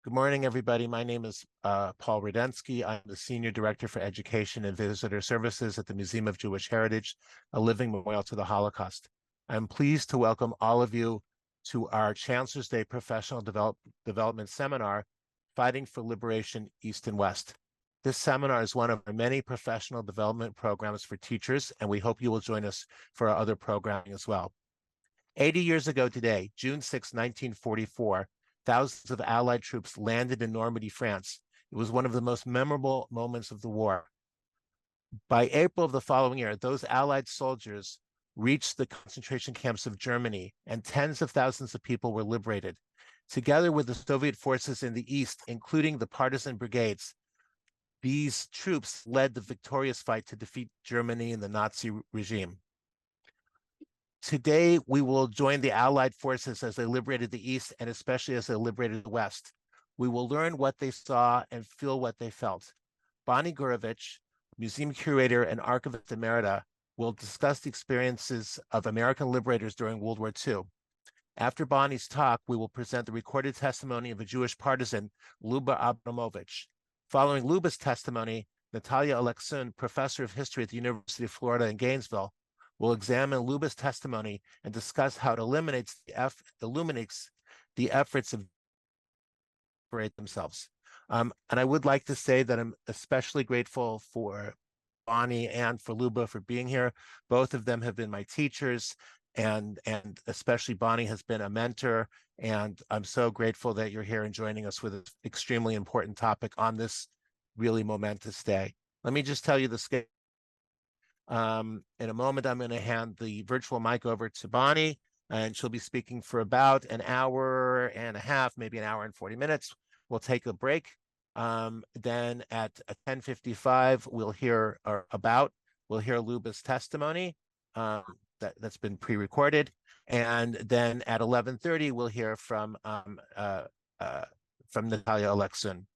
Good morning, everybody. My name is Paul Rudensky. I'm the Senior Director for Education and Visitor Services at the Museum of Jewish Heritage, a living memorial to the Holocaust. I'm pleased to welcome all of you to our Chancellor's Day Professional Development Seminar, Fighting for Liberation East and West. This seminar is one of our many professional development programs for teachers, and we hope you will join us for our other programming as well. 80 years ago today, June 6, 1944, thousands of Allied troops landed in Normandy, France. It was one of the most memorable moments of the war. By April of the following year, those Allied soldiers reached the concentration camps of Germany, and tens of thousands of people were liberated. Together with the Soviet forces in the East, including the partisan brigades, these troops led the victorious fight to defeat Germany and the Nazi regime. Today, we will join the Allied forces as they liberated the East and especially as they liberated the West. We will learn what they saw and feel what they felt. Bonnie Gurevich, Museum Curator and Archivist Emerita, will discuss the experiences of American liberators during World War II. After Bonnie's talk, we will present the recorded testimony of a Jewish partisan, Lyuba Abramovich. Following Luba's testimony, Natalia Aleksiun, Professor of History at the University of Florida in Gainesville, will examine Luba's testimony and discuss how it illuminates the efforts of liberate themselves. And I would like to say that I'm especially grateful for Bonnie and for Luba for being here. Both of them have been my teachers, and especially Bonnie has been a mentor. And I'm so grateful that you're here and joining us with an extremely important topic on this really momentous day. Let me just tell you the schedule. In a moment, I'm going to hand the virtual mic over to Bonnie, and she'll be speaking for about an hour and a half, maybe an hour and 40 minutes. We'll take a break. Then at 10:55, we'll hear Luba's testimony that's been pre-recorded. And then at 11:30, we'll hear from Natalia Aleksiun.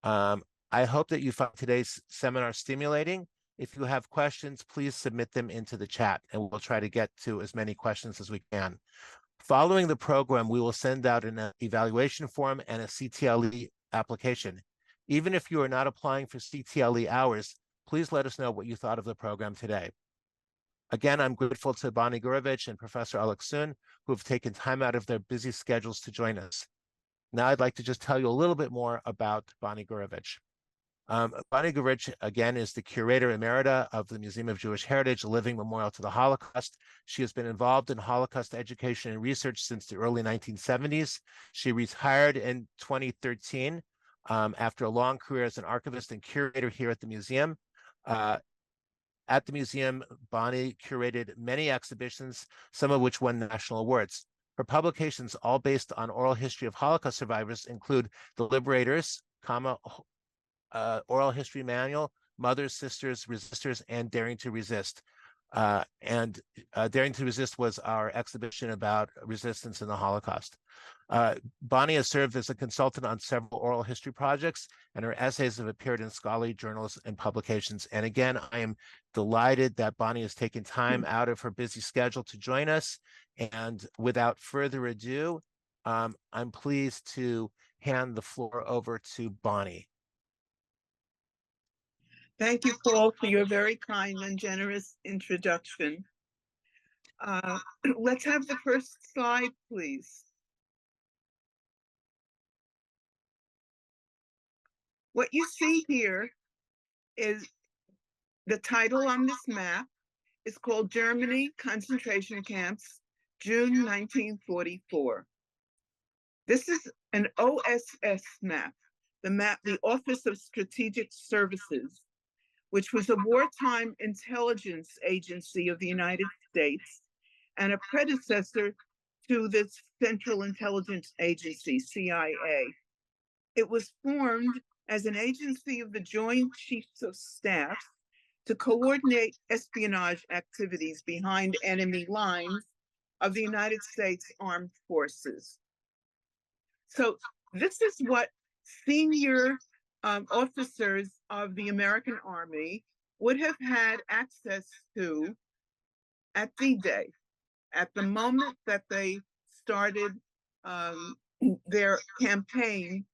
I hope that you found today's seminar stimulating. If you have questions, please submit them into the chat, and we'll try to get to as many questions as we can. Following the program, we will send out an evaluation form and a CTLE application. Even if you are not applying for CTLE hours, please let us know what you thought of the program today. Again, I'm grateful to Bonnie Gurevich and Professor Aleksiun, who have taken time out of their busy schedules to join us. Now I'd like to just tell you a little bit more about Bonnie Gurevich. Bonnie Gurewitsch, again, is the Curator Emerita of the Museum of Jewish Heritage, a living memorial to the Holocaust. She has been involved in Holocaust education and research since the early 1970s. She retired in 2013 after a long career as an archivist and curator here at the museum. At the museum, Bonnie curated many exhibitions, some of which won national awards. Her publications, all based on oral history of Holocaust survivors, include The Liberators, Oral History Manual, Mothers, Sisters, Resistors, and Daring to Resist. Daring to Resist was our exhibition about resistance in the Holocaust. Bonnie has served as a consultant on several oral history projects, and her essays have appeared in scholarly journals and publications. And again, I am delighted that Bonnie has taken time out of her busy schedule to join us. And without further ado, I'm pleased to hand the floor over to Bonnie. Thank you, Paul, for your very kind and generous introduction. Let's have the first slide, please. What you see here is the title on this map is called Germany Concentration Camps, June 1944. This is an OSS map, the Office of Strategic Services, which was a wartime intelligence agency of the United States and a predecessor to the Central Intelligence Agency, CIA. It was formed as an agency of the Joint Chiefs of Staff to coordinate espionage activities behind enemy lines of the United States Armed Forces. So this is what senior officers of the American Army would have had access to at D-Day, at the moment that they started their campaign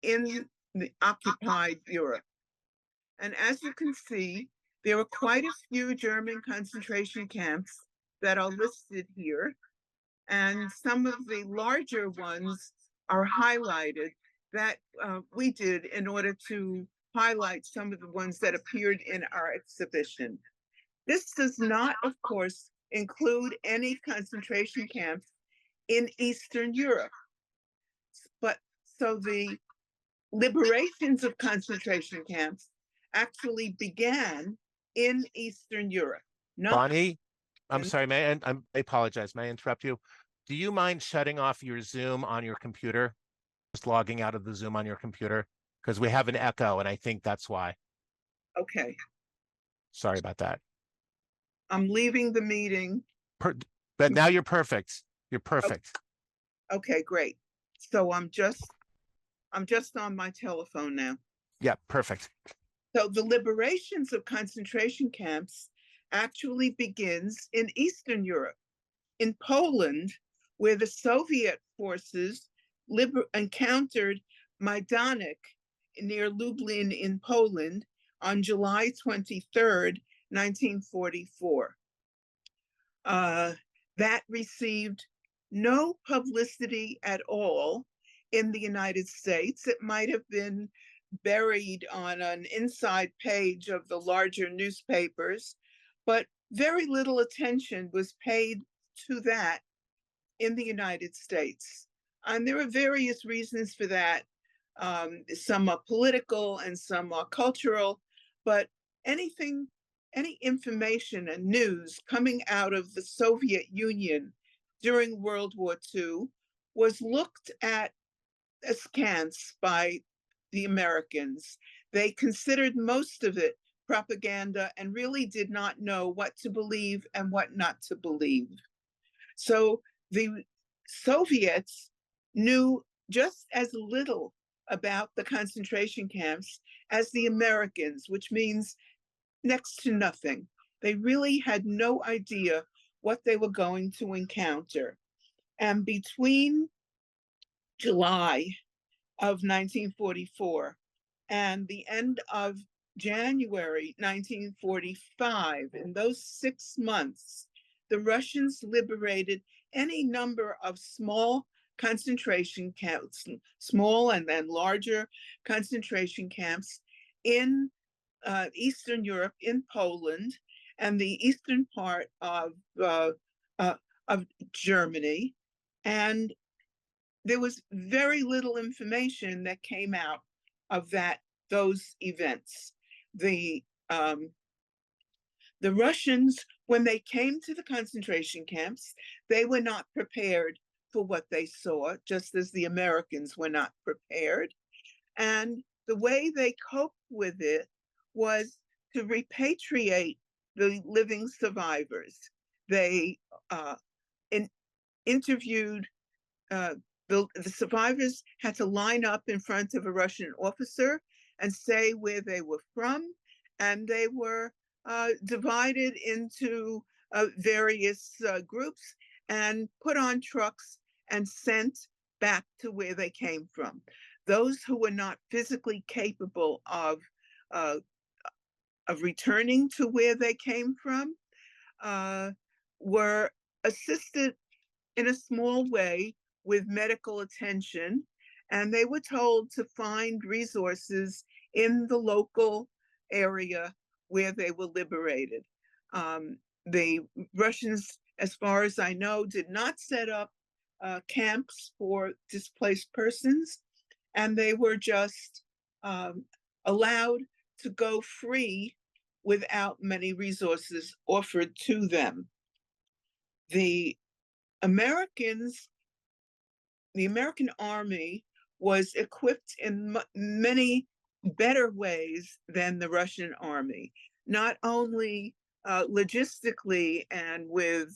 in the occupied Europe. And as you can see, there were quite a few German concentration camps that are listed here. And some of the larger ones are highlighted that we did in order to highlight some of the ones that appeared in our exhibition. This does not, of course, include any concentration camps in Eastern Europe. But so the liberations of concentration camps actually began in Eastern Europe. Bonnie, I'm sorry, I apologize. May I interrupt you? Do you mind shutting off your Zoom on your computer? Just logging out of the Zoom on your computer? Because we have an echo, and I think that's why. Okay. Sorry about that. I'm leaving the meeting. But now you're perfect. You're perfect. Okay, great. So I'm just on my telephone now. Yeah, perfect. So the liberations of concentration camps actually begins in Eastern Europe, in Poland, where the Soviet forces encountered Maidanek near Lublin in Poland on July 23rd, 1944. That received no publicity at all in the United States. It might have been buried on an inside page of the larger newspapers, but very little attention was paid to that in the United States. And there are various reasons for that. Some are political and some are cultural, but any information and news coming out of the Soviet Union during World War II was looked at askance by the Americans. They considered most of it propaganda and really did not know what to believe and what not to believe. So the Soviets knew just as little about the concentration camps as the Americans, which means next to nothing. They really had no idea what they were going to encounter. And between July of 1944 and the end of January 1945, in those 6 months, the Russians liberated any number of small concentration camps, small and then larger concentration camps in Eastern Europe, in Poland, and the eastern part of Germany. And there was very little information that came out of those events. The Russians, when they came to the concentration camps, they were not prepared for what they saw, just as the Americans were not prepared. And the way they coped with it was to repatriate the living survivors. They interviewed the survivors, had to line up in front of a Russian officer and say where they were from, and they were divided into various groups and put on trucks and sent back to where they came from. Those who were not physically capable of returning to where they came from were assisted in a small way with medical attention, and they were told to find resources in the local area where they were liberated. The Russians, as far as I know, did not set up camps for displaced persons, and they were just allowed to go free without many resources offered to them. The American army was equipped in many better ways than the Russian army, not only logistically and with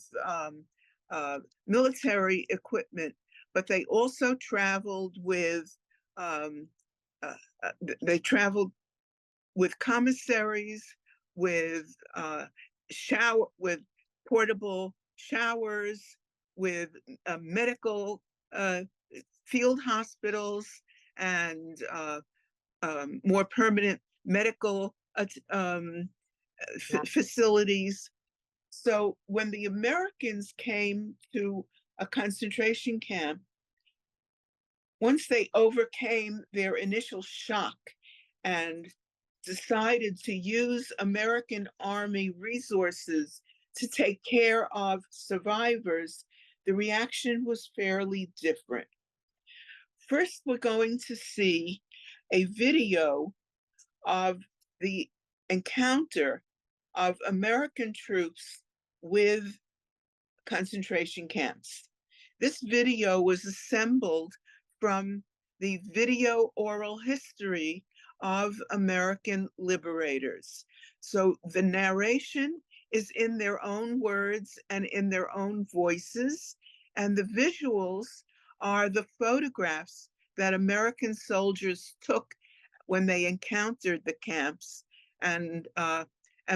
military equipment, but they also traveled with commissaries, with portable showers, with medical field hospitals, and more permanent medical facilities. So when the Americans came to a concentration camp, once they overcame their initial shock and decided to use American Army resources to take care of survivors, the reaction was fairly different. First, we're going to see a video of the encounter of American troops with concentration camps. This video was assembled from the video oral history of American liberators. So the narration is in their own words and in their own voices, and the visuals are the photographs that American soldiers took when they encountered the camps and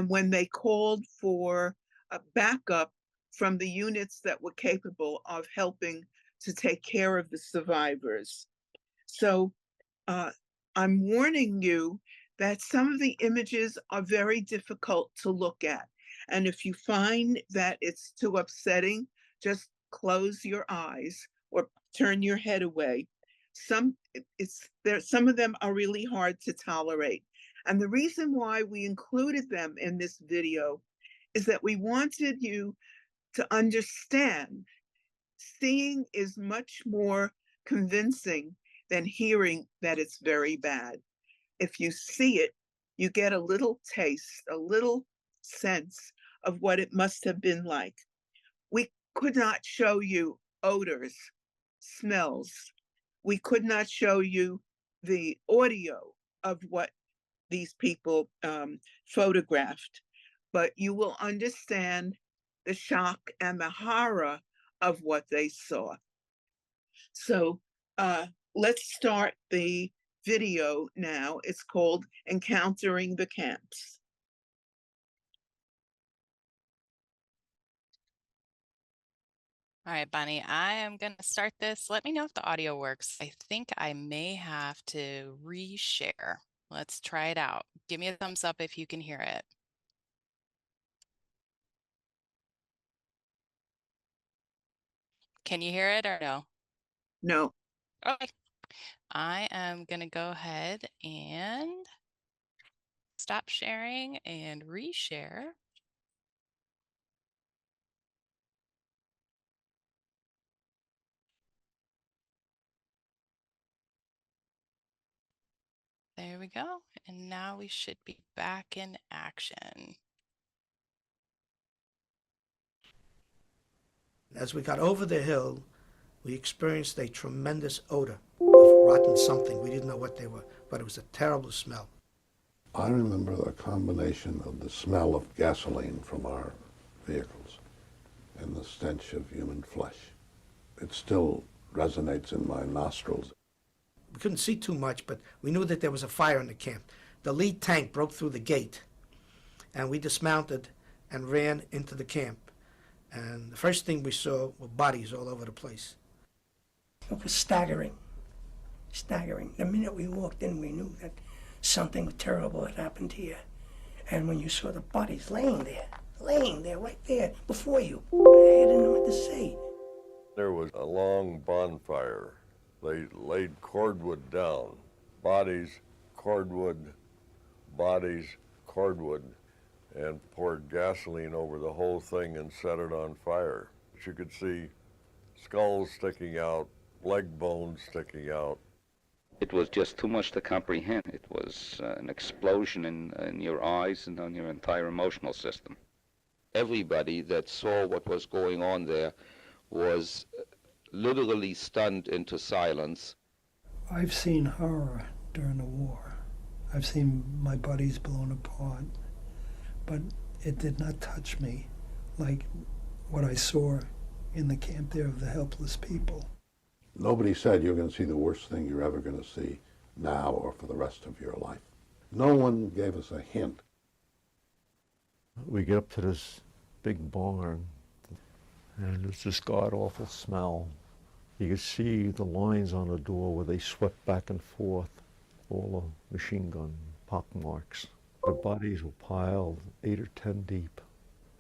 when they called for a backup from the units that were capable of helping to take care of the survivors. So I'm warning you that some of the images are very difficult to look at. And if you find that it's too upsetting, just close your eyes or turn your head away. Some of them are really hard to tolerate. And the reason why we included them in this video is that we wanted you to understand seeing is much more convincing than hearing that it's very bad. If you see it, you get a little taste, a little sense of what it must have been like. We could not show you odors, smells. We could not show you the audio of what these people photographed, but you will understand the shock and the horror of what they saw. So let's start the video now. It's called Encountering the Camps. All right, Bonnie, I am going to start this. Let me know if the audio works. I think I may have to reshare. Let's try it out. Give me a thumbs up if you can hear it. Can you hear it or no? No. Okay. I am going to go ahead and stop sharing and reshare. There we go. And now we should be back in action. As we got over the hill, we experienced a tremendous odor of rotten something. We didn't know what they were, but it was a terrible smell. I remember the combination of the smell of gasoline from our vehicles and the stench of human flesh. It still resonates in my nostrils. We couldn't see too much, but we knew that there was a fire in the camp. The lead tank broke through the gate, and we dismounted and ran into the camp. And the first thing we saw were bodies all over the place. It was staggering, staggering. The minute we walked in, we knew that something terrible had happened here. And when you saw the bodies laying there right there before you, I didn't know what to say. There was a long bonfire. They laid cordwood down. Bodies, cordwood, and poured gasoline over the whole thing and set it on fire. You could see skulls sticking out, leg bones sticking out. It was just too much to comprehend. It was an explosion in your eyes and on your entire emotional system. Everybody that saw what was going on there was literally stunned into silence. I've seen horror during the war. I've seen my buddies blown apart, but it did not touch me like what I saw in the camp there of the helpless people. Nobody said you're going to see the worst thing you're ever going to see now or for the rest of your life. No one gave us a hint. We get up to this big barn, and it's this god-awful smell. You could see the lines on the door where they swept back and forth, all the machine gun pock marks. The bodies were piled 8 or 10 deep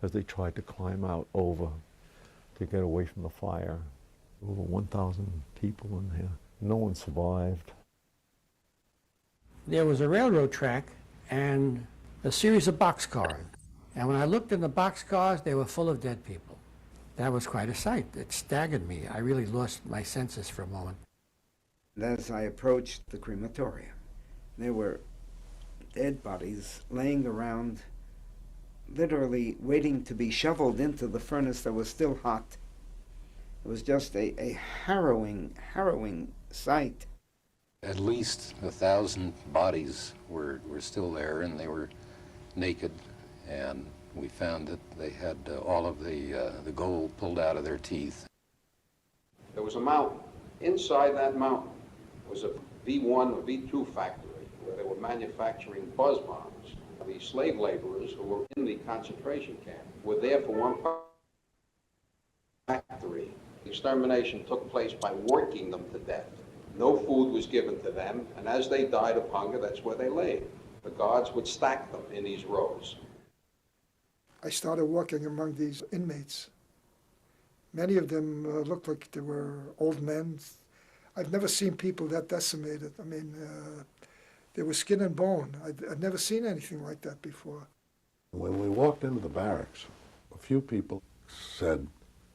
as they tried to climb out over to get away from the fire. Over 1,000 people in there. No one survived. There was a railroad track and a series of boxcars. And when I looked in the boxcars, they were full of dead people. That was quite a sight. It staggered me. I really lost my senses for a moment. As I approached the crematorium, there were dead bodies laying around, literally waiting to be shoveled into the furnace that was still hot. It was just a harrowing, harrowing sight. At least 1,000 bodies were still there, and they were naked, and we found that they had all of the gold pulled out of their teeth. There was a mountain. Inside that mountain was a V1 or V2 factory where they were manufacturing buzz bombs. The slave laborers who were in the concentration camp were there for one factory. Extermination took place by working them to death. No food was given to them, and as they died of hunger, that's where they lay. The guards would stack them in these rows. I started walking among these inmates. Many of them looked like they were old men. I've never seen people that decimated. I mean, they were skin and bone. I'd never seen anything like that before. When we walked into the barracks, a few people said,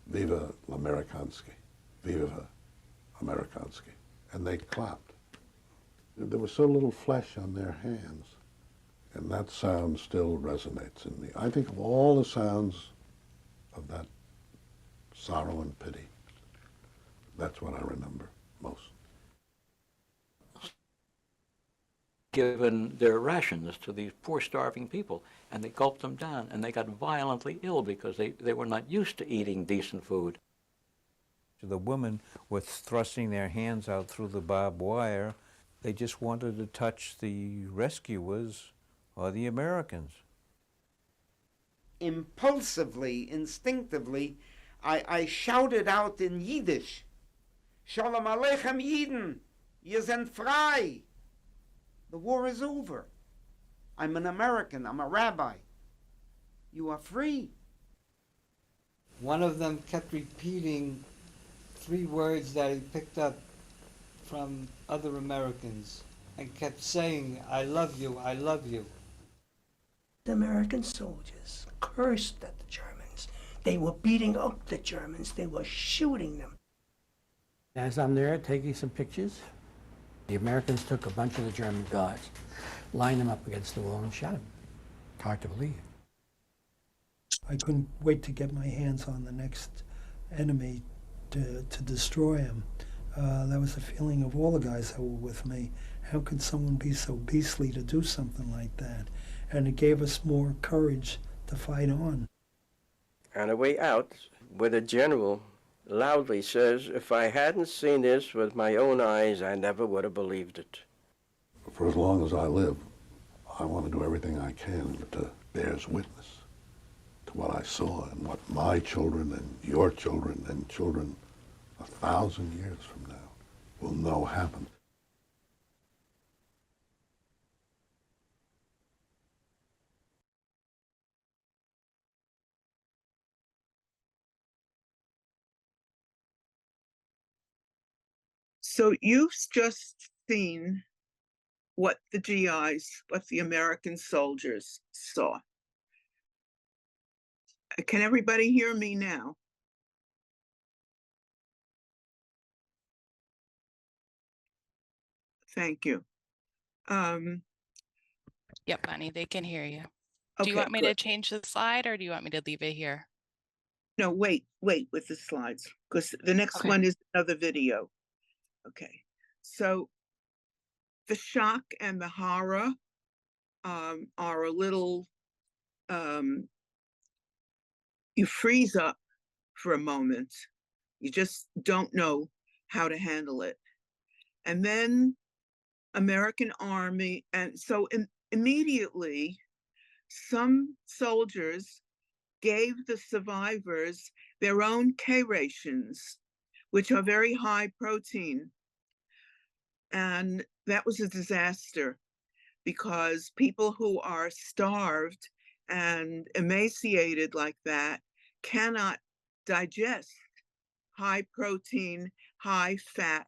"Viva l'Amerikansky, Viva Amerikansky," and they clapped. There was so little flesh on their hands, and that sound still resonates in me. I think of all the sounds of that sorrow and pity, that's what I remember most. Given their rations to these poor starving people, and they gulped them down, and they got violently ill because they were not used to eating decent food. The women were thrusting their hands out through the barbed wire. They just wanted to touch the rescuers or the Americans. Impulsively, instinctively, I shouted out in Yiddish, "Shalom Aleichem Yidden, ihr seid frei. The war is over. I'm an American, I'm a rabbi. You are free." One of them kept repeating 3 words that he picked up from other Americans and kept saying, "I love you, I love you." The American soldiers cursed at the Germans. They were beating up the Germans. They were shooting them. As I'm there taking some pictures, the Americans took a bunch of the German guards, lined them up against the wall and shot them. Hard to believe. I couldn't wait to get my hands on the next enemy to destroy him. That was the feeling of all the guys that were with me. How could someone be so beastly to do something like that? And it gave us more courage to fight on. On the way out, where the general loudly says, "If I hadn't seen this with my own eyes, I never would have believed it." For as long as I live, I want to do everything I can to bear witness to what I saw and what my children and your children and children 1,000 years from now will know happened. So you've just seen what the GIs, what the American soldiers saw. Can everybody hear me now? Thank you. Yep, Bonnie, they can hear you. Do Okay, you want me good. to change the slide or do you want me to leave it here? No, wait with the slides, because the next Okay. one is another video. Okay, so the shock and the horror are a little, you freeze up for a moment. You just don't know how to handle it. And then American Army, and so immediately some soldiers gave the survivors their own K rations, which are very high protein. And that was a disaster because people who are starved and emaciated like that cannot digest high protein, high fat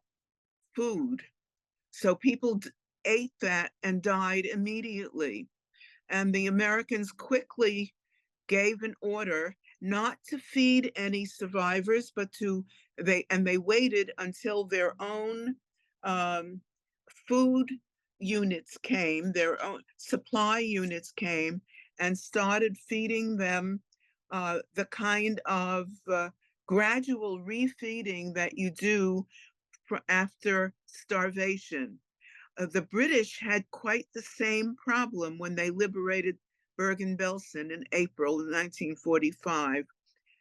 food. So people ate that and died immediately. And the Americans quickly gave an order not to feed any survivors, but they waited until their own food units came, their own supply units came, and started feeding them the kind of gradual refeeding that you do after starvation. The British had quite the same problem when they liberated Bergen-Belsen in April of 1945.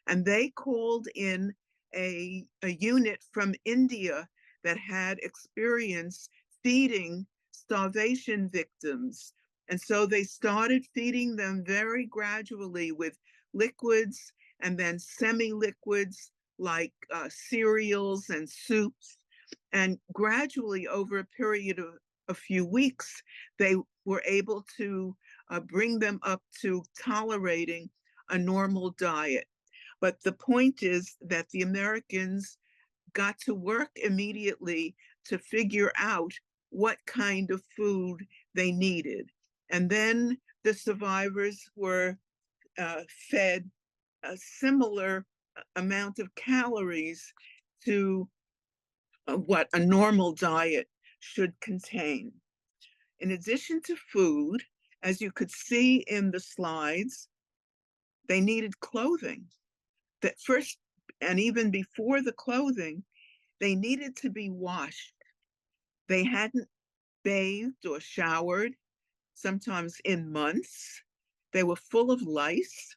And they called in a unit from India that had experience feeding starvation victims. And so they started feeding them very gradually with liquids and then semi-liquids like cereals and soups. And gradually, over a period of a few weeks, they were able to bring them up to tolerating a normal diet. But the point is that the Americans got to work immediately to figure out what kind of food they needed. And then the survivors were fed a similar amount of calories to what a normal diet should contain. In addition to food, as you could see in the slides, they needed clothing. That first, and even before the clothing, they needed to be washed. They hadn't bathed or showered, sometimes in months. They were full of lice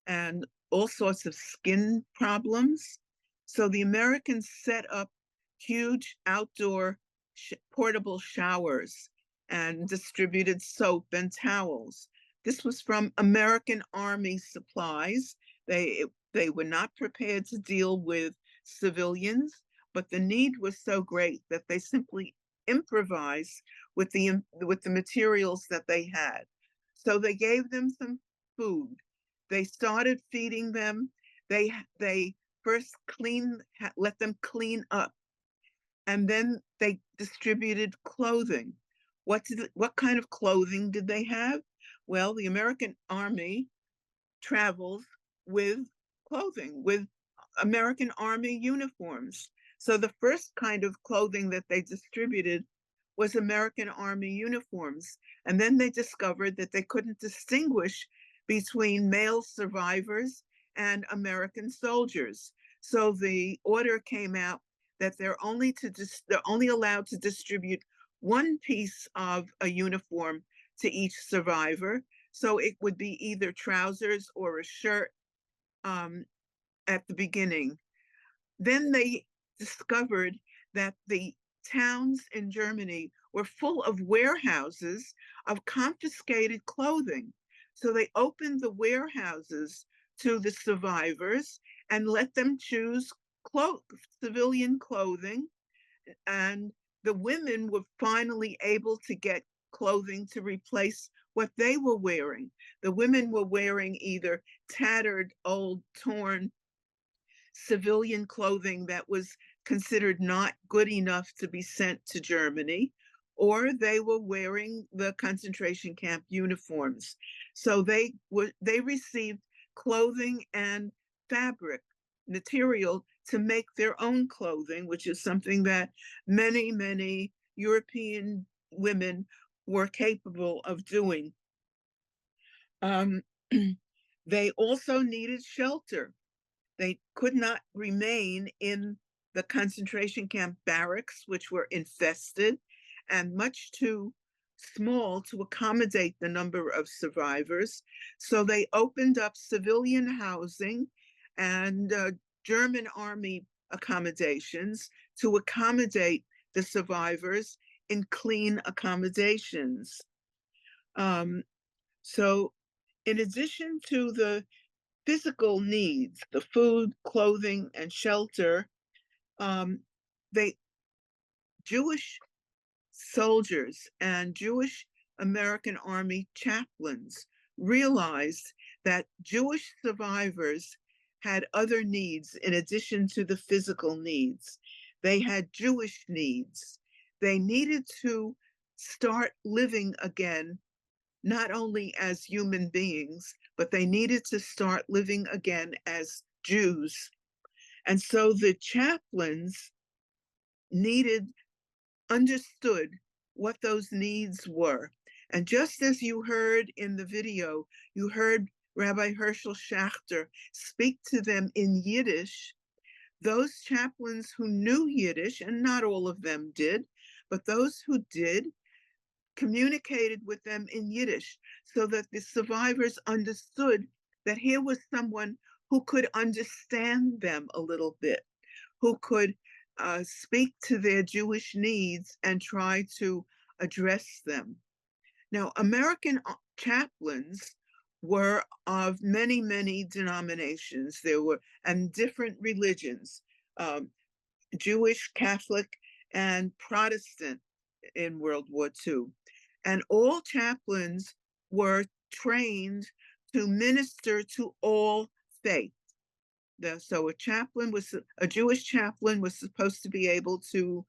and all sorts of skin problems. So the Americans set up huge outdoor portable showers and distributed soap and towels. This was from American Army supplies. They were not prepared to deal with civilians, but the need was so great that they simply improvised with the materials that they had. So they gave them some food. They started feeding them. They first let them clean up, and then they distributed clothing. What kind of clothing did they have? Well, the American Army travels with clothing, with American Army uniforms. So the first kind of clothing that they distributed was American Army uniforms. And then they discovered that they couldn't distinguish between male survivors and American soldiers. So the order came out that they're only allowed to distribute one piece of a uniform to each survivor. So it would be either trousers or a shirt at the beginning. Then they discovered that the towns in Germany were full of warehouses of confiscated clothing. So they opened the warehouses to the survivors and let them choose civilian clothing. And the women were finally able to get clothing to replace what they were wearing. The women were wearing either tattered, old, torn civilian clothing that was considered not good enough to be sent to Germany, or they were wearing the concentration camp uniforms. So they received clothing and fabric material to make their own clothing, which is something that many, many European women were capable of doing. They also needed shelter. They could not remain in the concentration camp barracks, which were infested and much too small to accommodate the number of survivors. So they opened up civilian housing and German army accommodations to accommodate the survivors in clean accommodations. So in addition to the physical needs, the food, clothing, and shelter, they Jewish soldiers and Jewish American Army chaplains realized that Jewish survivors had other needs in addition to the physical needs. They had Jewish needs. They needed to start living again, not only as human beings, but they needed to start living again as Jews. And so the chaplains understood what those needs were. And just as you heard in the video, you heard Rabbi Herschel Schachter speak to them in Yiddish. Those chaplains who knew Yiddish, and not all of them did, but those who did, communicated with them in Yiddish so that the survivors understood that here was someone who could understand them a little bit, who could speak to their Jewish needs and try to address them. Now, American chaplains were of many, many denominations. There were, and different religions, Jewish, Catholic, and Protestant in World War II. And all chaplains were trained to minister to all faiths. So a Jewish chaplain was supposed to be able to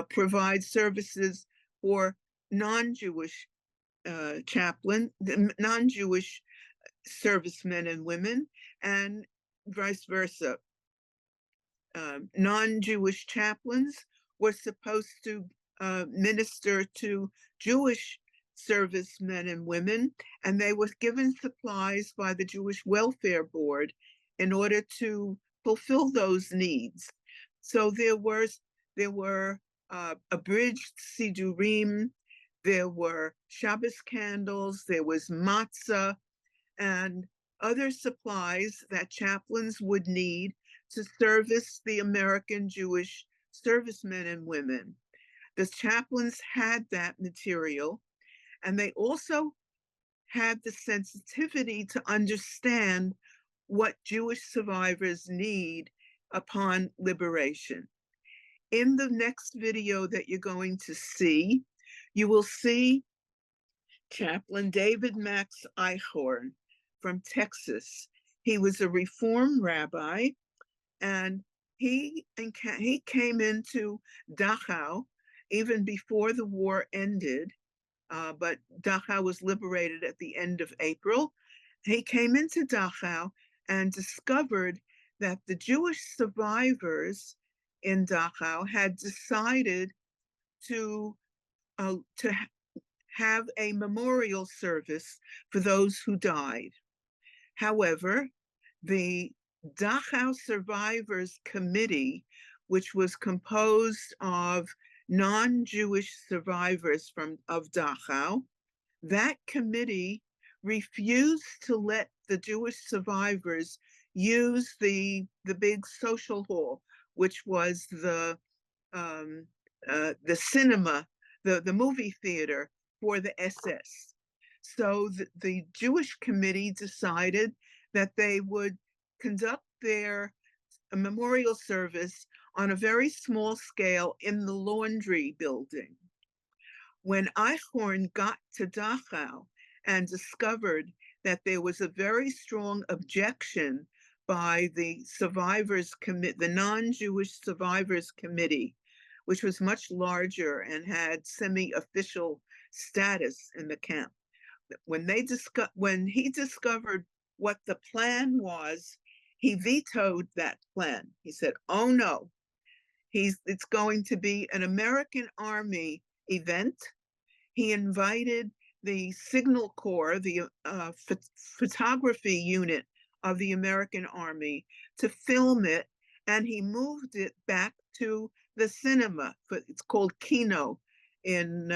provide services for non-Jewish non-Jewish servicemen and women, and vice versa. Non-Jewish chaplains were supposed to minister to Jewish servicemen and women, and they were given supplies by the Jewish Welfare Board in order to fulfill those needs. So there were abridged sidurim, there were Shabbos candles, there was matzah, and other supplies that chaplains would need to service the American Jewish servicemen and women. The chaplains had that material, and they also had the sensitivity to understand what Jewish survivors need upon liberation. In the next video that you're going to see, you will see Chaplain David Max Eichhorn from Texas. He was a Reform rabbi, and he came into Dachau even before the war ended, but Dachau was liberated at the end of April. He came into Dachau and discovered that the Jewish survivors in Dachau had decided to have a memorial service for those who died. However, the Dachau Survivors Committee, which was composed of non-Jewish survivors of Dachau, that committee refused to let the Jewish survivors use the big social hall, which was the cinema, the movie theater for the SS. So the Jewish committee decided that they would conduct their memorial service on a very small scale in the laundry building. When Eichhorn got to Dachau and discovered that there was a very strong objection by the non-Jewish survivors committee, which was much larger and had semi-official status in the camp. When he discovered what the plan was, he vetoed that plan. He said, "Oh no, it's going to be an American Army event." He invited the Signal Corps, the photography unit of the American Army, to film it, and he moved it back to the cinema. It's called Kino in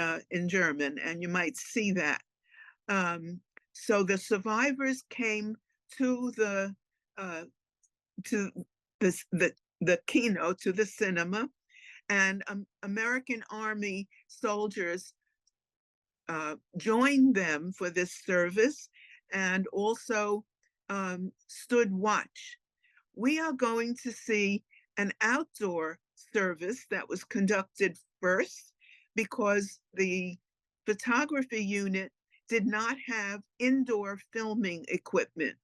German, and you might see that. So the survivors came to the Kino, to the cinema, and American Army soldiers joined them for this service and also stood watch. We are going to see an outdoor service that was conducted first because the photography unit did not have indoor filming equipment.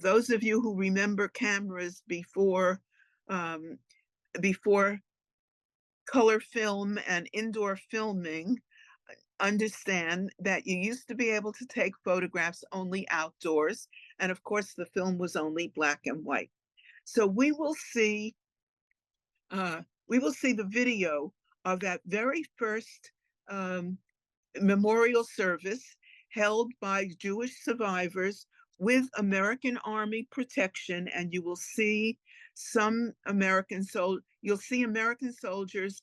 Those of you who remember cameras before color film and indoor filming understand that you used to be able to take photographs only outdoors, and of course the film was only black and white. So we will see the video of that very first memorial service held by Jewish survivors with American Army protection, and you will see some you'll see American soldiers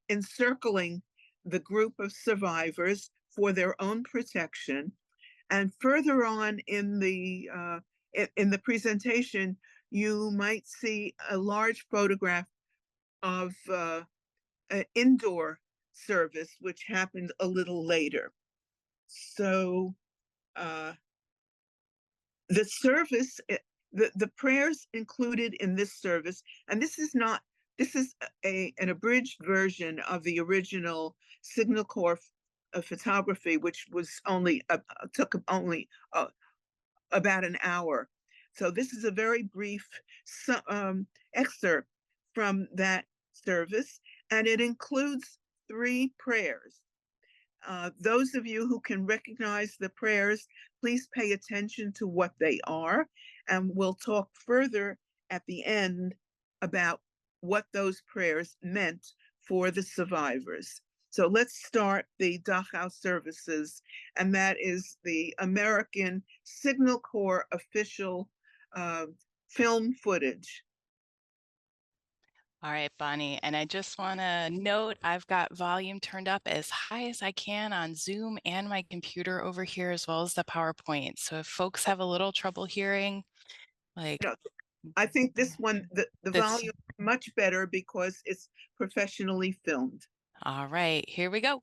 encircling the group of survivors for their own protection. And further on in the presentation, you might see a large photograph of an indoor service, which happened a little later. So the service, the prayers included in this service, and this is an abridged version of the original Signal Corps photography, which was took only about an hour. So this is a very brief excerpt from that service, and it includes 3 prayers. Those of you who can recognize the prayers, please pay attention to what they are, and we'll talk further at the end about what those prayers meant for the survivors. So let's start the Dachau services, and that is the American Signal Corps official film footage. All right, Bonnie, and I just want to note I've got volume turned up as high as I can on Zoom and my computer over here, as well as the PowerPoint. So if folks have a little trouble hearing, like... No, I think this one, the volume is much better because it's professionally filmed. All right, here we go.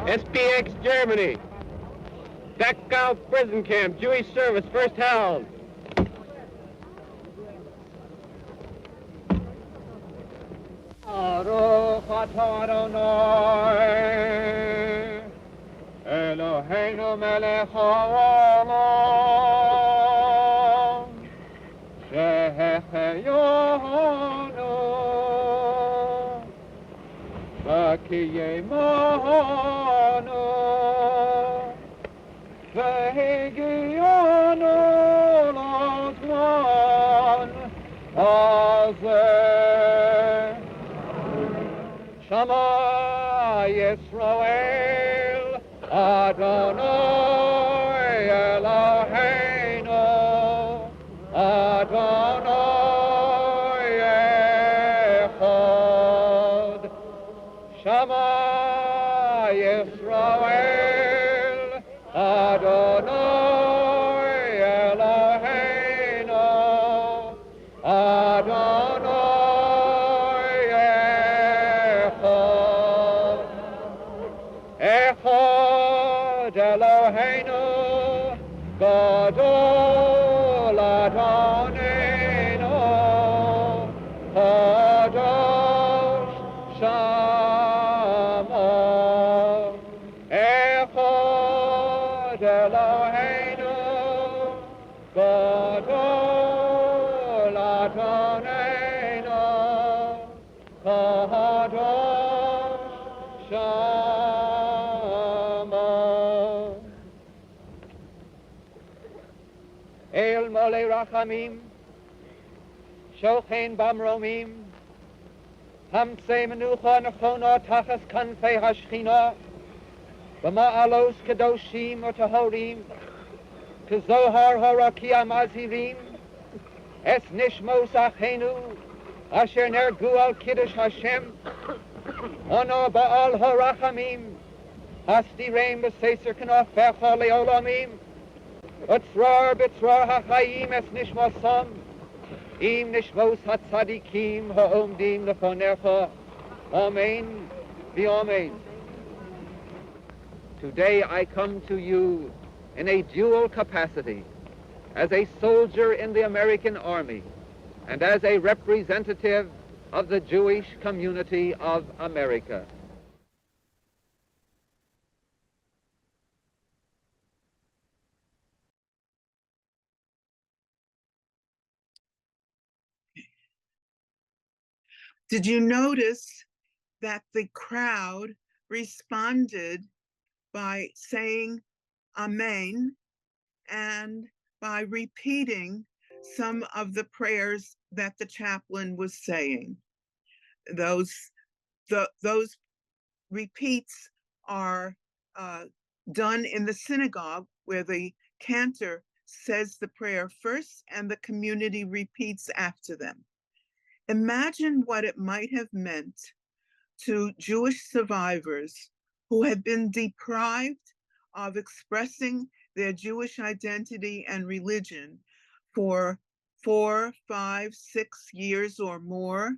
SPX Germany. Dachau prison camp, Jewish service, first held. Aruch atah Adonai, Eloheinu melech haolam, shehecheyonu, v'kiyemonu, v'higiyonu l'zman hazeh. Shama Yisrael Adonai Eloheinu Adonai Echad. Shama Yisrael Adonai Eloheinu Adonai Echad Eloheinu Gadol Adonenu Kadosh Shama. Echad Eloheinu Gadol Adonenu Kadosh Shama. El Molei Rachamim, Shochein Bamromim, Hamsei Menucha Nechona Tachas Kanfei Hashchina, B'ma'alos Kedoshim U'Tahorim, Kezohar Horakia Mazirim, Es Nishmos Achenu, Asher Nergu Al Kiddush Hashem, Ono Ba'al Horachamim, Hasdireim B'Seser Knaf Fecha Leolamim, Utzrar B'Tzrar HaChaim Es Nishmosam, Im Nishmos HaTzadikim Ha'omdim Lefonecha, Amen V'Amen. Today I come to you in a dual capacity, as a soldier in the American Army and as a representative of the Jewish community of America. Did you notice that the crowd responded by saying Amen and by repeating some of the prayers that the chaplain was saying? Those repeats are done in the synagogue, where the cantor says the prayer first and the community repeats after them. Imagine what it might have meant to Jewish survivors who had been deprived of expressing their Jewish identity and religion for 4, 5, 6 years or more,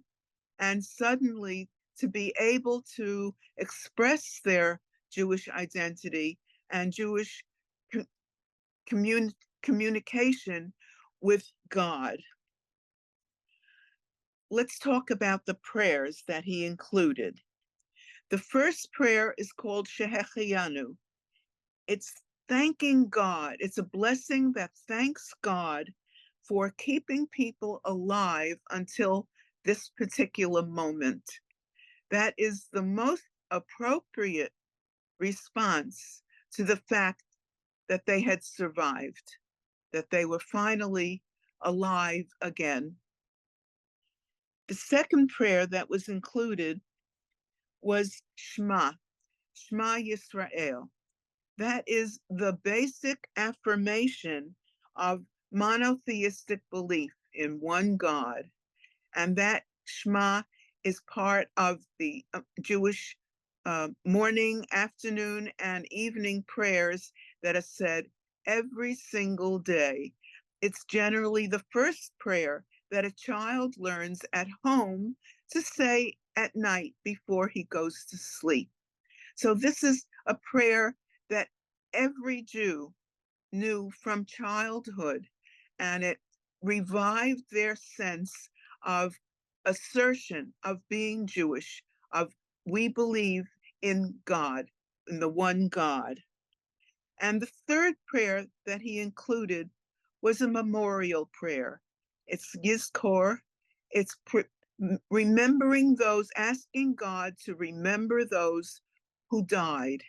and suddenly to be able to express their Jewish identity and Jewish communication with God. Let's talk about the prayers that he included. The first prayer is called Shehecheyanu. It's thanking God. It's a blessing that thanks God for keeping people alive until this particular moment. That is the most appropriate response to the fact that they had survived, that they were finally alive again. The second prayer that was included was Shema, Shema Yisrael. That is the basic affirmation of monotheistic belief in one God. And that Shema is part of the Jewish morning, afternoon, and evening prayers that are said every single day. It's generally the first prayer that a child learns at home to say at night before he goes to sleep. So this is a prayer that every Jew knew from childhood, and it revived their sense of assertion of being Jewish, of we believe in God, in the one God. And the third prayer that he included was a memorial prayer. It's Yizkor. It's remembering those, asking God to remember those who died.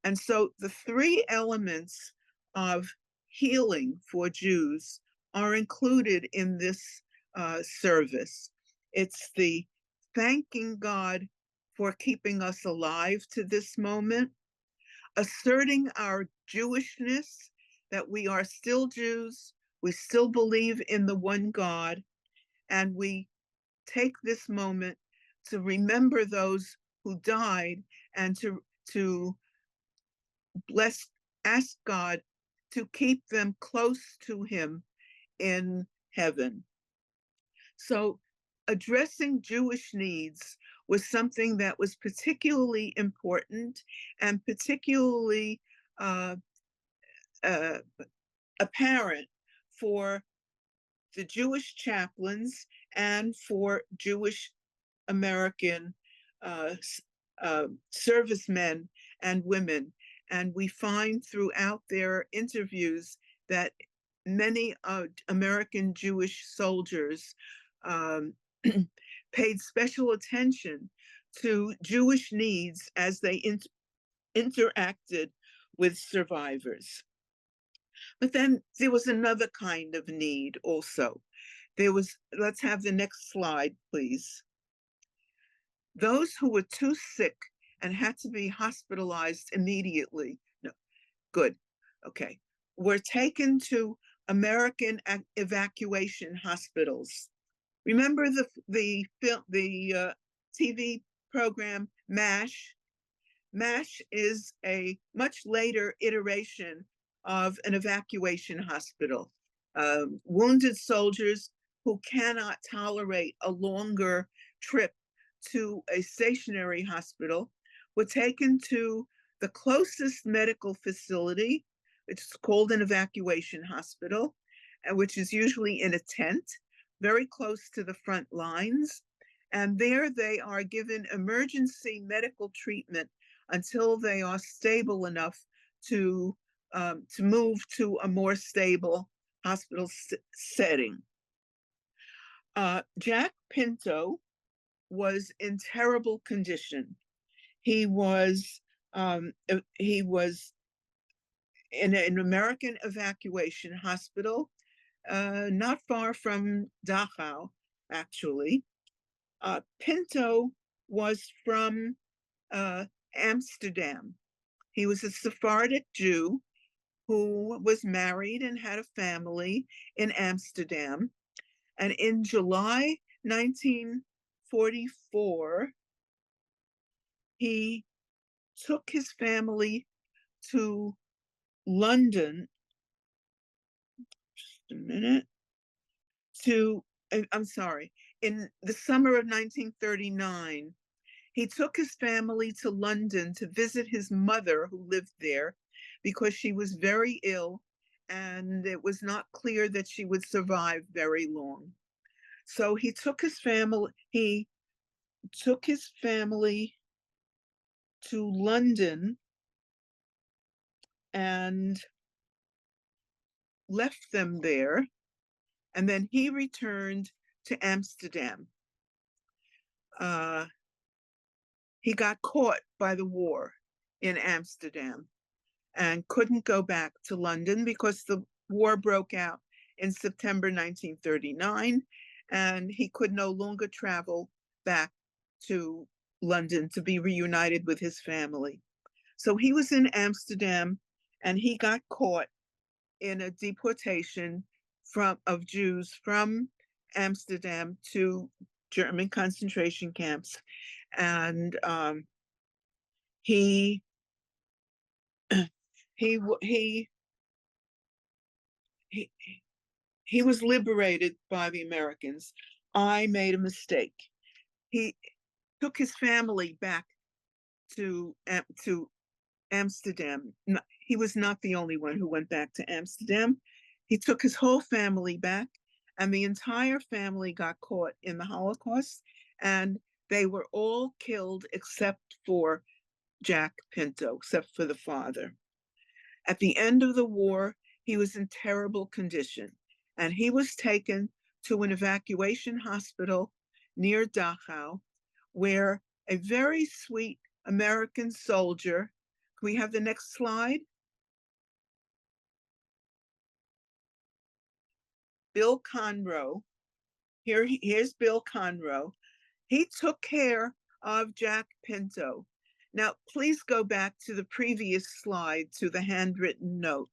And so the three elements of healing for Jews are included in this service. It's the thanking God for keeping us alive to this moment, asserting our Jewishness, that we are still Jews, we still believe in the one God, and we take this moment to remember those who died and to ask God to keep them close to him in heaven. So addressing Jewish needs was something that was particularly important and particularly apparent for the Jewish chaplains and for Jewish American servicemen and women. And we find throughout their interviews that many American Jewish soldiers paid special attention to Jewish needs as they interacted with survivors. But then there was another kind of need also. There was, let's have the next slide, please. Those who were too sick and had to be hospitalized immediately, no, good, okay, were taken to American evacuation hospitals. Remember the TV program MASH? MASH is a much later iteration of an evacuation hospital. Wounded soldiers who cannot tolerate a longer trip to a stationary hospital were taken to The closest medical facility, which is called an evacuation hospital, which is usually in a tent, very close to the front lines. And there they are given emergency medical treatment until they are stable enough to move to a more stable hospital setting. Jack Pinto was in terrible condition. He was in an American evacuation hospital, not far from Dachau, actually. Pinto was from Amsterdam. He was a Sephardic Jew who was married and had a family in Amsterdam. And in July 1944, he took his family to London, just a minute, in the summer of 1939, he took his family to London to visit his mother who lived there because she was very ill and it was not clear that she would survive very long. So he took his family to London and left them there, and then he returned to Amsterdam. He got caught by the war in Amsterdam and couldn't go back to London because the war broke out in September 1939, and he could no longer travel back to London to be reunited with his family. So he was in Amsterdam, and he got caught in a deportation of Jews from Amsterdam to German concentration camps. And he was liberated by the Americans. I made a mistake. He took his family back to Amsterdam. He was not the only one who went back to Amsterdam. He took his whole family back, and the entire family got caught in the Holocaust, and they were all killed except for Jack Pinto, except for the father. At the end of the war, he was in terrible condition, and he was taken to an evacuation hospital near Dachau, where a very sweet American soldier, can we have the next slide? Bill Conroe, here's Bill Conroe. He took care of Jack Pinto. Now, please go back to the previous slide, to the handwritten note.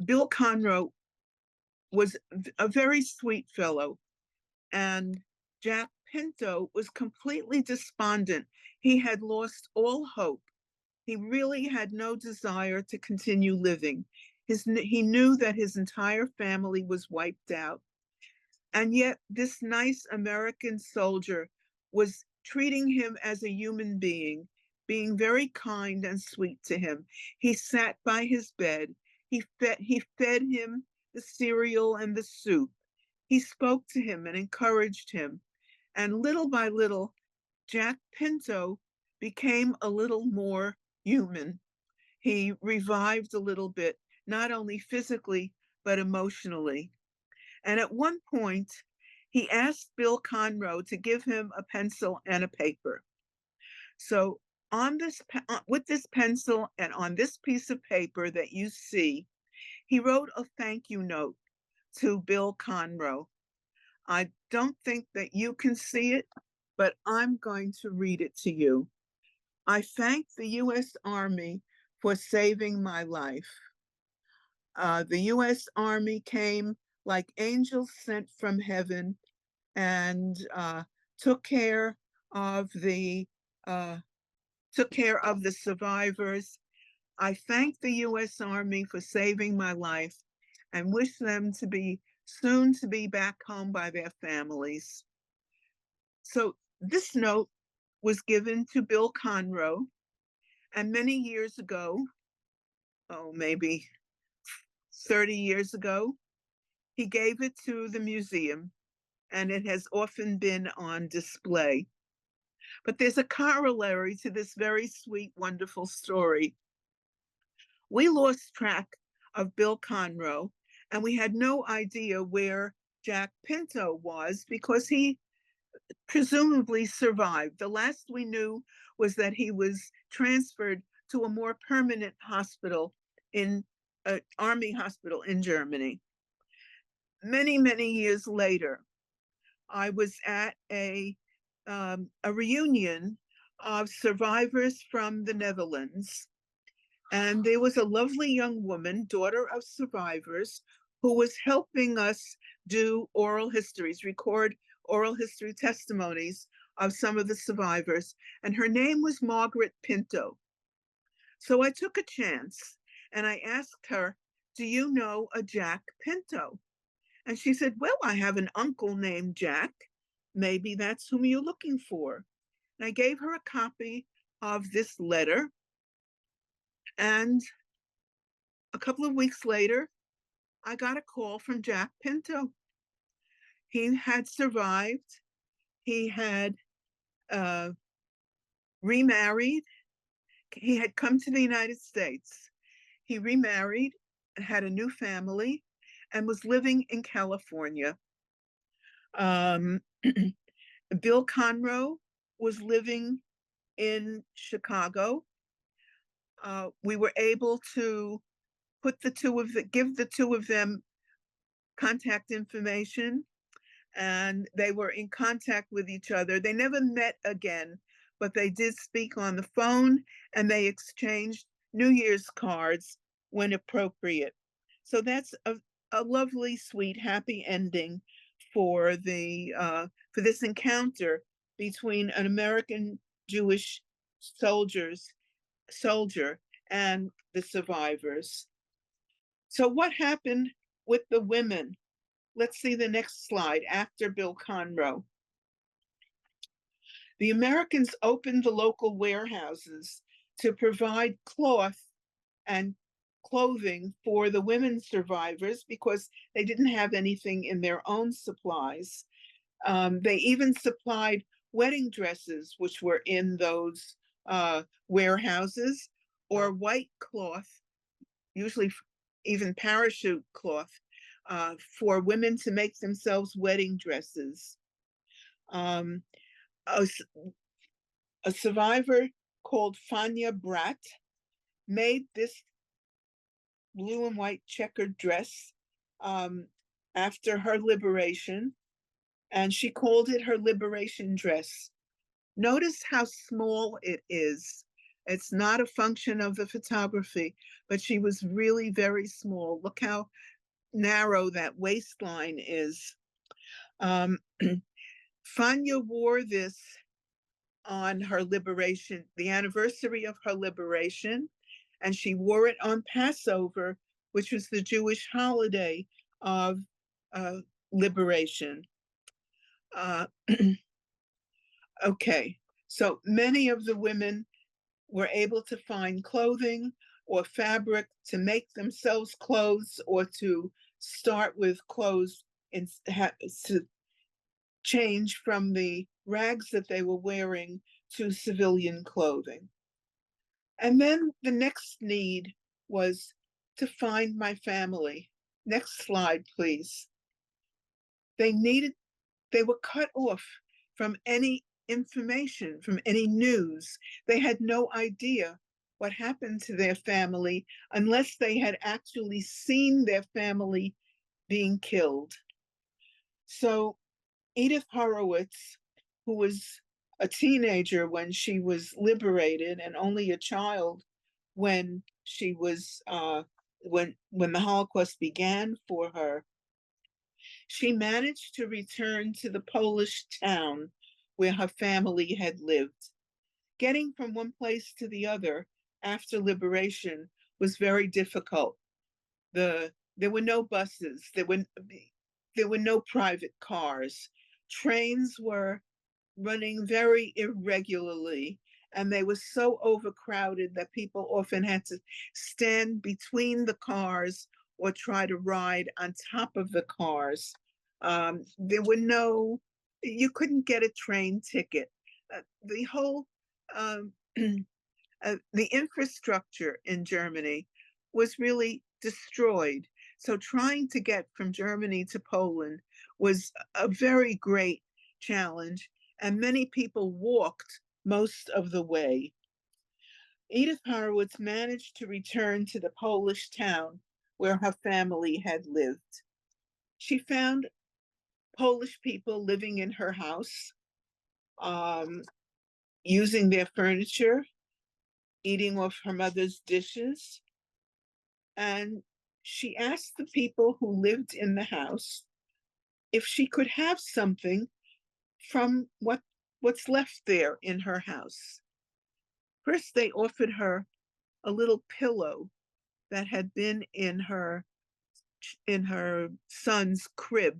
Bill Conroe was a very sweet fellow, and Jack Pinto was completely despondent. He had lost all hope. He really had no desire to continue living. He knew that his entire family was wiped out. And yet this nice American soldier was treating him as a human being, being very kind and sweet to him. He sat by his bed. He fed him the cereal and the soup. He spoke to him and encouraged him. And little by little, Jack Pinto became a little more human. He revived a little bit, not only physically, but emotionally. And at one point, he asked Bill Conroe to give him a pencil and a paper. So with this pencil and on this piece of paper that you see, he wrote a thank you note to Bill Conroe. I don't think that you can see it, but I'm going to read it to you. I thank the U.S. Army for saving my life. The U.S. Army came like angels sent from heaven and took care of the survivors. I thank the U.S. Army for saving my life and wish them to be soon to be back home by their families. So this note was given to Bill Conroe, and many years ago, maybe 30 years ago, he gave it to the museum, and it has often been on display. But there's a corollary to this very sweet, wonderful story. We lost track of Bill Conroe, and we had no idea where Jack Pinto was because he presumably survived. The last we knew was that he was transferred to a more permanent hospital in an army hospital in Germany. Many, many years later, I was at a reunion of survivors from the Netherlands. And there was a lovely young woman, daughter of survivors, who was helping us do oral histories, record oral history testimonies of some of the survivors. And her name was Margaret Pinto. So I took a chance and I asked her, do you know a Jack Pinto? And she said, well, I have an uncle named Jack. Maybe that's whom you're looking for. And I gave her a copy of this letter. And a couple of weeks later, I got a call from Jack Pinto. He had survived. He had remarried. He had come to the United States. He remarried and had a new family and was living in California. Bill Conroe was living in Chicago. We were able to put give the two of them contact information, and they were in contact with each other. They never met again, but they did speak on the phone, and they exchanged New Year's cards when appropriate. So that's a lovely, sweet, happy ending for this encounter between an American Jewish soldier and the survivors. So what happened with the women? Let's see the next slide after Bill Conroe. The Americans opened the local warehouses to provide cloth and clothing for the women survivors because they didn't have anything in their own supplies. They even supplied wedding dresses, which were in those warehouses, or white cloth, usually even parachute cloth, for women to make themselves wedding dresses. A survivor called Fania Bratt made this blue and white checkered dress after her liberation, and she called it her liberation dress. Notice how small it is. It's not a function of the photography, but she was really very small. Look how narrow that waistline is. Fania wore this on her liberation, the anniversary of her liberation, and she wore it on Passover, which was the Jewish holiday of liberation. Okay, so many of the women were able to find clothing or fabric to make themselves clothes, or to start with clothes and to change from the rags that they were wearing to civilian clothing. And then the next need was to find my family. Next slide, please. They were cut off from any information, from any news. They had no idea what happened to their family unless they had actually seen their family being killed. So Edith Horowitz, who was a teenager when she was liberated and only a child when she was when the Holocaust began for her, she managed to return to the Polish town where her family had lived. Getting from one place to the other after liberation was very difficult. There were no buses, there were no private cars. Trains were running very irregularly, and they were so overcrowded that people often had to stand between the cars or try to ride on top of the cars. There were no, you couldn't get a train ticket. The whole, the infrastructure in Germany was really destroyed. So trying to get from Germany to Poland was a very great challenge, and many people walked most of the way. Edith Horowitz managed to return to the Polish town where her family had lived. She found Polish people living in her house, using their furniture, eating off her mother's dishes. And she asked the people who lived in the house if she could have something from what's left there in her house. First, they offered her a little pillow that had been in her son's crib,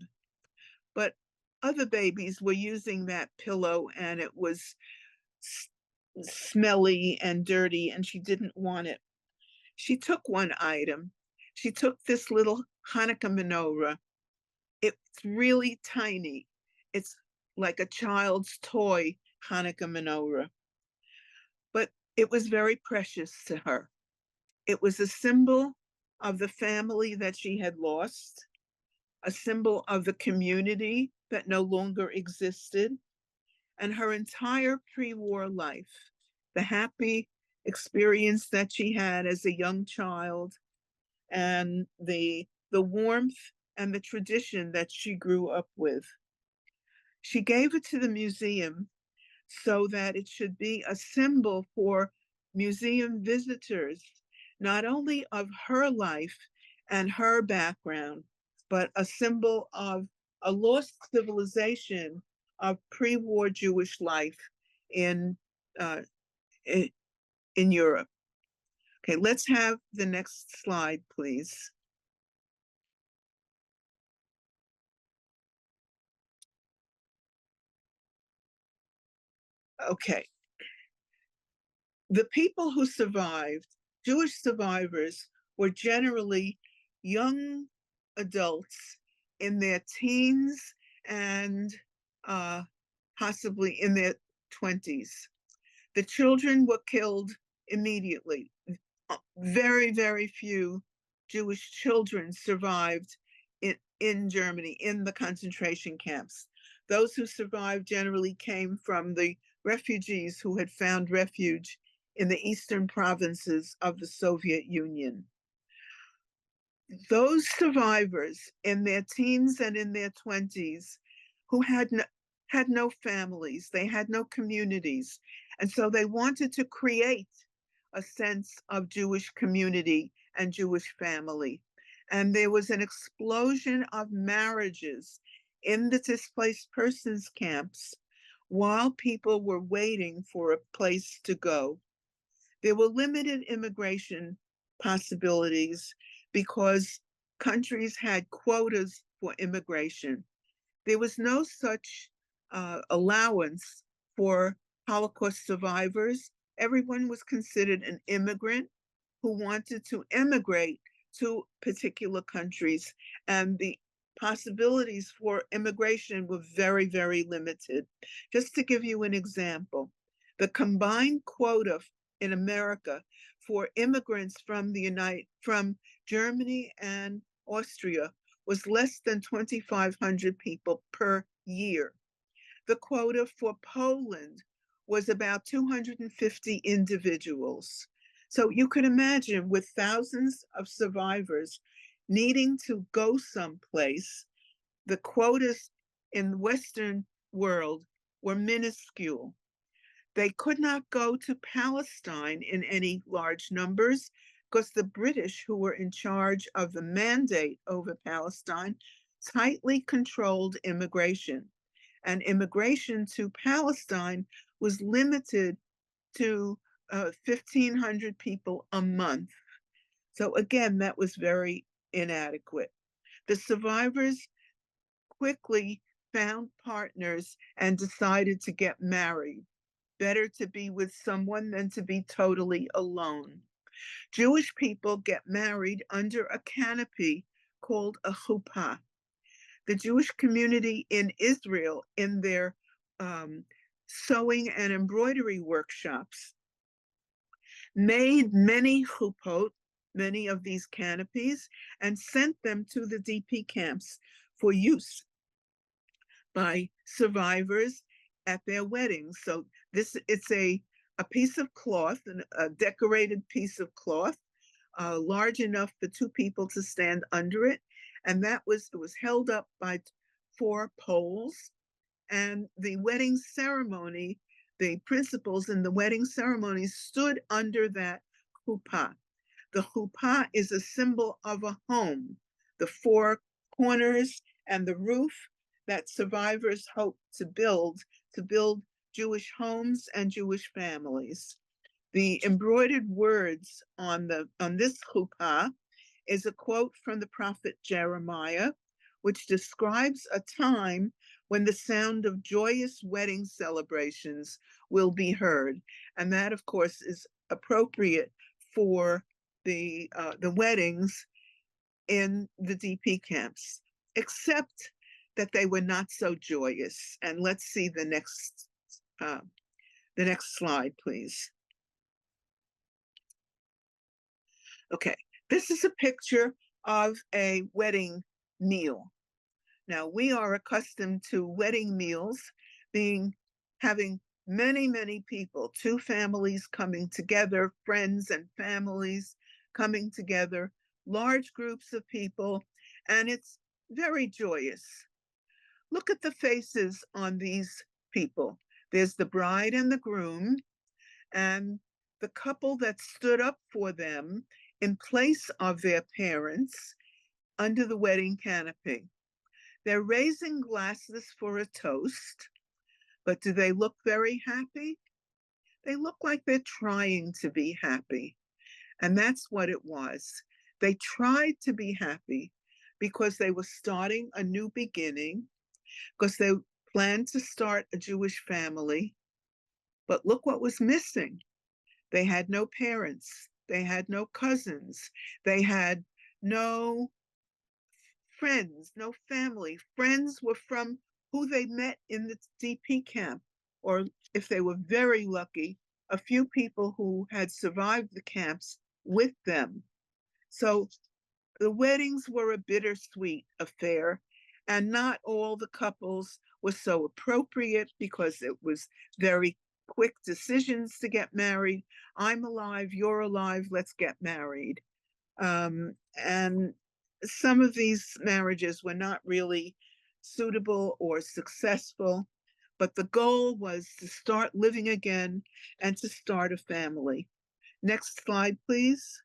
but other babies were using that pillow and it was smelly and dirty, and she didn't want it. She took one item. She took this little Hanukkah menorah. It's really tiny. It's like a child's toy Hanukkah menorah. But it was very precious to her. It was a symbol of the family that she had lost, a symbol of the community that no longer existed, and her entire pre-war life, the happy experience that she had as a young child, and the warmth and the tradition that she grew up with. She gave it to the museum so that it should be a symbol for museum visitors, not only of her life and her background, but a symbol of a lost civilization of pre-war Jewish life in Europe. Okay, let's have the next slide, please. Okay. The people who survived, Jewish survivors, were generally young adults in their teens and possibly in their 20s. The children were killed immediately. Very, very few Jewish children survived in Germany, in the concentration camps. Those who survived generally came from the refugees who had found refuge in the eastern provinces of the Soviet Union. Those survivors in their teens and in their 20s who had no families, they had no communities, and so they wanted to create a sense of Jewish community and Jewish family. And there was an explosion of marriages in the displaced persons camps while people were waiting for a place to go. There were limited immigration possibilities because countries had quotas for immigration. There was no such allowance for Holocaust survivors. Everyone was considered an immigrant who wanted to immigrate to particular countries, and the possibilities for immigration were very, very limited. Just to give you an example, the combined quota in America for immigrants from Germany and Austria was less than 2,500 people per year. The quota for Poland was about 250 individuals. So you could imagine, with thousands of survivors needing to go someplace, the quotas in the Western world were minuscule. They could not go to Palestine in any large numbers because the British, who were in charge of the mandate over Palestine, tightly controlled immigration. And immigration to Palestine was limited to 1,500 people a month. So again, that was very inadequate. The survivors quickly found partners and decided to get married. Better to be with someone than to be totally alone. Jewish people get married under a canopy called a chuppah. The Jewish community in Israel, in their sewing and embroidery workshops, made many chuppot, many of these canopies, and sent them to the DP camps for use by survivors at their weddings. So it's a piece of cloth, a decorated piece of cloth, large enough for two people to stand under it. And it was held up by 4 poles. And the wedding ceremony, the principals in the wedding ceremony stood under that chuppah. The chuppah is a symbol of a home, the 4 corners and the roof that survivors hope to build Jewish homes and Jewish families. The embroidered words on this chuppah is a quote from the prophet Jeremiah, which describes a time when the sound of joyous wedding celebrations will be heard. And that, of course, is appropriate for the weddings in the DP camps, except that they were not so joyous. And let's see the next slide, please. Okay, this is a picture of a wedding meal. Now, we are accustomed to wedding meals having many, many people, 2 families coming together, friends and families coming together, large groups of people, and it's very joyous. Look at the faces on these people. There's the bride and the groom, and the couple that stood up for them in place of their parents under the wedding canopy. They're raising glasses for a toast, but do they look very happy? They look like they're trying to be happy. And that's what it was. They tried to be happy because they were starting a new beginning, because they planned to start a Jewish family. But look what was missing. They had no parents. They had no cousins. They had no friends, no family. Friends were from who they met in the DP camp, or if they were very lucky, a few people who had survived the camps with them. So the weddings were a bittersweet affair, and not all the couples were so appropriate because it was very quick decisions to get married. I'm alive, you're alive, let's get married. And some of these marriages were not really suitable or successful, but the goal was to start living again and to start a family. Next slide, please.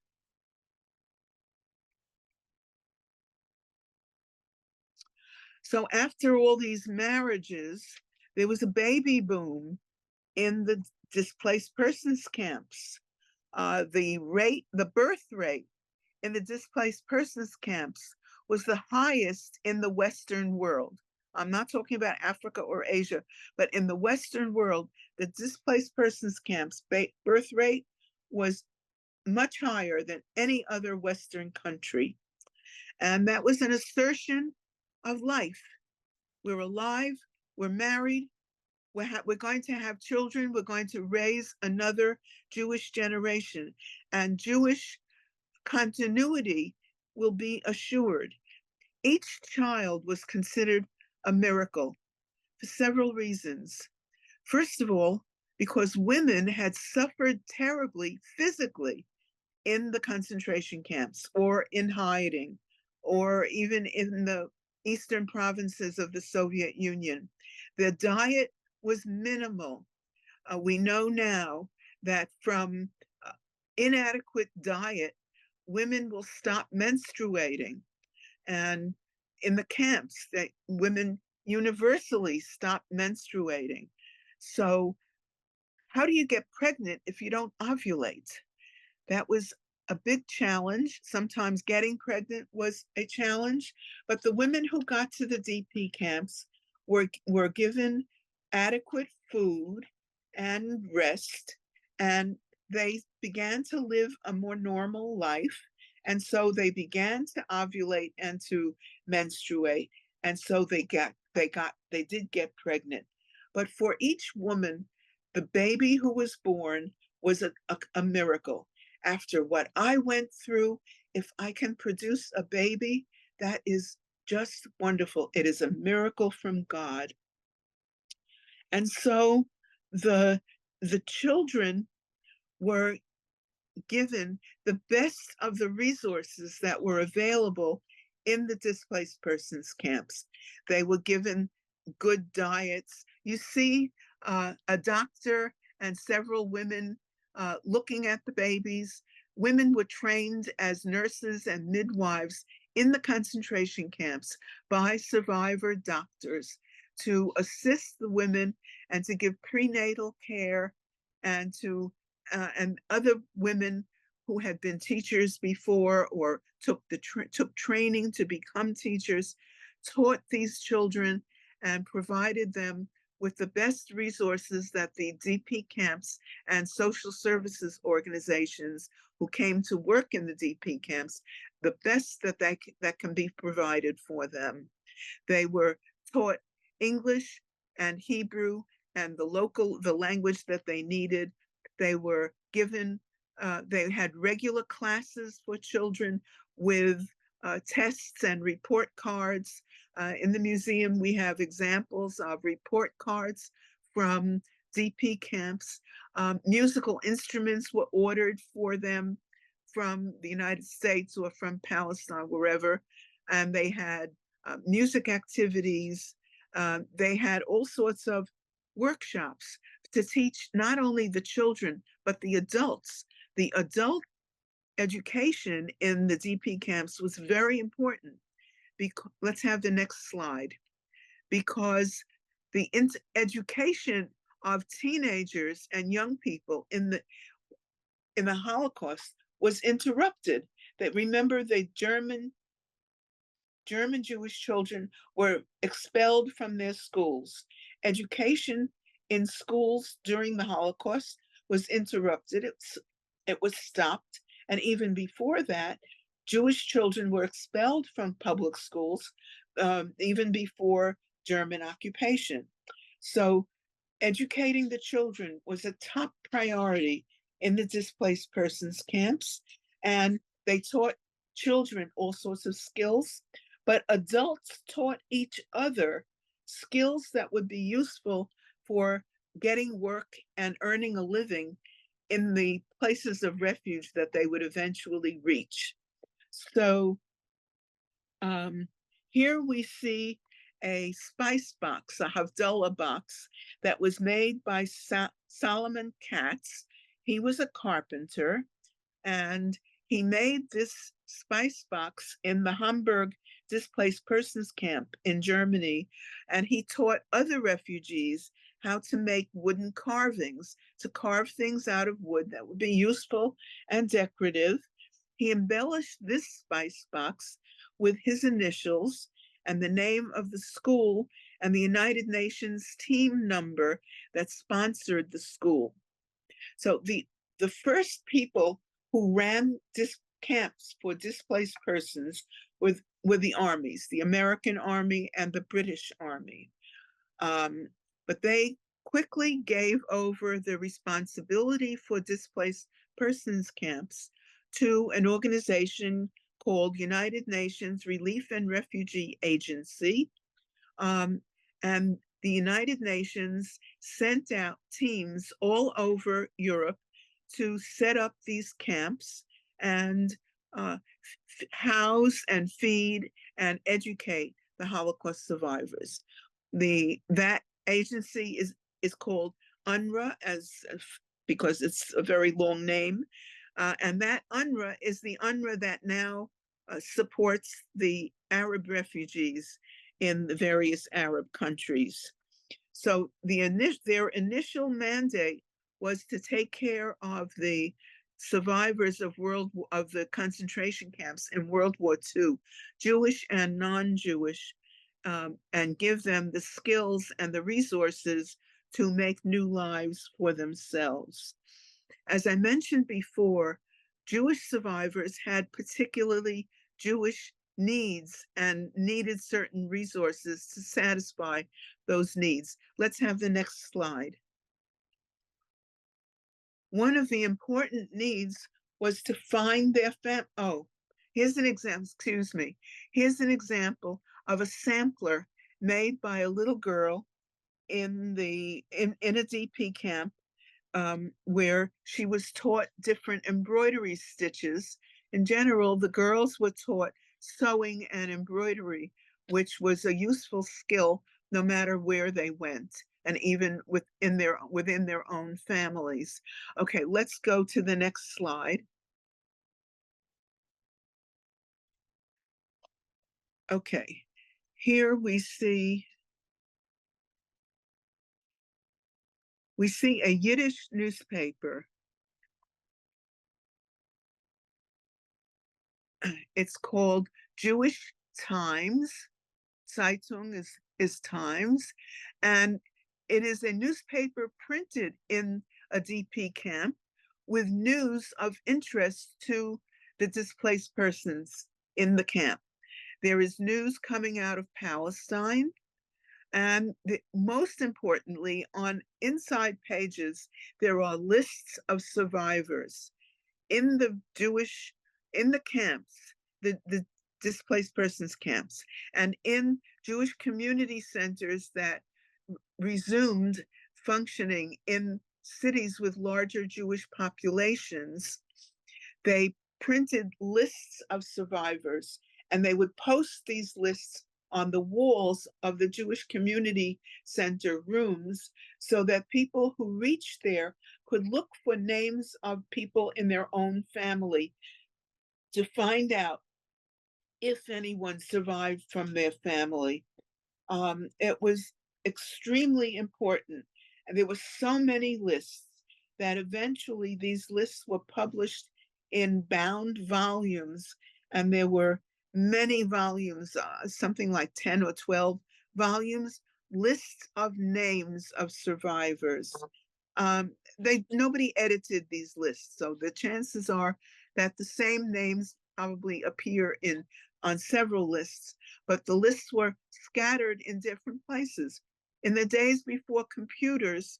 So after all these marriages, there was a baby boom in the displaced persons camps. The birth rate in the displaced persons camps was the highest in the Western world. I'm not talking about Africa or Asia, but in the Western world, the displaced persons camps birth rate was much higher than any other Western country. And that was an assertion of life. We're alive, we're married, we're going to have children, we're going to raise another Jewish generation, and Jewish continuity will be assured. Each child was considered a miracle for several reasons. First of all, because women had suffered terribly physically in the concentration camps or in hiding, or even in the eastern provinces of the Soviet Union. Their diet was minimal. We know now that from inadequate diet, women will stop menstruating. And in the camps, women universally stop menstruating. So how do you get pregnant if you don't ovulate? That was a big challenge. Sometimes getting pregnant was a challenge, but the women who got to the DP camps were given adequate food and rest, and they began to live a more normal life. And so they began to ovulate and to menstruate. And so they did get pregnant. But for each woman, the baby who was born was a miracle. After what I went through, if I can produce a baby, that is just wonderful. It is a miracle from God. And so the children were given the best of the resources that were available in the displaced persons camps. They were given good diets. You see a doctor and several women looking at the babies. Women were trained as nurses and midwives in the concentration camps by survivor doctors to assist the women and to give prenatal care, and to and other women who had been teachers before or took training to become teachers, taught these children and provided them with the best resources that the DP camps and social services organizations who came to work in the DP camps, the best that can be provided for them. They were taught English and Hebrew and the language that they needed. They were given, they had regular classes for children with tests and report cards. In the museum, we have examples of report cards from DP camps. Musical instruments were ordered for them from the United States or from Palestine, wherever, and they had music activities. They had all sorts of workshops to teach not only the children, but the adults. The adult education in the DP camps was very important. Let's have the next slide. Because the education of teenagers and young people in the Holocaust was interrupted. That, remember, the German Jewish children were expelled from their schools. Education in schools during the Holocaust was interrupted. It was stopped. And even before that, Jewish children were expelled from public schools, even before German occupation. So educating the children was a top priority in the displaced persons camps. And they taught children all sorts of skills, but adults taught each other skills that would be useful for getting work and earning a living in the places of refuge that they would eventually reach. So here we see a spice box, a Havdalah box, that was made by Solomon Katz. He was a carpenter, and he made this spice box in the Hamburg displaced persons camp in Germany, and he taught other refugees how to make wooden carvings, to carve things out of wood that would be useful and decorative. He embellished this spice box with his initials and the name of the school and the United Nations team number that sponsored the school. So the first people who ran camps for displaced persons were the armies, the American Army and the British Army. But they quickly gave over the responsibility for displaced persons camps to an organization called United Nations Relief and Refugee Agency. And the United Nations sent out teams all over Europe to set up these camps and house and feed and educate the Holocaust survivors. That agency is called UNRWA, because it's a very long name. And that UNRWA is the UNRWA that now supports the Arab refugees in the various Arab countries. So their initial mandate was to take care of the survivors of the concentration camps in World War II, Jewish and non-Jewish, and give them the skills and the resources to make new lives for themselves. As I mentioned before, Jewish survivors had particularly Jewish needs and needed certain resources to satisfy those needs. Let's have the next slide. One of the important needs was to find their here's an example, excuse me. Here's an example of a sampler made by a little girl in a DP camp, where she was taught different embroidery stitches. In general, the girls were taught sewing and embroidery, which was a useful skill no matter where they went, and even within their own families. Okay, let's go to the next slide. Okay, here we see a Yiddish newspaper. It's called Jewish Times. Zeitung is Times, and it is a newspaper printed in a DP camp with news of interest to the displaced persons in the camp. There is news coming out of Palestine, and most importantly, on inside pages, there are lists of survivors in the camps, the displaced persons camps, and in Jewish community centers that resumed functioning in cities with larger Jewish populations. They printed lists of survivors, and they would post these lists on the walls of the Jewish community center rooms so that people who reached there could look for names of people in their own family to find out if anyone survived from their family. It was extremely important. And there were so many lists that eventually these lists were published in bound volumes, and there were many volumes, something like 10 or 12 volumes, lists of names of survivors. Nobody edited these lists, so the chances are that the same names probably appear on several lists, but the lists were scattered in different places. In the days before computers,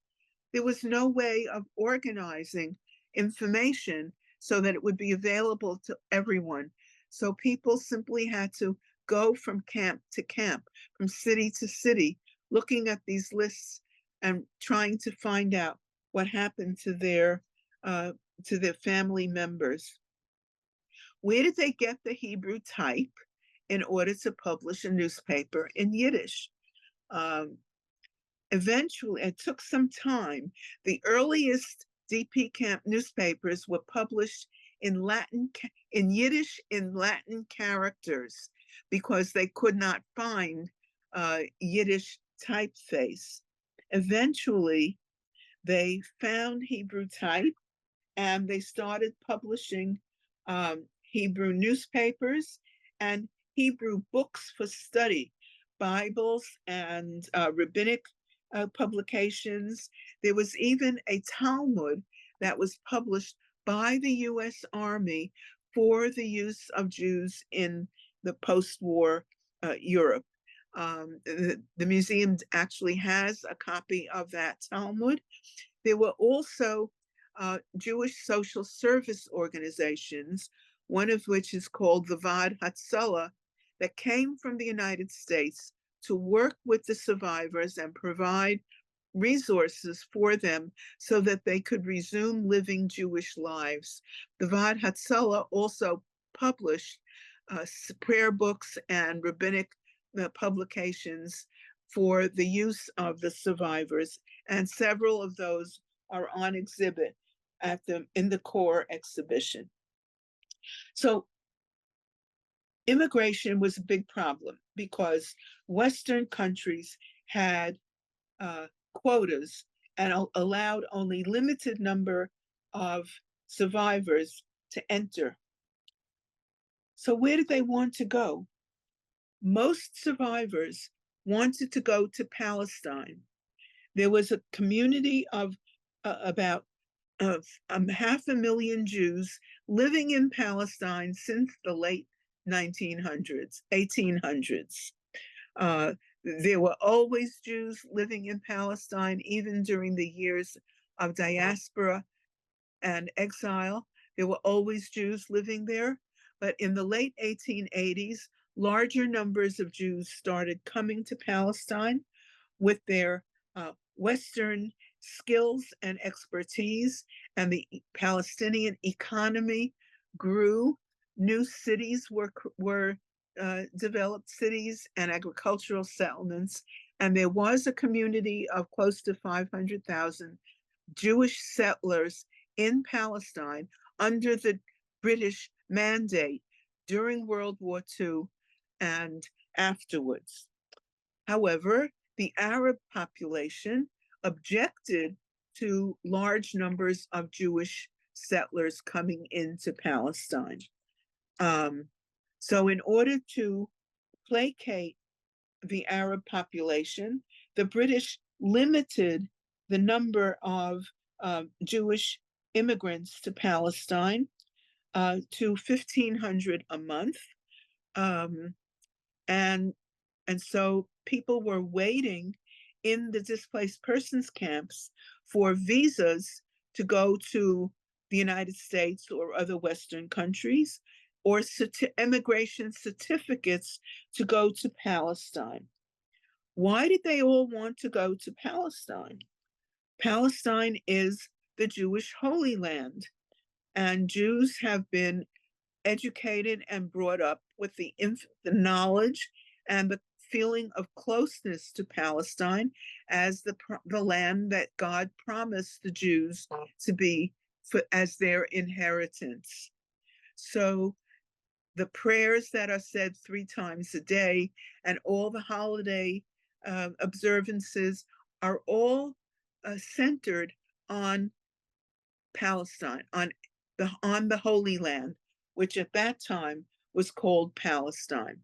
there was no way of organizing information so that it would be available to everyone. So people simply had to go from camp to camp, from city to city, looking at these lists and trying to find out what happened to their family members. Where did they get the Hebrew type in order to publish a newspaper in Yiddish? Eventually, it took some time. The earliest DP camp newspapers were published in Yiddish in Latin characters because they could not find Yiddish typeface. Eventually, they found Hebrew type and they started publishing Hebrew newspapers and Hebrew books for study, Bibles and rabbinic publications. There was even a Talmud that was published by the US Army for the use of Jews in the post-war Europe. The museum actually has a copy of that Talmud. There were also Jewish social service organizations, one of which is called the Vad Hatzalah, that came from the United States to work with the survivors and provide resources for them so that they could resume living Jewish lives. The Vad Hatzalah also published prayer books and rabbinic publications for the use of the survivors, and several of those are on exhibit in the core exhibition. So immigration was a big problem because Western countries had quotas and allowed only limited number of survivors to enter. So where did they want to go? Most survivors wanted to go to Palestine. There was a community of about 500,000 Jews living in Palestine since the late 1800s. There were always Jews living in Palestine, even during the years of diaspora and exile. There were always Jews living there. But in the late 1880s, larger numbers of Jews started coming to Palestine with their Western skills and expertise, and the Palestinian economy grew. New cities were developed, cities and agricultural settlements, and there was a community of close to 500,000 Jewish settlers in Palestine under the British mandate during World War II and afterwards. However, the Arab population objected to large numbers of Jewish settlers coming into Palestine. So in order to placate the Arab population, the British limited the number of Jewish immigrants to Palestine to 1,500 a month. And so people were waiting in the displaced persons camps for visas to go to the United States or other Western countries, or immigration certificates to go to Palestine. Why did they all want to go to Palestine? Palestine is the Jewish Holy Land, and Jews have been educated and brought up with the knowledge and the feeling of closeness to Palestine as the land that God promised the Jews to be as their inheritance. So the prayers that are said 3 times a day and all the holiday observances are all centered on Palestine, on the Holy Land, which at that time was called Palestine.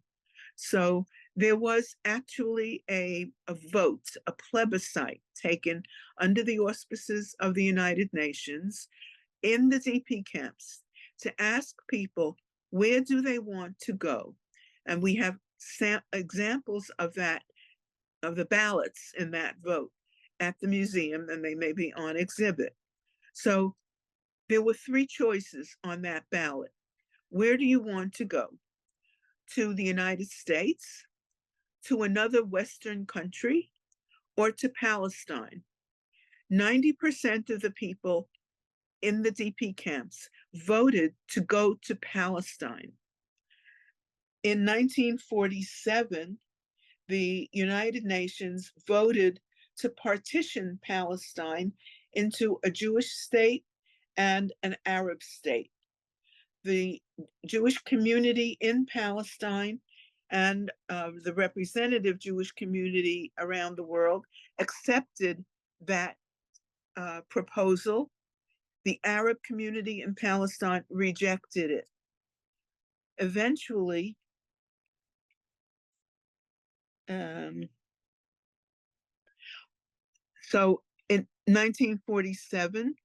So there was actually a vote, a plebiscite taken under the auspices of the United Nations in the DP camps to ask people, where do they want to go? And we have examples of that, of the ballots in that vote at the museum, and they may be on exhibit. So there were 3 choices on that ballot. Where do you want to go? To the United States, to another Western country, or to Palestine? 90% of the people in the DP camps voted to go to Palestine. In 1947, the United Nations voted to partition Palestine into a Jewish state and an Arab state. The Jewish community in Palestine and the representative Jewish community around the world accepted that proposal. The Arab community in Palestine rejected it. Eventually, so in 1947,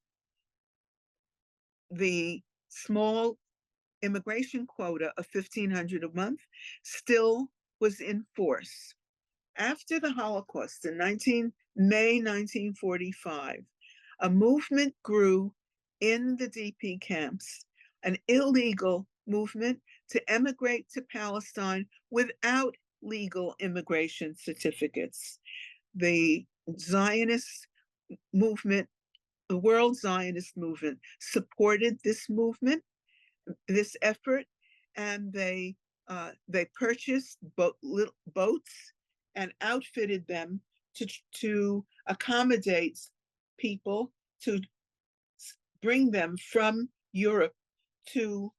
the small immigration quota of 1,500 a month still was in force. After the Holocaust in May 1945, a movement grew in the DP camps, an illegal movement to emigrate to Palestine without legal immigration certificates. The Zionist movement, the World Zionist Movement, supported this movement, this effort, and they purchased boats and outfitted them to accommodate people, to bring them from Europe to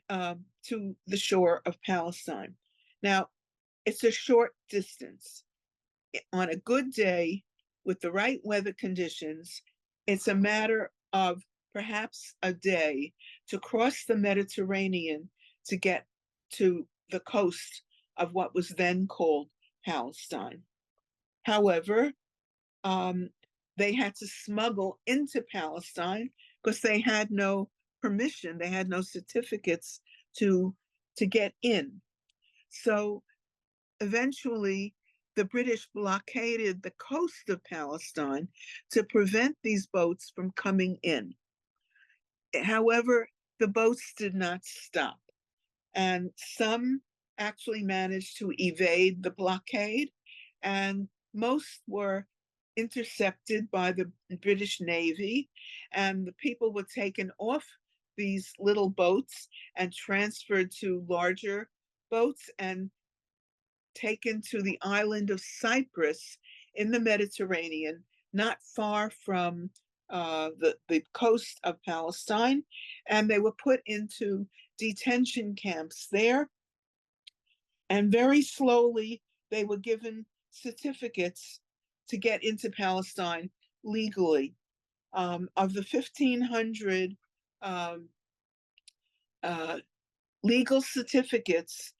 the shore of Palestine. Now, it's a short distance. On a good day, with the right weather conditions, it's a matter of perhaps a day to cross the Mediterranean to get to the coast of what was then called Palestine. However, they had to smuggle into Palestine because they had no permission, they had no certificates to get in. So eventually, the British blockaded the coast of Palestine to prevent these boats from coming in. However, the boats did not stop, and some actually managed to evade the blockade, and most were intercepted by the British Navy, and the people were taken off these little boats and transferred to larger boats and taken to the island of Cyprus in the Mediterranean, not far from the coast of Palestine, and they were put into detention camps there. And very slowly, they were given certificates to get into Palestine legally. Of the 1,500 legal certificates,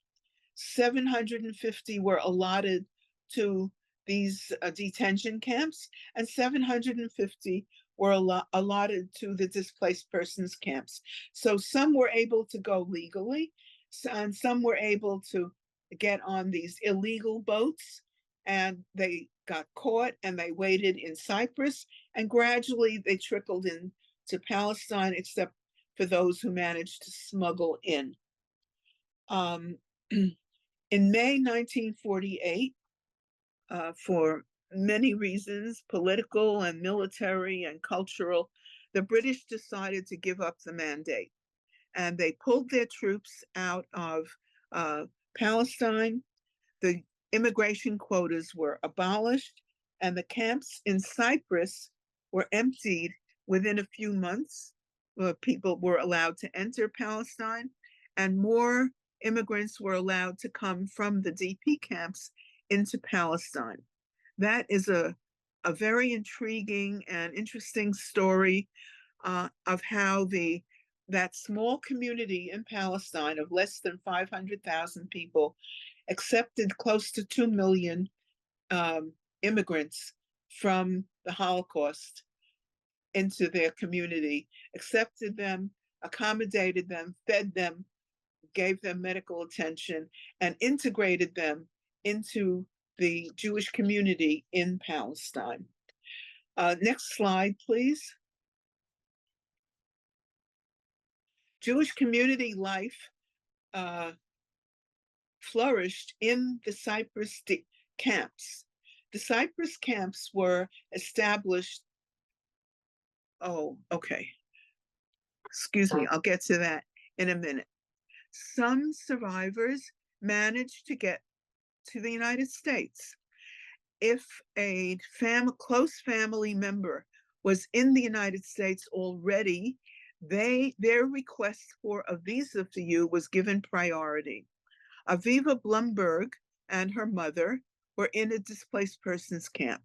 750 were allotted to these detention camps, and 750 were allotted to the displaced persons camps. So some were able to go legally, and some were able to get on these illegal boats, and they got caught and they waited in Cyprus, and gradually they trickled into Palestine, except for those who managed to smuggle in. In May 1948, for many reasons, political and military and cultural, the British decided to give up the mandate, and they pulled their troops out of Palestine. The immigration quotas were abolished, and the camps in Cyprus were emptied within a few months. People were allowed to enter Palestine, and more immigrants were allowed to come from the DP camps into Palestine. That is a very intriguing and interesting story of how that small community in Palestine of less than 500,000 people accepted close to 2 million immigrants from the Holocaust into their community, accepted them, accommodated them, fed them, gave them medical attention, and integrated them into the Jewish community in Palestine. Next slide, please. Jewish community life flourished in the Cyprus camps. The Cyprus camps were established, excuse me, I'll get to that in a minute. Some survivors managed to get to the United States. If a close family member was in the United States already, their request for a visa for you was given priority. Aviva Blumberg and her mother were in a displaced persons camp.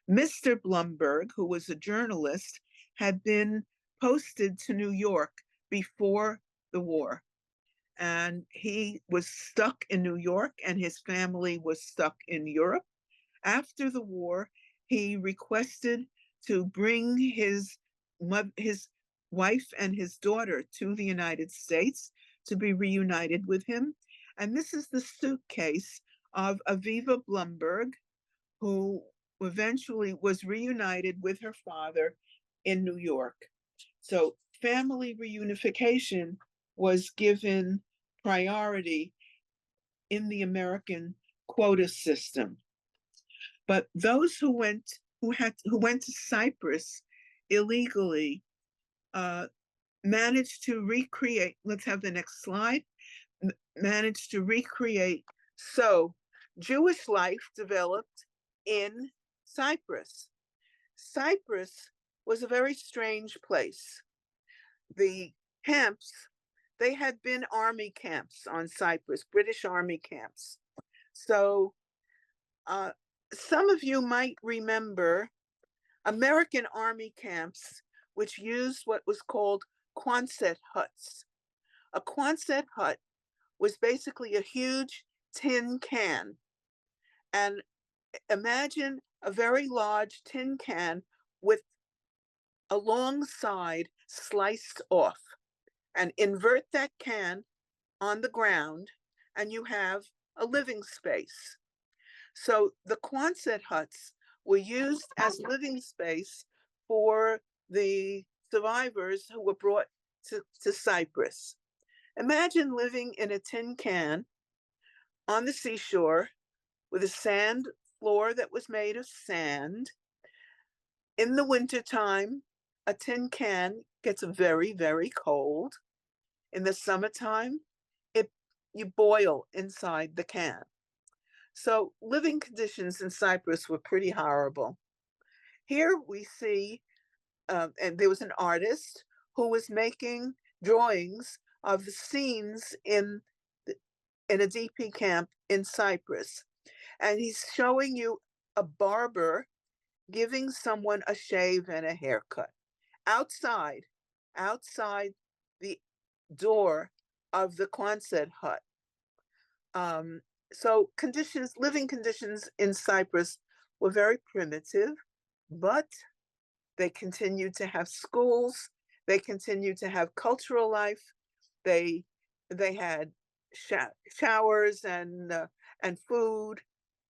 Mr. Blumberg, who was a journalist, had been posted to New York before the war. And he was stuck in New York, and his family was stuck in Europe. After the war, he requested to bring his wife and his daughter to the United States to be reunited with him. And this is the suitcase of Aviva Blumberg, who eventually was reunited with her father in New York. So family reunification was given priority in the American quota system. But those who went to Cyprus illegally managed to recreate, let's have the next slide, managed to recreate. So Jewish life developed in Cyprus. Cyprus was a very strange place. The camps, they had been army camps on Cyprus, British army camps. So some of you might remember American army camps, which used what was called Quonset huts. A Quonset hut was basically a huge tin can. And imagine a very large tin can with a long side sliced off, and invert that can on the ground, and you have a living space. So the Quonset huts were used as living space for the survivors who were brought to Cyprus. Imagine living in a tin can on the seashore with a sand floor that was made of sand. In the wintertime, a tin can gets very, very cold. In the summertime, you boil inside the can. So living conditions in Cyprus were pretty horrible. Here we see, and there was an artist who was making drawings of the scenes in a DP camp in Cyprus. And he's showing you a barber giving someone a shave and a haircut outside the door of the Quonset hut. So living conditions in Cyprus were very primitive, but they continued to have schools. They continued to have cultural life. They had showers and food,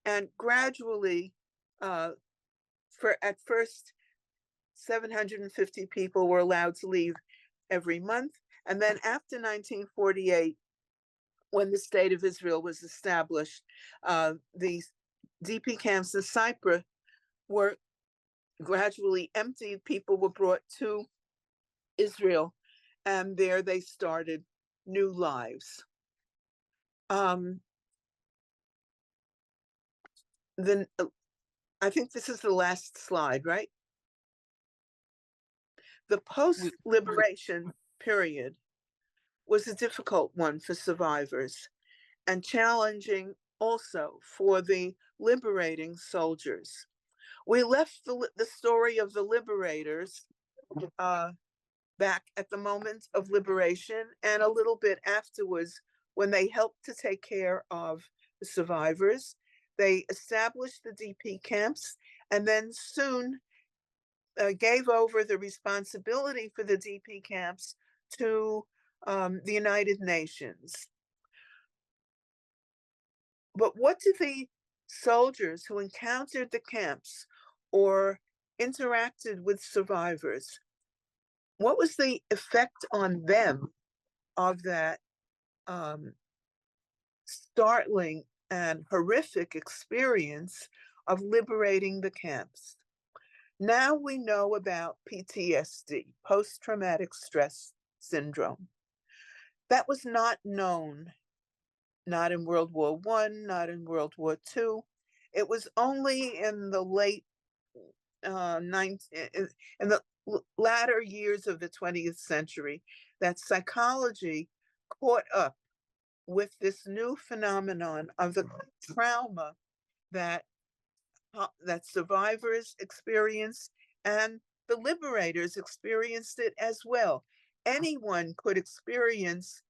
and gradually, at first, 750 people were allowed to leave every month, and then after 1948, when the state of Israel was established, the DP camps in Cyprus were gradually emptied. People were brought to Israel, and there they started new lives. Then I think this is the last slide, right? The post-liberation period was a difficult one for survivors and challenging also for the liberating soldiers. We left the story of the liberators back at the moment of liberation and a little bit afterwards when they helped to take care of the survivors. They established the DP camps and then soon gave over the responsibility for the DP camps to the United Nations. But what did the soldiers who encountered the camps or interacted with survivors, what was the effect on them of that startling and horrific experience of liberating the camps? Now we know about PTSD, post-traumatic stress syndrome. That was not known, not in World War I, not in World War II. It was only in the in the latter years of the 20th century that psychology caught up with this new phenomenon of the trauma that survivors experienced, and the liberators experienced it as well. Anyone could experience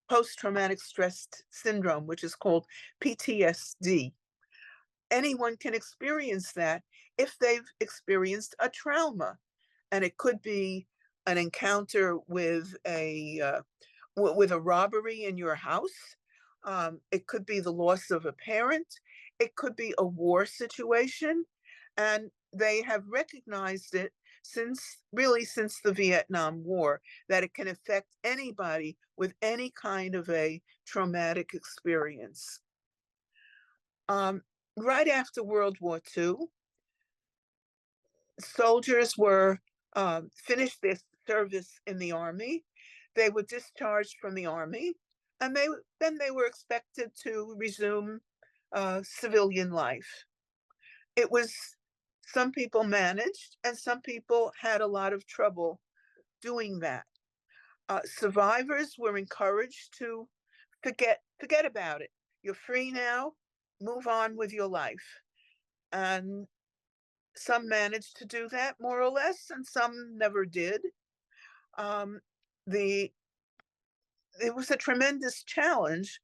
post-traumatic stress syndrome, which is called PTSD. Anyone can experience that if they've experienced a trauma, and it could be an encounter with a robbery in your house. It could be the loss of a parent. It could be a war situation, and they have recognized it since the Vietnam War, that it can affect anybody with any kind of a traumatic experience. Right after World War II, soldiers were finished their service in the army. They were discharged from the army, and then they were expected to resume civilian life. It was, some people managed, and some people had a lot of trouble doing that. Survivors were encouraged to forget about it. You're free now, move on with your life. And some managed to do that more or less, and some never did. The it was a tremendous challenge,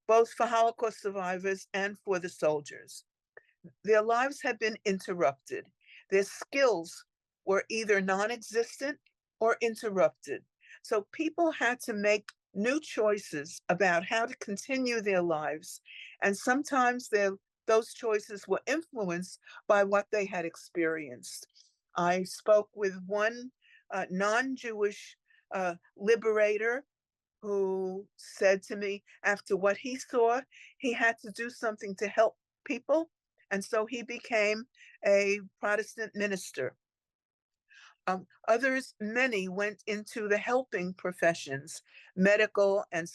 both for Holocaust survivors and for the soldiers. Their lives had been interrupted. Their skills were either non-existent or interrupted. So people had to make new choices about how to continue their lives. And sometimes those choices were influenced by what they had experienced. I spoke with one non-Jewish liberator who said to me, after what he saw, he had to do something to help people. And so he became a Protestant minister. Others, many went into the helping professions, medical and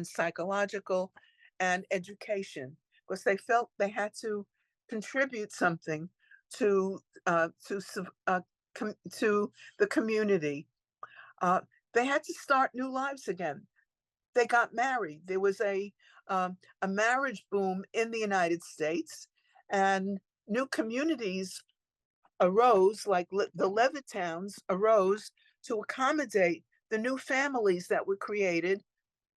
psychological and education, because they felt they had to contribute something to the community. They had to start new lives again. They got married. There was a marriage boom in the United States, and new communities arose, like the Levittowns arose to accommodate the new families that were created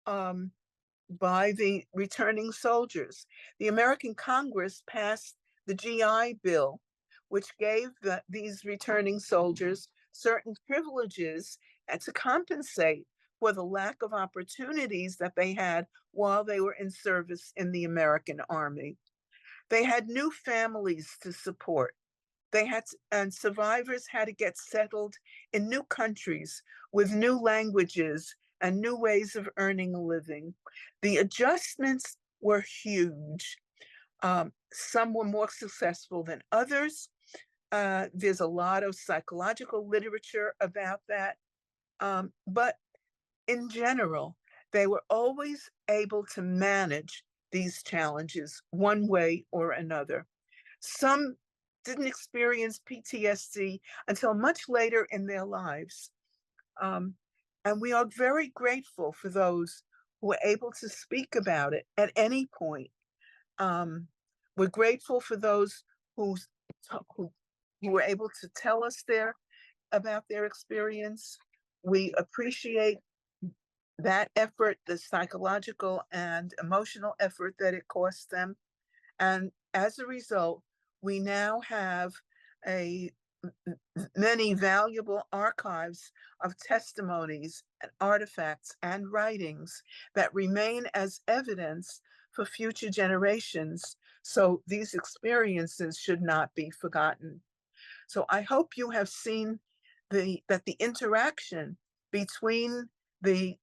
by the returning soldiers. The American Congress passed the GI Bill, which gave these returning soldiers certain privileges and to compensate for the lack of opportunities that they had while they were in service in the American Army. They had new families to support. And survivors had to get settled in new countries with new languages and new ways of earning a living. The adjustments were huge. Some were more successful than others. There's a lot of psychological literature about that. But in general, they were always able to manage these challenges one way or another. Some didn't experience PTSD until much later in their lives. And we are very grateful for those who were able to speak about it at any point. We're grateful for those who were able to tell us about their experience. We appreciate that effort, the psychological and emotional effort that it cost them. And as a result, we now have many valuable archives of testimonies and artifacts and writings that remain as evidence for future generations. So these experiences should not be forgotten. So I hope you have seen that the interaction between the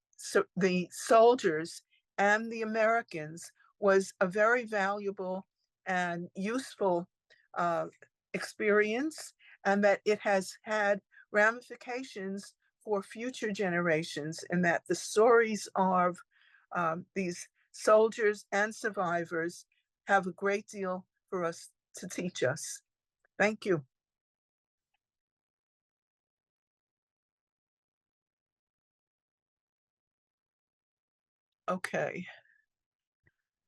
soldiers and the Americans was a very valuable and useful experience, and that it has had ramifications for future generations, and that the stories of these soldiers and survivors have a great deal for us to teach us. Thank you. Okay.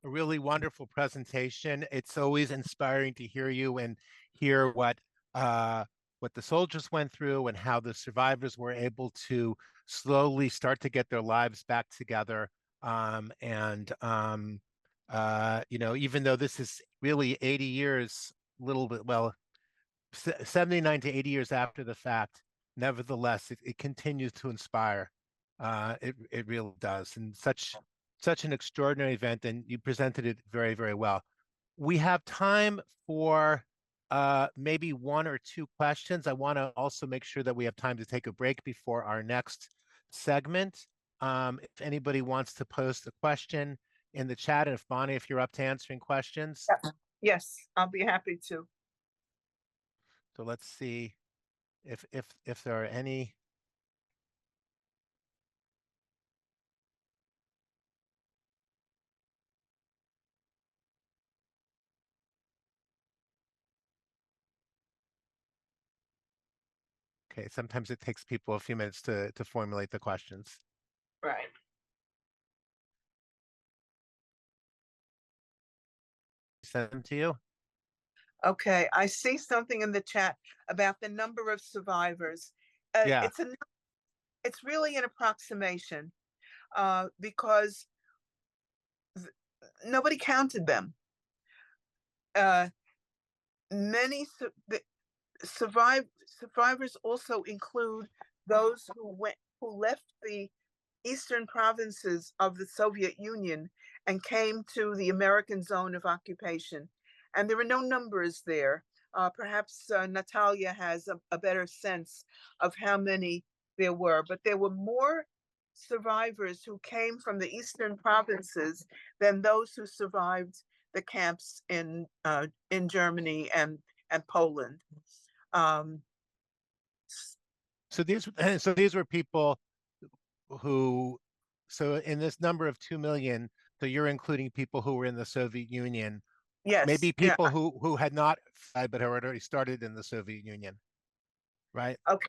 A really wonderful presentation. It's always inspiring to hear you and hear what the soldiers went through and how the survivors were able to slowly start to get their lives back together. You know, even though this is really 80 years, little bit, well, 79 to 80 years after the fact, nevertheless, it continues to inspire. It really does. And such an extraordinary event, and you presented it very, very well. We have time for maybe one or two questions. I want to also make sure that we have time to take a break before our next segment. If anybody wants to post a question in the chat, and if Bonnie, if you're up to answering questions. Yes, I'll be happy to. So let's see if there are any. Okay, sometimes it takes people a few minutes to formulate the questions. Right. Send them to you. Okay, I see something in the chat about the number of survivors. Yeah. It's really an approximation. because nobody counted them. Many survivors also include those who left the eastern provinces of the Soviet Union and came to the American zone of occupation. And there are no numbers there. Perhaps Natalia has a better sense of how many there were, but there were more survivors who came from the eastern provinces than those who survived the camps in Germany and Poland. So these were people who, so in this number of 2 million, so you're including people who were in the Soviet Union. Yes. Maybe people who had not fled but had already started in the Soviet Union, right? Okay.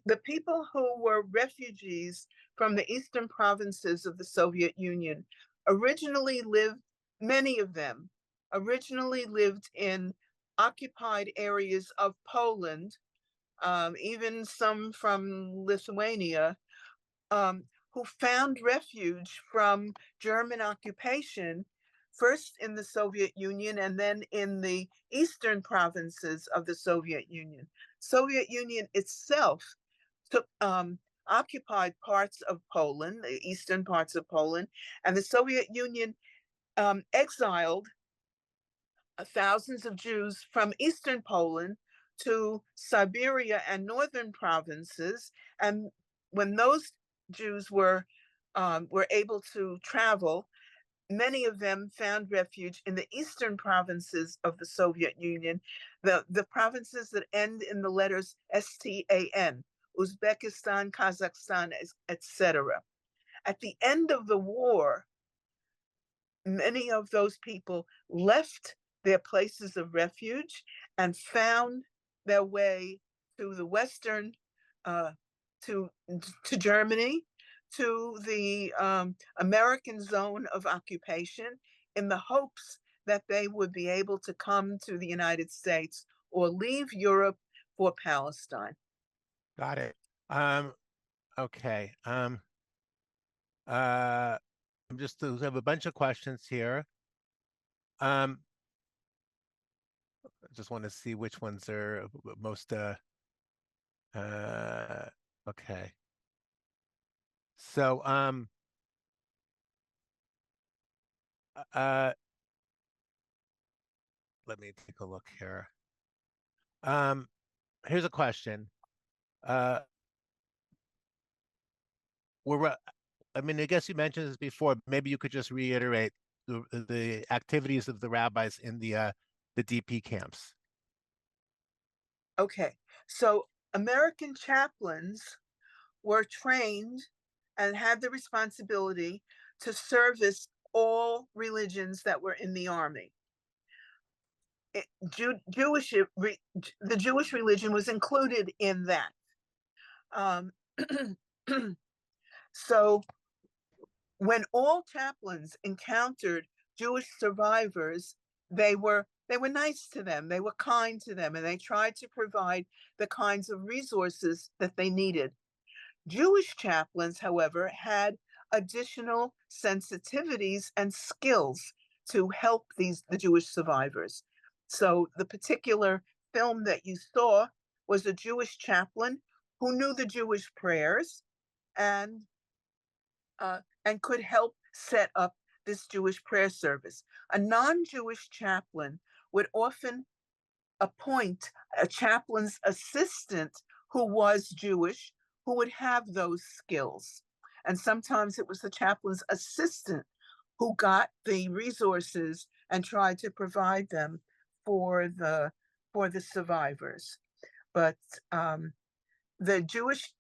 The people who were refugees from the eastern provinces of the Soviet Union originally lived, many of them originally lived in occupied areas of Poland, even some from Lithuania, who found refuge from German occupation, first in the Soviet Union and then in the eastern provinces of the Soviet Union. Soviet Union itself took occupied parts of Poland, the eastern parts of Poland, and the Soviet Union exiled thousands of Jews from eastern Poland to Siberia and northern provinces. And when those Jews were able to travel, many of them found refuge in the eastern provinces of the Soviet Union, the provinces that end in the letters STAN, Uzbekistan, Kazakhstan, etc. At the end of the war, many of those people left their places of refuge and found their way to the western, to Germany, to the American zone of occupation, in the hopes that they would be able to come to the United States or leave Europe for Palestine. Got it. Okay. I'm just I have a bunch of questions here. I just want to see which ones are most okay. So let me take a look here. Here's a question. I mean, I guess you mentioned this before. Maybe you could just reiterate the activities of the rabbis in the DP camps. Okay, so American chaplains were trained and had the responsibility to service all religions that were in the army. The Jewish religion was included in that. So when all chaplains encountered Jewish survivors, they were nice to them, they were kind to them, and they tried to provide the kinds of resources that they needed. Jewish chaplains, however, had additional sensitivities and skills to help the Jewish survivors. So the particular film that you saw was a Jewish chaplain who knew the Jewish prayers and could help set up this Jewish prayer service. A non-Jewish chaplain would often appoint a chaplain's assistant who was Jewish, who would have those skills. And sometimes it was the chaplain's assistant who got the resources and tried to provide them for the survivors. But the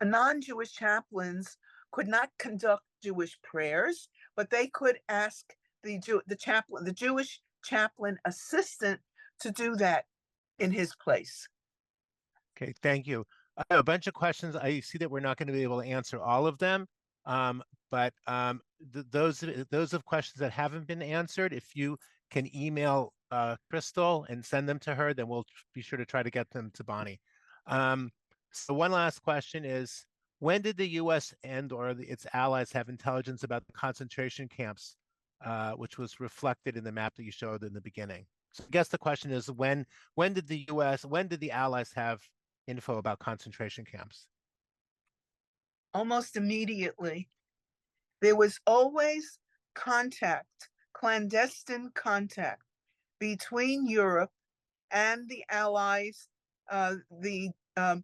non-Jewish chaplains could not conduct Jewish prayers, but they could ask the Jewish chaplain assistant to do that in his place. Okay, thank you. I have a bunch of questions. I see that we're not going to be able to answer all of them, but those of questions that haven't been answered, if you can email Crystal and send them to her, then we'll be sure to try to get them to Bonnie. So one last question is, when did the U.S. and or its allies have intelligence about the concentration camps, which was reflected in the map that you showed in the beginning? So I guess the question is, when did the Allies have info about concentration camps? Almost immediately. There was always contact, clandestine contact between Europe and the Allies, the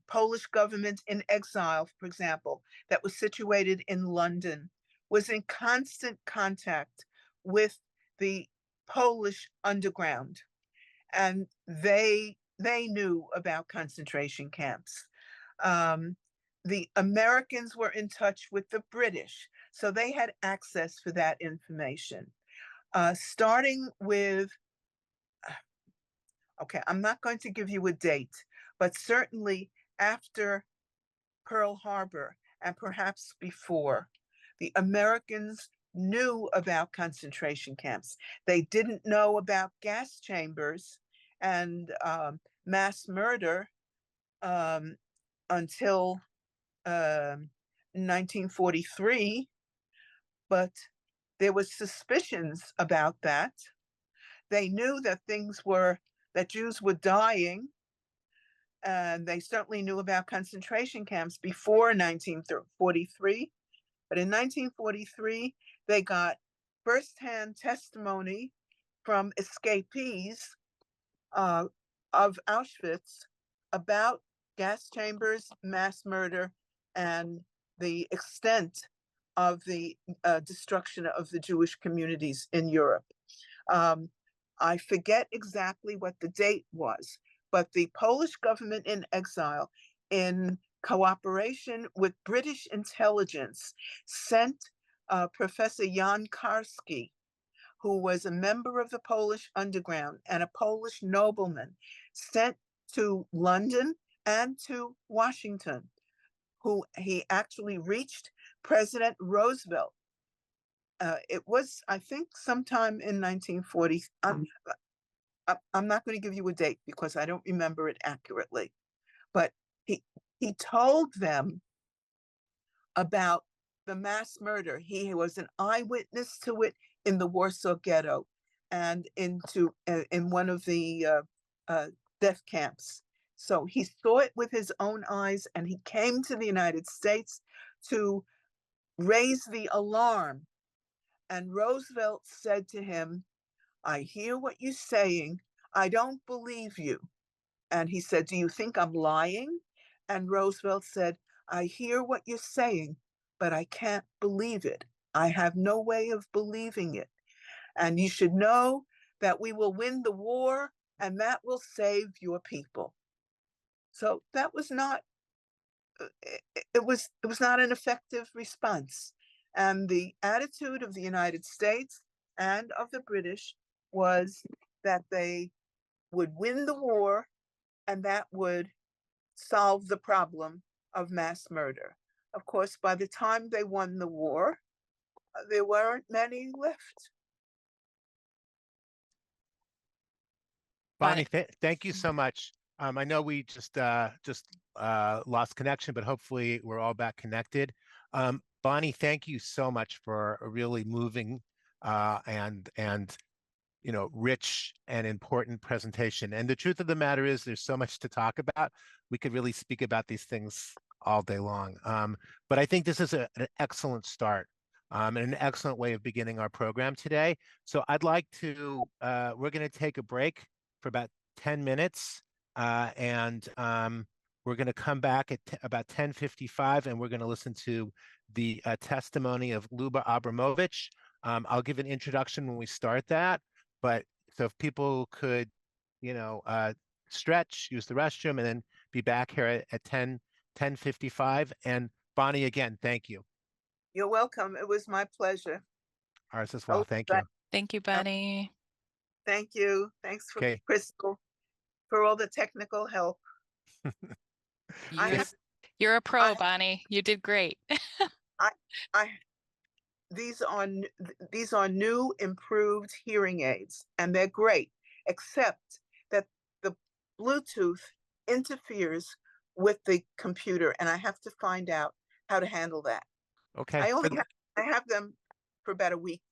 Polish government in exile, for example, that was situated in London, was in constant contact with the Polish underground, and they knew about concentration camps. The Americans were in touch with the British, so they had access for that information. Starting with, okay, I'm not going to give you a date, but certainly after Pearl Harbor and perhaps before, the Americans knew about concentration camps. They didn't know about gas chambers and mass murder until 1943, but there was suspicions about that. They knew that that Jews were dying, and they certainly knew about concentration camps before 1943. But in 1943, they got firsthand testimony from escapees of Auschwitz about gas chambers, mass murder, and the extent of the destruction of the Jewish communities in Europe. I forget exactly what the date was, but the Polish government in exile, in cooperation with British intelligence, sent Professor Jan Karski, who was a member of the Polish underground and a Polish nobleman, sent to London and to Washington, who he actually reached President Roosevelt. It was, I think, sometime in 1940. I'm not going to give you a date because I don't remember it accurately, but he told them about the mass murder. He was an eyewitness to it in the Warsaw Ghetto and in one of the death camps. So he saw it with his own eyes, and he came to the United States to raise the alarm. And Roosevelt said to him, "I hear what you're saying. I don't believe you." And he said, "Do you think I'm lying?" And Roosevelt said, "I hear what you're saying, but I can't believe it. I have no way of believing it. And you should know that we will win the war, and that will save your people." So that was not, it was not an effective response. And the attitude of the United States and of the British was that they would win the war, and that would solve the problem of mass murder. Of course, by the time they won the war, there weren't many left. Bonnie, thank you so much. I know we just lost connection, but hopefully we're all back connected. Bonnie, thank you so much for a really moving and rich and important presentation. And the truth of the matter is, there's so much to talk about. We could really speak about these things all day long. But I think this is an excellent start and an excellent way of beginning our program today. So I'd like to, we're going to take a break for about 10 minutes. And we're going to come back at about 10:55, and we're going to listen to the testimony of Lyuba Abramovich. I'll give an introduction when we start that, but so if people could, stretch, use the restroom, and then be back here at 10:55. And Bonnie, again, thank you. You're welcome. It was my pleasure. Ours as well. Thank you. Thank you, Bonnie. Thank you. Thanks for Crystal for all the technical help. You're a pro, Bonnie. You did great. These are new, improved hearing aids, and they're great, except that the Bluetooth interferes with the computer, and I have to find out how to handle that. Okay. I have them for about a week.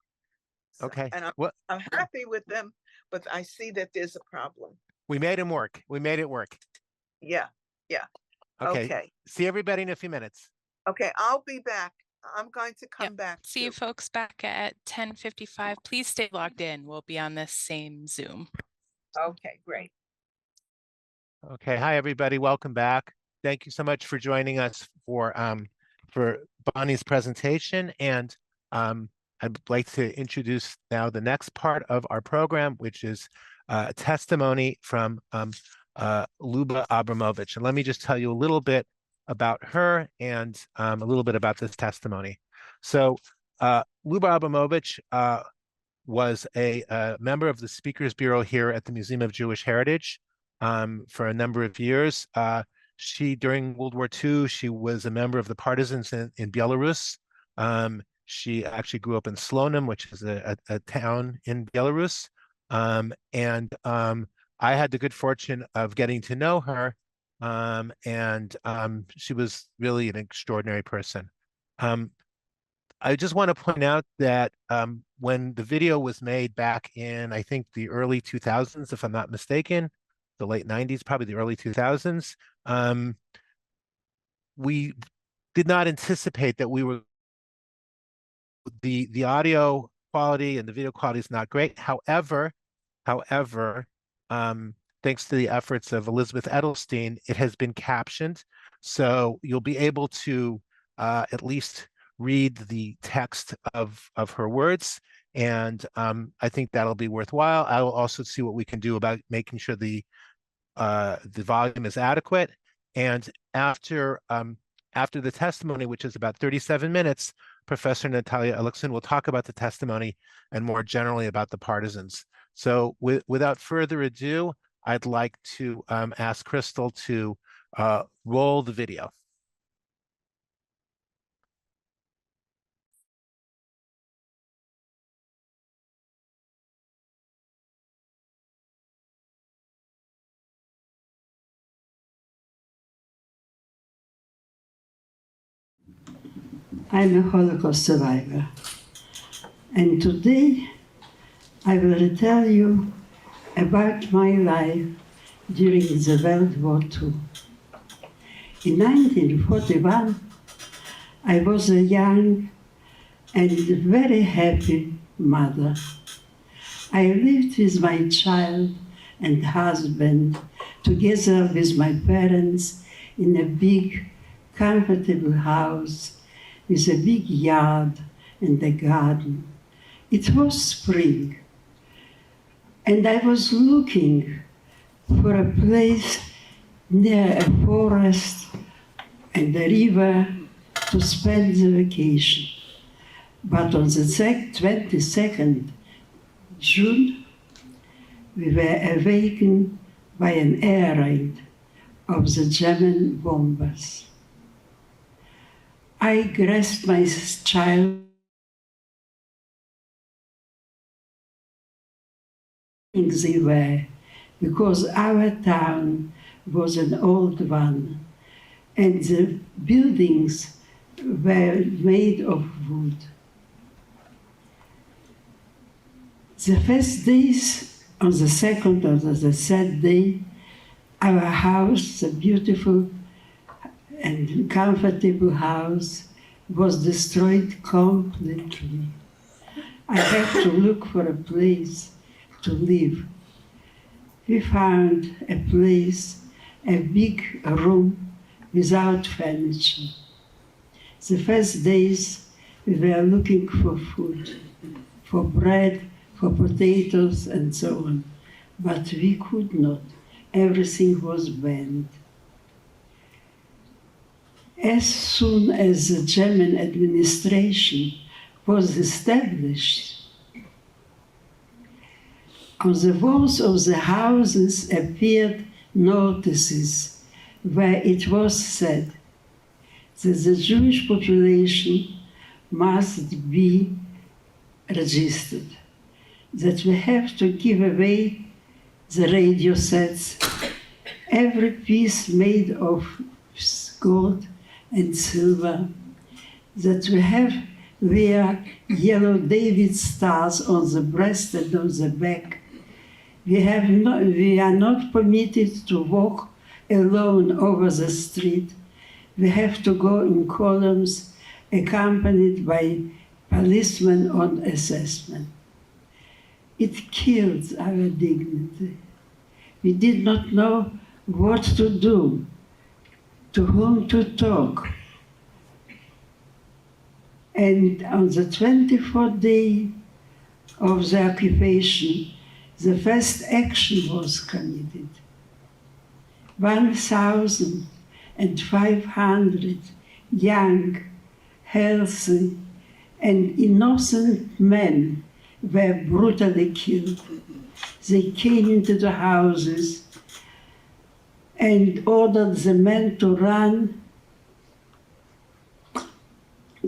So, Okay. and What? I'm happy with them, but I see that there's a problem. We made him work. We made it work. Yeah. Okay. See everybody in a few minutes. Okay, I'll be back. I'm going to come back. See you folks back at 10:55. Please stay logged in. We'll be on this same Zoom. Okay, great. Okay. Hi, everybody. Welcome back. Thank you so much for joining us for Bonnie's presentation. And I'd like to introduce now the next part of our program, which is a testimony from Lyuba Abramovich. And let me just tell you a little bit about her and a little bit about this testimony. So Lyuba Abramovich was a member of the Speakers Bureau here at the Museum of Jewish Heritage for a number of years. During World War II, she was a member of the partisans in Belarus. She actually grew up in Slonim, which is a town in Belarus. I had the good fortune of getting to know her, and she was really an extraordinary person. I just want to point out that when the video was made back in, I think, the early 2000s, if I'm not mistaken, the late 90s, probably the early 2000s, we did not anticipate that we were the audio quality and the video quality is not great. However, thanks to the efforts of Elizabeth Edelstein, it has been captioned, so you'll be able to at least read the text of her words, and I think that'll be worthwhile. I will also see what we can do about making sure the volume is adequate. And after the testimony, which is about 37 minutes, Professor Natalia Aleksiun will talk about the testimony and more generally about the partisans. So without further ado, I'd like to ask Crystal to roll the video. I'm a Holocaust survivor, and today I will tell you about my life during the World War II. In 1941, I was a young and very happy mother. I lived with my child and husband together with my parents in a big, comfortable house with a big yard and a garden. It was spring, and I was looking for a place near a forest and a river to spend the vacation. But on the 22nd June, we were awakened by an air raid of the German bombers. I grasped my child they were, because our town was an old one, and the buildings were made of wood. The first days, on the second or the third day, our house, the beautiful and comfortable house, was destroyed completely. I had to look for a place to live. We found a place, a big room without furniture. The first days we were looking for food, for bread, for potatoes and so on, but we could not. Everything was banned. As soon as the German administration was established, on the walls of the houses appeared notices where it was said that the Jewish population must be registered, that we have to give away the radio sets, every piece made of gold and silver, that we wear yellow David stars on the breast and on the back. We are not permitted to walk alone over the street. We have to go in columns accompanied by policemen on assessment. It killed our dignity. We did not know what to do, to whom to talk. And on the 24th day of the occupation, the first action was committed. 1,500 young, healthy, and innocent men were brutally killed. They came into the houses and ordered the men to run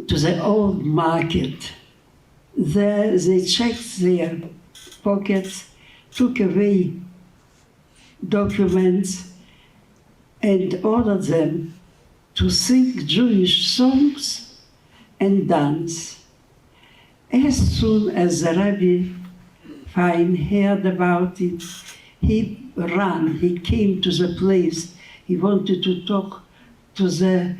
to the old market. There they checked their pockets, took away documents, and ordered them to sing Jewish songs and dance. As soon as the Rabbi Fine heard about it, he ran, he came to the place. He wanted to talk to the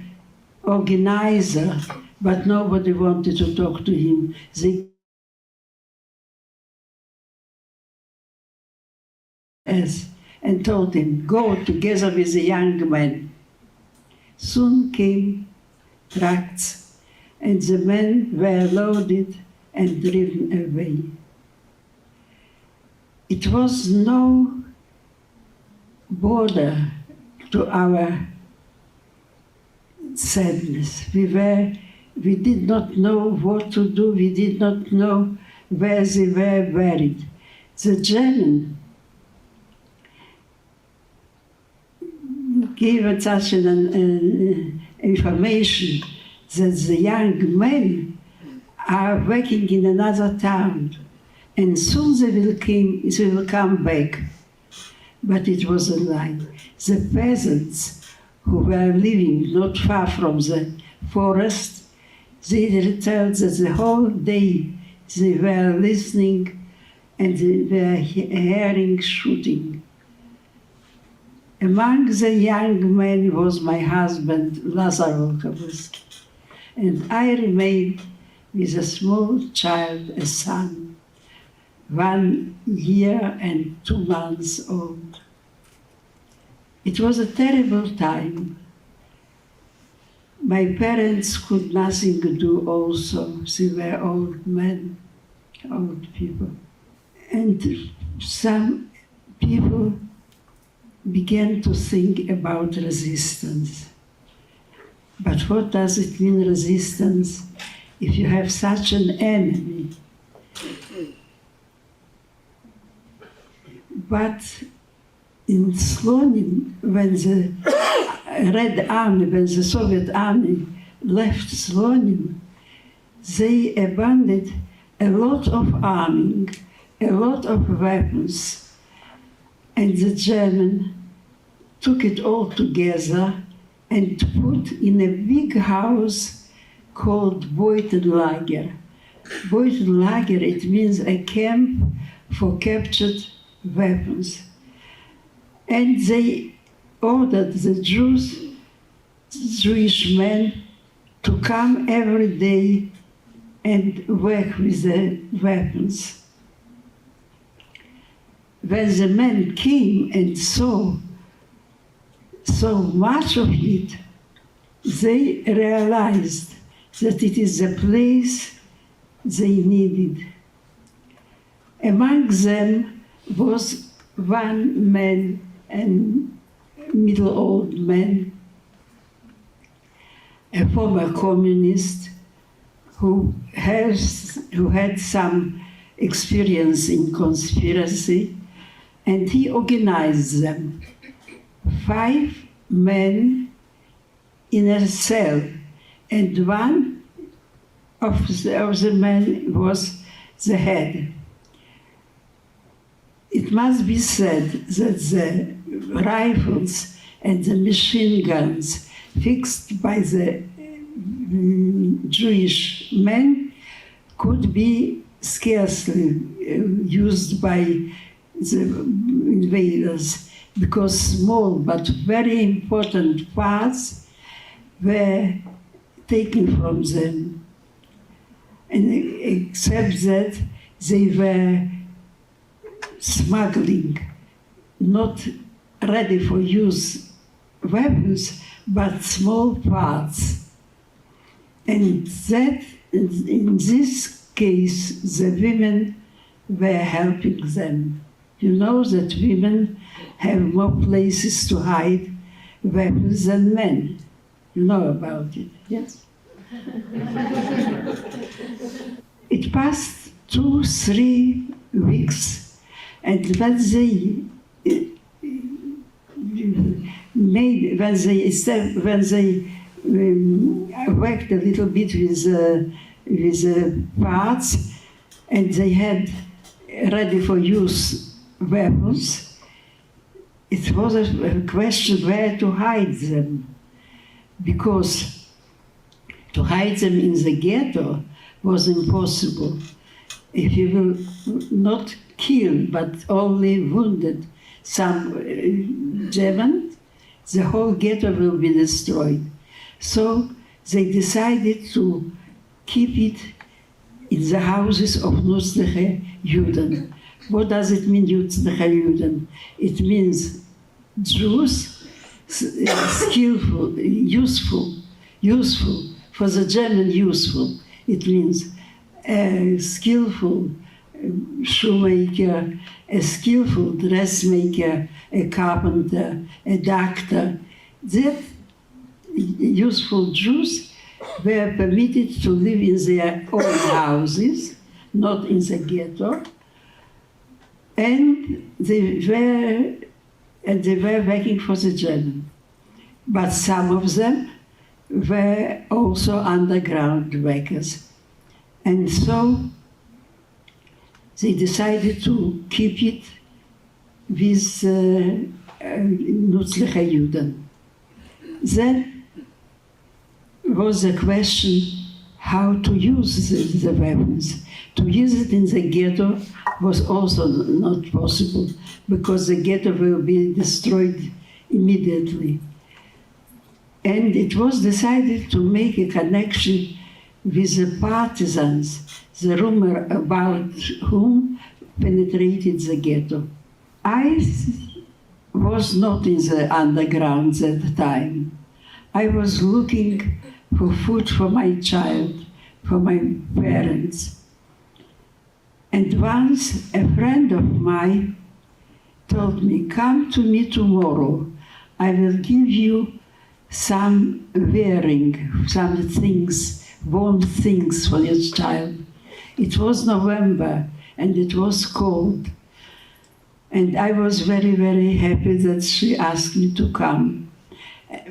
organizer, but nobody wanted to talk to him. They and told him, go together with the young men. Soon came tracts, and the men were loaded and driven away. It was no border to our sadness. We did not know what to do. We did not know where they were buried. The German gave us such an information that the young men are working in another town, and soon they will come back. But it was a lie. The peasants who were living not far from the forest, they returned that the whole day they were listening and they were hearing shooting. Among the young men was my husband, Lazar, and I remained with a small child, a son, 1 year and 2 months old. It was a terrible time. My parents could nothing do also. They were old men, old people. And some people began to think about resistance. But what does it mean, resistance, if you have such an enemy? But in Slonim, when the Red Army, when the Soviet Army left Slonim, they abandoned a lot of arming, a lot of weapons, and the German took it all together and put in a big house called Beutenlager. Beutenlager, it means a camp for captured weapons. And they ordered the Jewish men to come every day and work with the weapons. When the men came and saw so much of it, they realized that it is the place they needed. Among them was one man, and middle-old man, a former communist who had some experience in conspiracy, and he organized them. 5 men in a cell, and one of the men was the head. It must be said that the rifles and the machine guns fixed by the Jewish men could be scarcely used by the invaders because small but very important parts were taken from them. And except that they were smuggling not ready for use weapons, but small parts. And that, in this case, the women were helping them. You know that women have more places to hide weapons than men. You know about it, yes? It passed 2-3 weeks, and when they worked a little bit with parts, and they had ready for use weapons, it was a question where to hide them, because to hide them in the ghetto was impossible. If you will not kill, but only wounded some German, the whole ghetto will be destroyed. So they decided to keep it in the houses of nützliche Juden. What does it mean, nützliche Juden? It means Jews, skillful, useful, for the German useful. It means a skillful shoemaker, a skillful dressmaker, a carpenter, a doctor. That useful Jews were permitted to live in their own houses, not in the ghetto, and they were working for the German. But some of them were also underground workers. And so they decided to keep it with nützliche Juden. Then was the question how to use the weapons. To use it in the ghetto was also not possible, because the ghetto will be destroyed immediately. And it was decided to make a connection with the partisans, the rumor about whom penetrated the ghetto. I was not in the underground at the time. I was looking for food for my child, for my parents. And once a friend of mine told me, "Come to me tomorrow. I will give you some wearing, some things, warm things for your child." It was November and it was cold. And I was very, very happy that she asked me to come.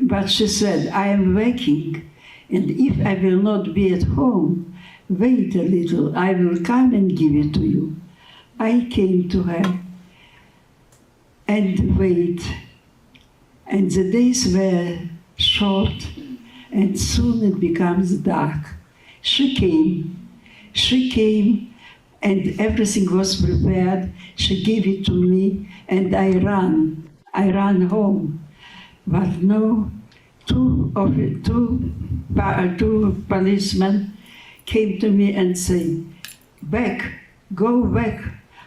But she said, "I am working, and if I will not be at home, wait a little, I will come and give it to you." I came to her and wait. And the days were short, and soon it becomes dark. She came, and everything was prepared. She gave it to me, and I ran home. But no, two policemen came to me and said, "Go back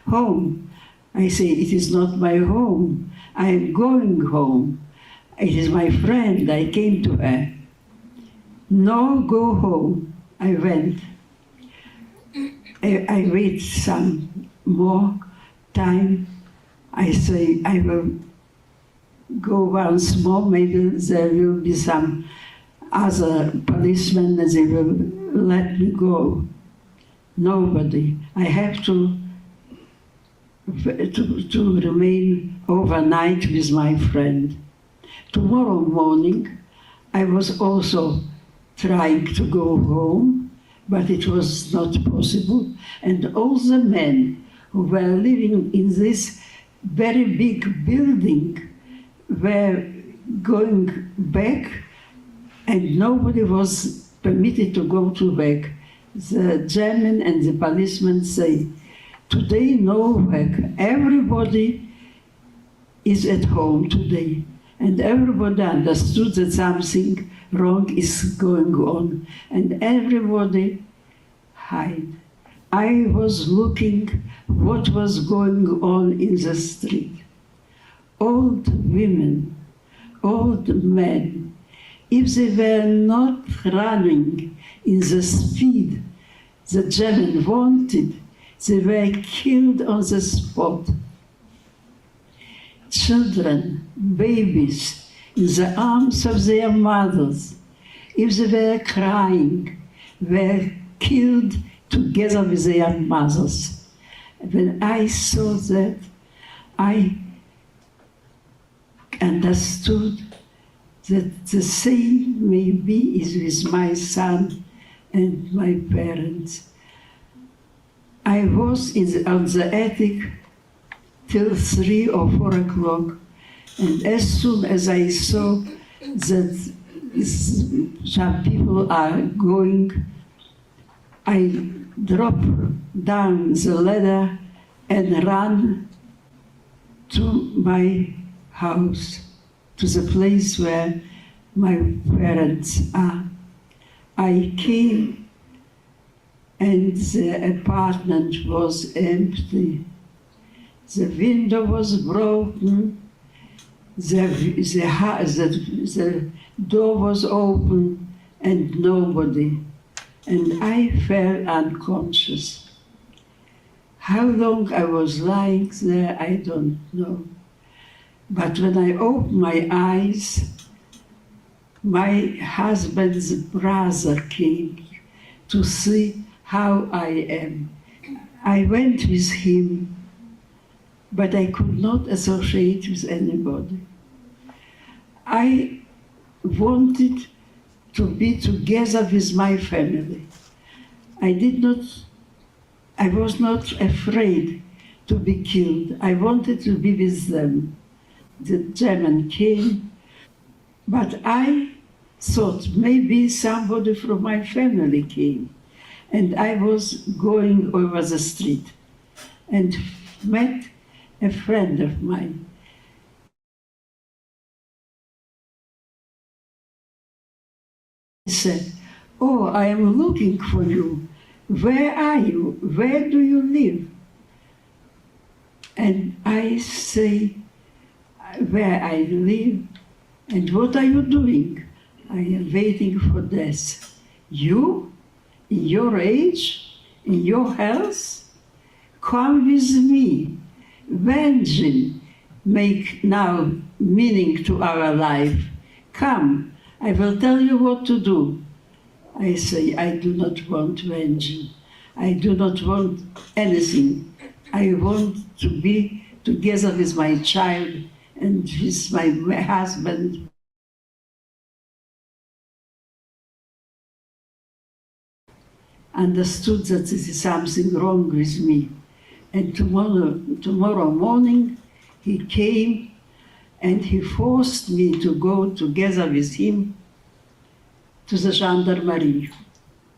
home." I say, "It is not my home. I am going home. It is my friend." I came to her. "No, go home." I went. I wait some more time. I say, "I will go once more. Maybe there will be some other policemen and they will let me go." Nobody. I have to remain overnight with my friend. Tomorrow morning, I was also trying to go home, but it was not possible. And all the men who were living in this very big building were going back, and nobody was permitted to go to work, the German and the policemen say, today no work, everybody is at home today. And everybody understood that something wrong is going on, and everybody hide. I was looking what was going on in the street. Old women, old men, if they were not running in the speed the German wanted, they were killed on the spot. Children, babies, in the arms of their mothers, if they were crying, were killed together with their mothers. When I saw that, I understood that the same maybe is with my son and my parents. I was on the attic till 3 or 4 o'clock, and as soon as I saw that some people are going, I dropped down the ladder and ran to my house, to the place where my parents are. I came and the apartment was empty. The window was broken, the door was open and nobody. And I fell unconscious. How long I was lying there, I don't know. But when I opened my eyes, my husband's brother came to see how I am. I went with him, but I could not associate with anybody. I wanted to be together with my family. I was not afraid to be killed. I wanted to be with them. The German came, but I thought maybe somebody from my family came. And I was going over the street and met a friend of mine. He said, "Oh, I am looking for you. Where are you? Where do you live?" And I say, "Where I live, and what are you doing?" "I am waiting for death." "You? In your age? In your health? Come with me. Vengeance make now meaning to our life. Come, I will tell you what to do." I say, "I do not want vengeance. I do not want anything. I want to be together with my child and with my husband." Understood that there is something wrong with me. And tomorrow morning, he came and he forced me to go together with him to the gendarmerie.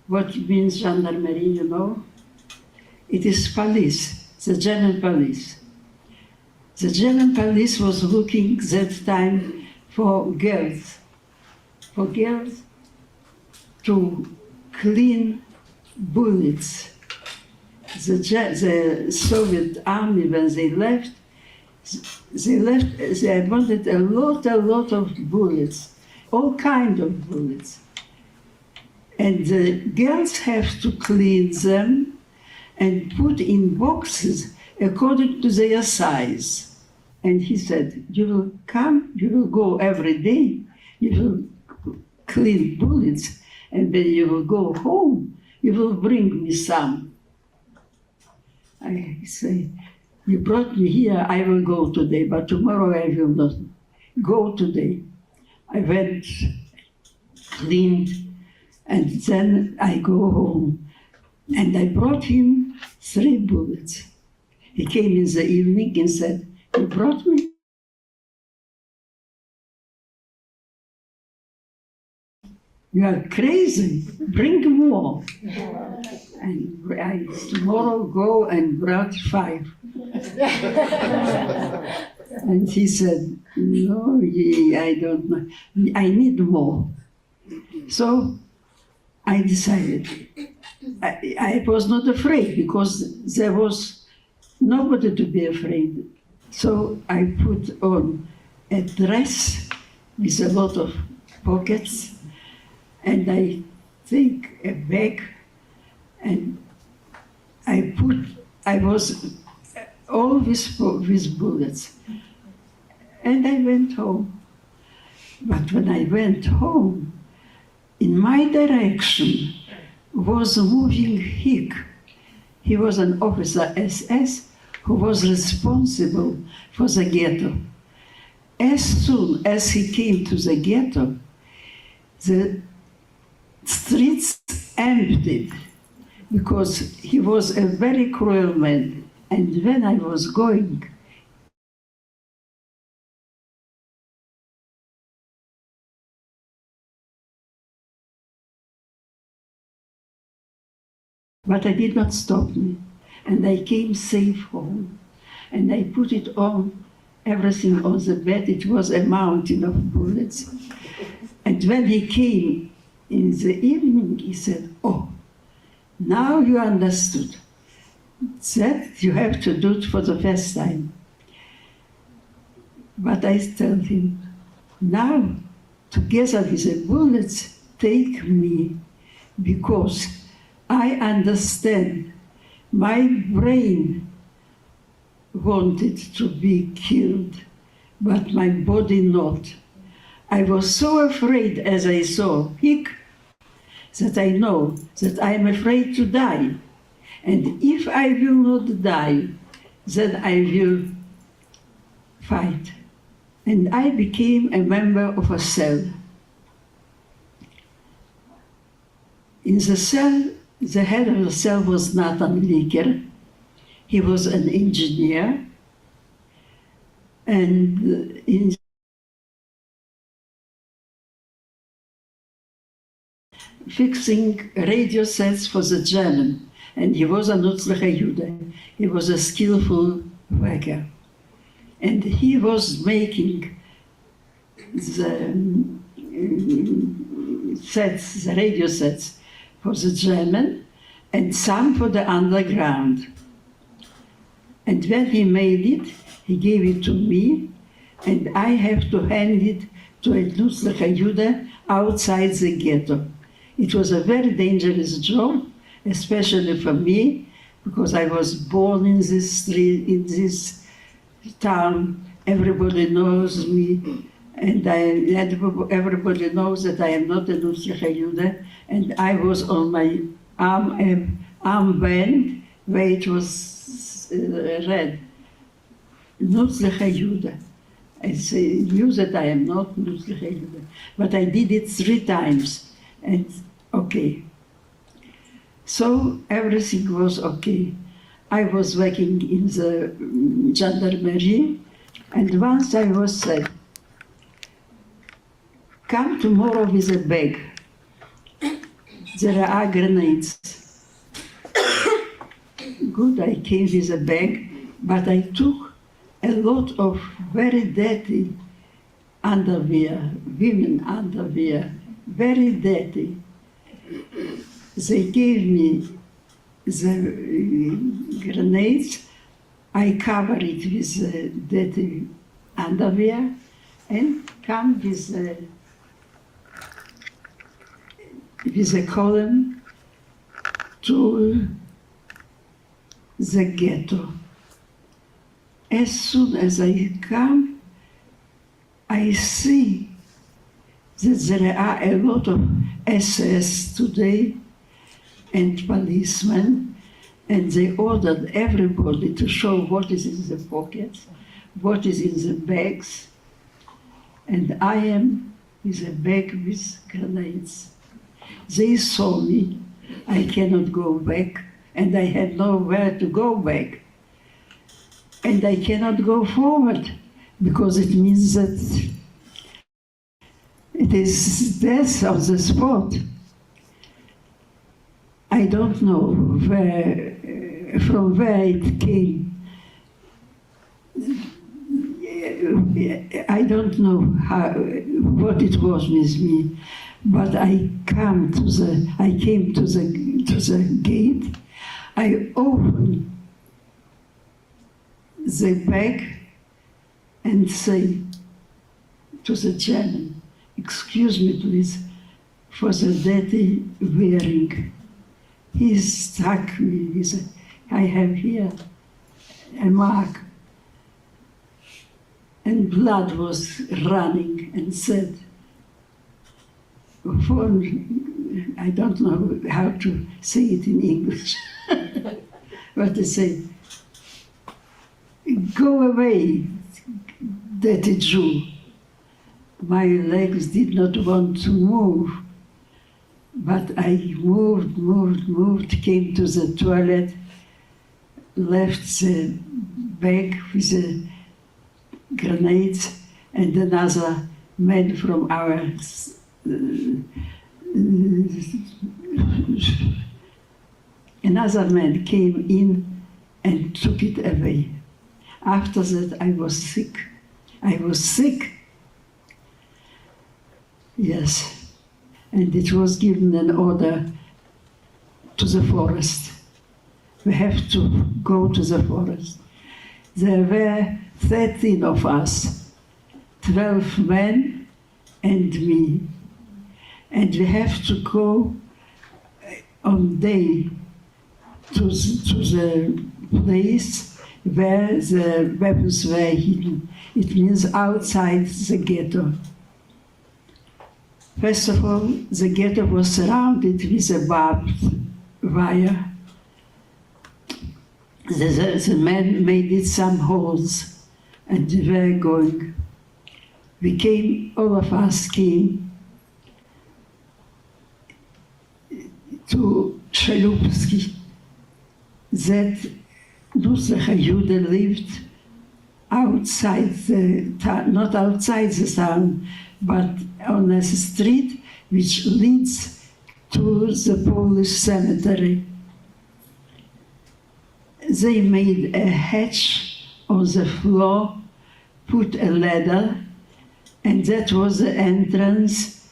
What means gendarmerie, you know? It is police, the German police. The German police was looking that time for girls to clean bullets. The Soviet army, when they left, they wanted a lot of bullets, all kinds of bullets. And the girls have to clean them and put in boxes according to their size. And he said, "You will come, you will go every day, you will clean bullets, and then you will go home, you will bring me some." I say, "You brought me here, I will go today, but tomorrow I will not go today." I went, cleaned, and then I go home. And I brought him 3 bullets. He came in the evening and said, "You brought me?" You are crazy, bring more. And I tomorrow go and brought 5. And he said, no, I don't know, I need more. So I decided. I was not afraid because there was nobody to be afraid. So I put on a dress with a lot of pockets, and I take a bag, and I was always with bullets. And I went home. But when I went home, in my direction was moving Hick. He was an officer SS who was responsible for the ghetto. As soon as he came to the ghetto, the streets emptied because he was a very cruel man. And when I was going, but I did not stop me. And I came safe home. And I put it on, everything on the bed. It was a mountain of bullets. And when he came in the evening, he said, oh, now you understood. That you have to do it for the first time. But I tell him, now, together with the bullets, take me, because I understand my brain wanted to be killed, but my body not. I was so afraid as I saw Hick that I know that I am afraid to die. And if I will not die, then I will fight. And I became a member of a cell. In the cell, the head of the cell was Nathan Liker. He was an engineer. And in fixing radio sets for the German. And he was a nützlicher Jude. He was a skillful worker. And he was making the sets, the radio sets for the German and some for the underground. And when he made it, he gave it to me, and I have to hand it to a nützlicher Jude outside the ghetto. It was a very dangerous job, especially for me, because I was born in this street, in this town. Everybody knows me, and everybody knows that I am not a nützlicher Jude, and I was on my armband where it was red, nützlicher Jude. I knew that I am not nützlicher Jude, but I did it 3 times, and okay. So everything was okay. I was working in the gendarmerie, and once I was said, come tomorrow with a bag. There are grenades. Good, I came with a bag, but I took a lot of very dirty underwear, women underwear, very dirty. They gave me the grenades. I covered it with dirty underwear and come with a column to the ghetto. As soon as I come, I see that there are a lot of SS today and policemen, and they ordered everybody to show what is in the pockets, what is in the bags, and I am with a bag with grenades. They saw me, I cannot go back, and I had nowhere to go back. And I cannot go forward, because it means that It is death on the spot. I don't know from where it came. I don't know what it was with me, but I came to the gate. I opened the bag and say to the German, "Excuse me, please, for the dirty wearing." He struck me with I have here a mark. And blood was running, and said, I don't know how to say it in English, but they said, "Go away, dirty Jew." My legs did not want to move, but I moved, came to the toilet, left the bag with the grenades, and another man from our another man came in and took it away. After that, I was sick. I was sick. Yes. And it was given an order to the forest. We have to go to the forest. There were 13 of us, 12 men and me. And we have to go on day to the place where the weapons were hidden. It means outside the ghetto. First of all, the ghetto was surrounded with a barbed wire. The men made it some holes, and we were going. We came, all of us came to Shalupski. That Nusrecha Jude lived outside the town, not outside the town, but on a street which leads to the Polish cemetery. They made a hatch on the floor, put a ladder, and that was the entrance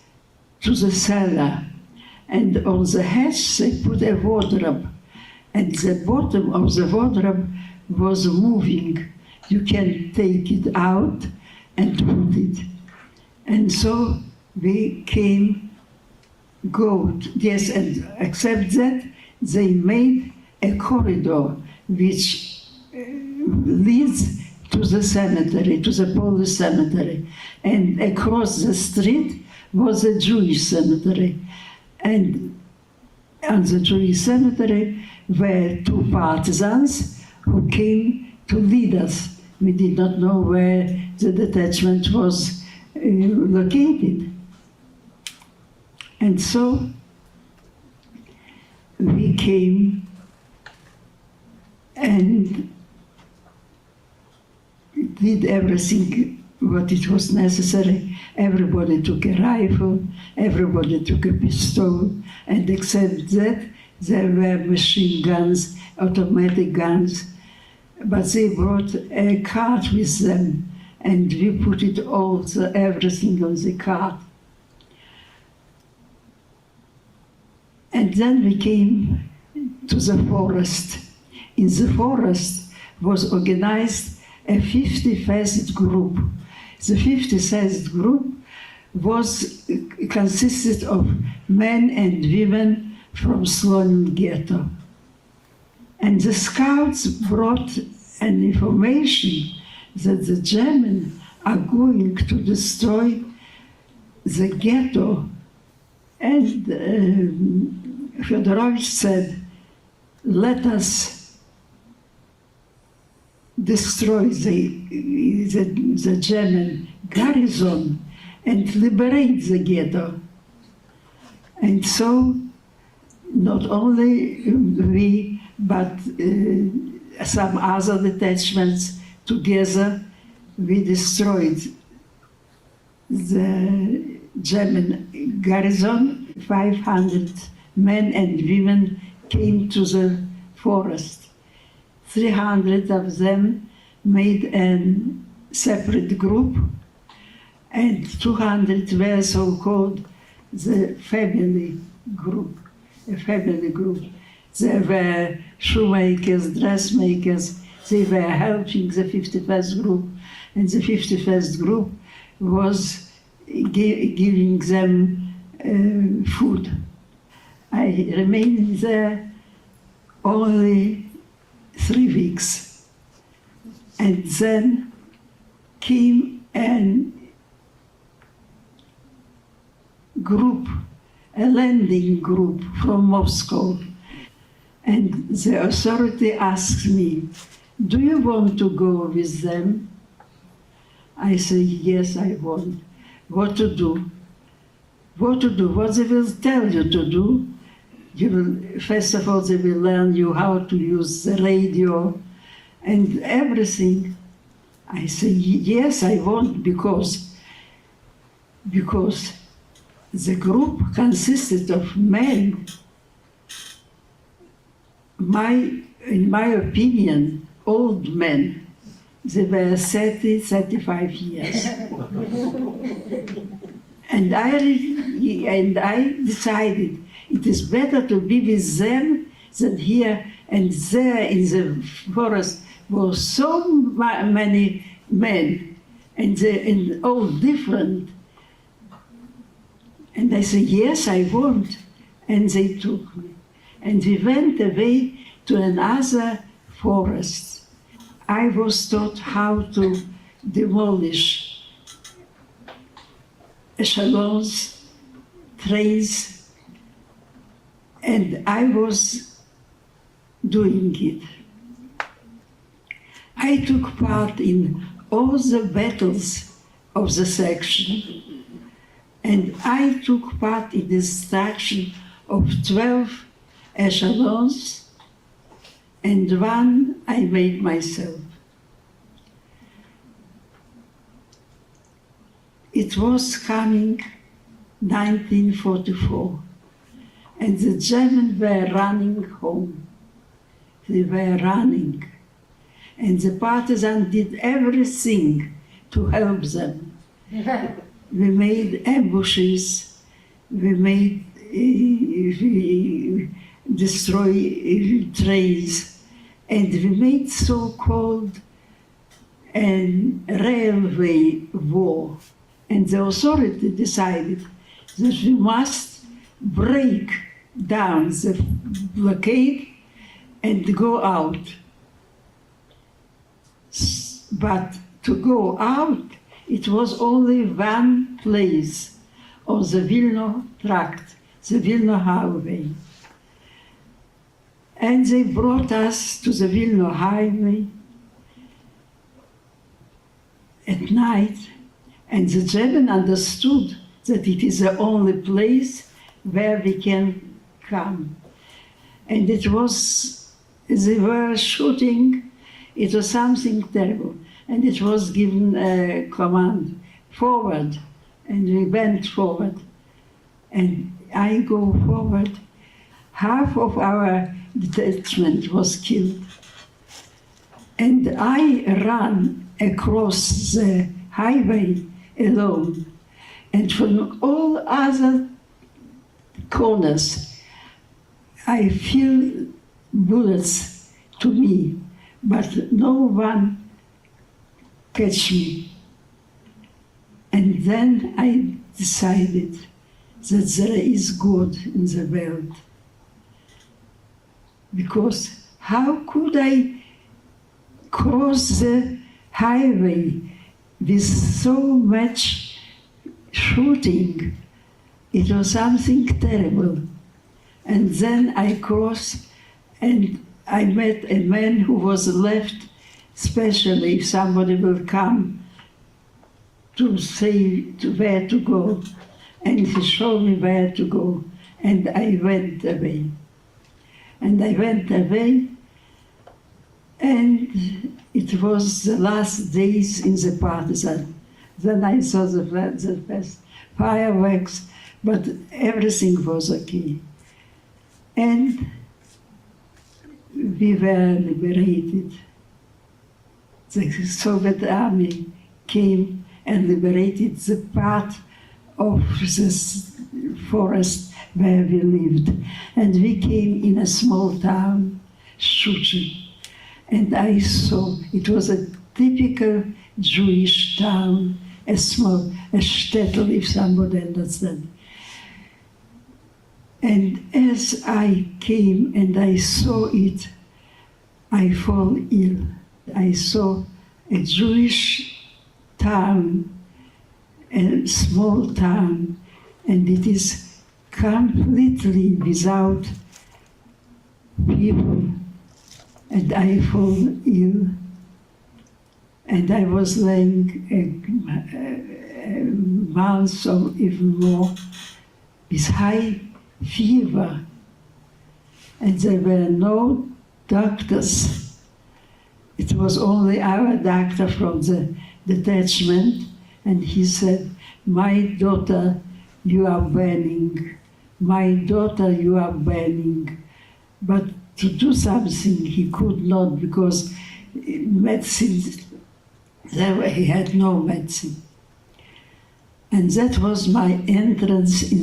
to the cellar. And on the hatch they put a wardrobe, and the bottom of the wardrobe was moving. You can take it out and put it. And so we came, yes, and except that, they made a corridor which leads to the cemetery, to the Polish cemetery. And across the street was a Jewish cemetery. And on the Jewish cemetery were 2 partisans who came to lead us. We did not know where the detachment was located. And so we came and did everything what it was necessary. Everybody took a rifle, everybody took a pistol, and except that, there were machine guns, automatic guns, but they brought a cart with them, and we put it all, everything on the cart. And then we came to the forest. In the forest was organized a 51st group. The 51st group consisted of men and women from Slonim ghetto. And the scouts brought an information that the Germans are going to destroy the ghetto. And Gurewitsch said, "Let us destroy the German garrison and liberate the ghetto." And so not only we, but some other detachments together, we destroyed the German garrison. 500 men and women came to the forest. 300 of them made a separate group, and 200 were so-called the family group, a family group. They were shoemakers, dressmakers. They were helping the 51st group, and the 51st group was giving them food. I remained there only 3 weeks, and then came a group, a landing group from Moscow, and the authority asked me, "Do you want to go with them?" I said, "Yes, I want." What to do? What to do? What they will tell you to do? You will, first of all, they will learn you how to use the radio and everything. I say, yes, I want, because the group consisted of men, in my opinion, old men. They were 30, 35 years. And I decided it is better to be with them than here. And there in the forest were so many men, and all different. And I said, yes, I want. And they took me. And we went away to another forest. I was taught how to demolish echelons, trains, and I was doing it. I took part in all the battles of the section, and I took part in the destruction of 12 echelons, and one I made myself. It was coming 1944, and the Germans were running home. They were running, and the partisans did everything to help them. We made ambushes, we destroyed trains, and we made so-called a railway war. And the authority decided that we must break down the blockade and go out. But to go out, it was only one place on the Vilno tract, the Vilno highway. And they brought us to the Vilno highway at night, and the German understood that it is the only place where we can come. And it was, they were shooting, it was something terrible. And it was given a command, forward, and we went forward. And I go forward. Half of our detachment was killed. And I ran across the highway alone. And from all other corners, I feel bullets to me, but no one catch me. And then I decided that there is God in the world. Because how could I cross the highway with so much shooting? It was something terrible. And then I crossed, and I met a man who was left especially if somebody will come to say where to go. And he showed me where to go, and I went away. And I went away, and it was the last days in the partisan. Then I saw the first fireworks, but everything was okay. And we were liberated. The Soviet army came and liberated the part of this forest where we lived. And we came in a small town, Szczucin. And I saw, it was a typical Jewish town, a small, a shtetl, if somebody understands. And as I came and I saw it, I fall ill. I saw a Jewish town, a small town, and it is completely without people. And I fall ill. And I was laying a month or even more with high fever. And there were no doctors. It was only our doctor from the detachment, and he said, "My daughter, you are burning. My daughter, you are burning." But to do something he could not, because medicine, he had no medicine. And that was my entrance in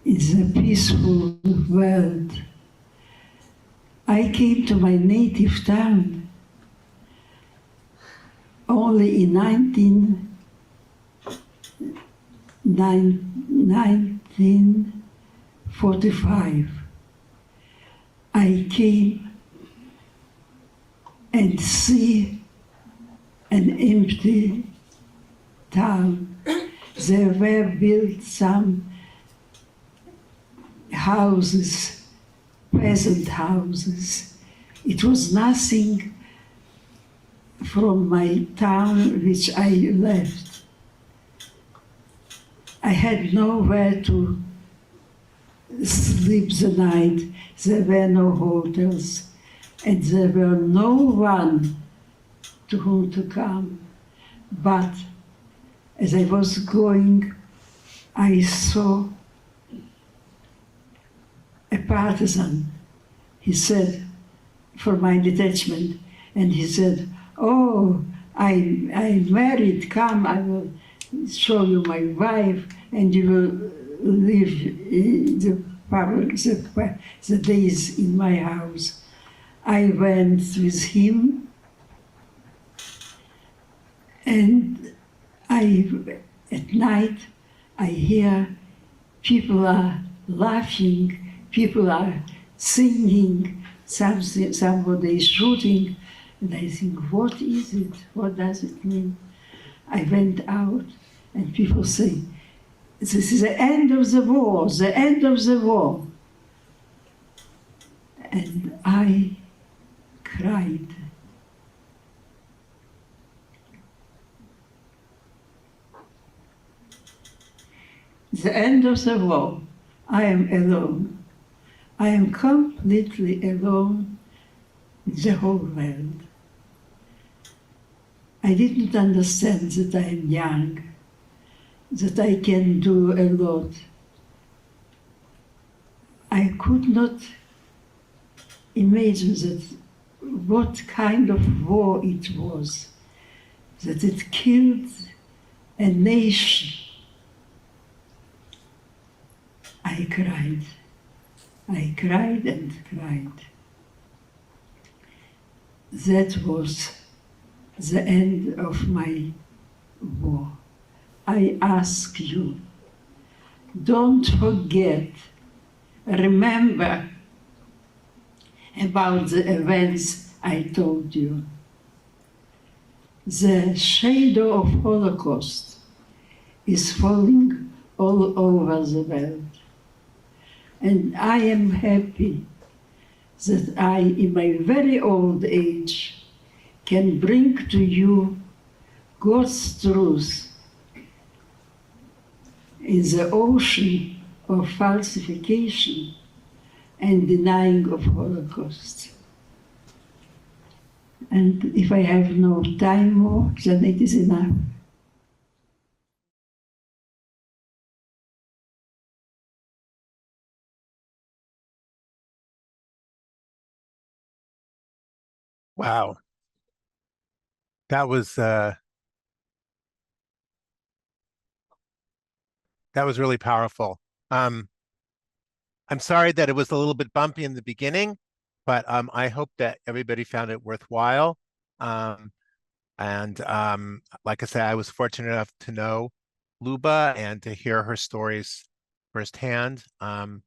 the peaceful world. I came to my native town only in 1945. I came and see an empty town. There were built some houses, peasant houses. It was nothing from my town which I left. I had nowhere to sleep the night. There were no hotels, and there were no one to whom to come. But as I was going, I saw a partisan. He said, for my detachment, and he said, "Oh, I'm married, come, I will show you my wife, and you will live the days in my house." I went with him, and at night I hear people are laughing, people are singing, somebody is shooting, and I think, what is it? What does it mean? I went out, and people say, "This is the end of the war, the end of the war." And I cried. The end of the war. I am alone. I am completely alone in the whole world. I didn't understand that I am young, that I can do a lot. I could not imagine that what kind of war it was, that it killed a nation. I cried. I cried and cried. That was the end of my war. I ask you, don't forget, remember about the events I told you. The shadow of Holocaust is falling all over the world. And I am happy that I, in my very old age, can bring to you God's truth in the ocean of falsification and denying of Holocaust. And if I have no time more, then it is enough. Wow. That was really powerful. I'm sorry that it was a little bit bumpy in the beginning, but I hope that everybody found it worthwhile. Like I said, I was fortunate enough to know Luba and to hear her stories firsthand. And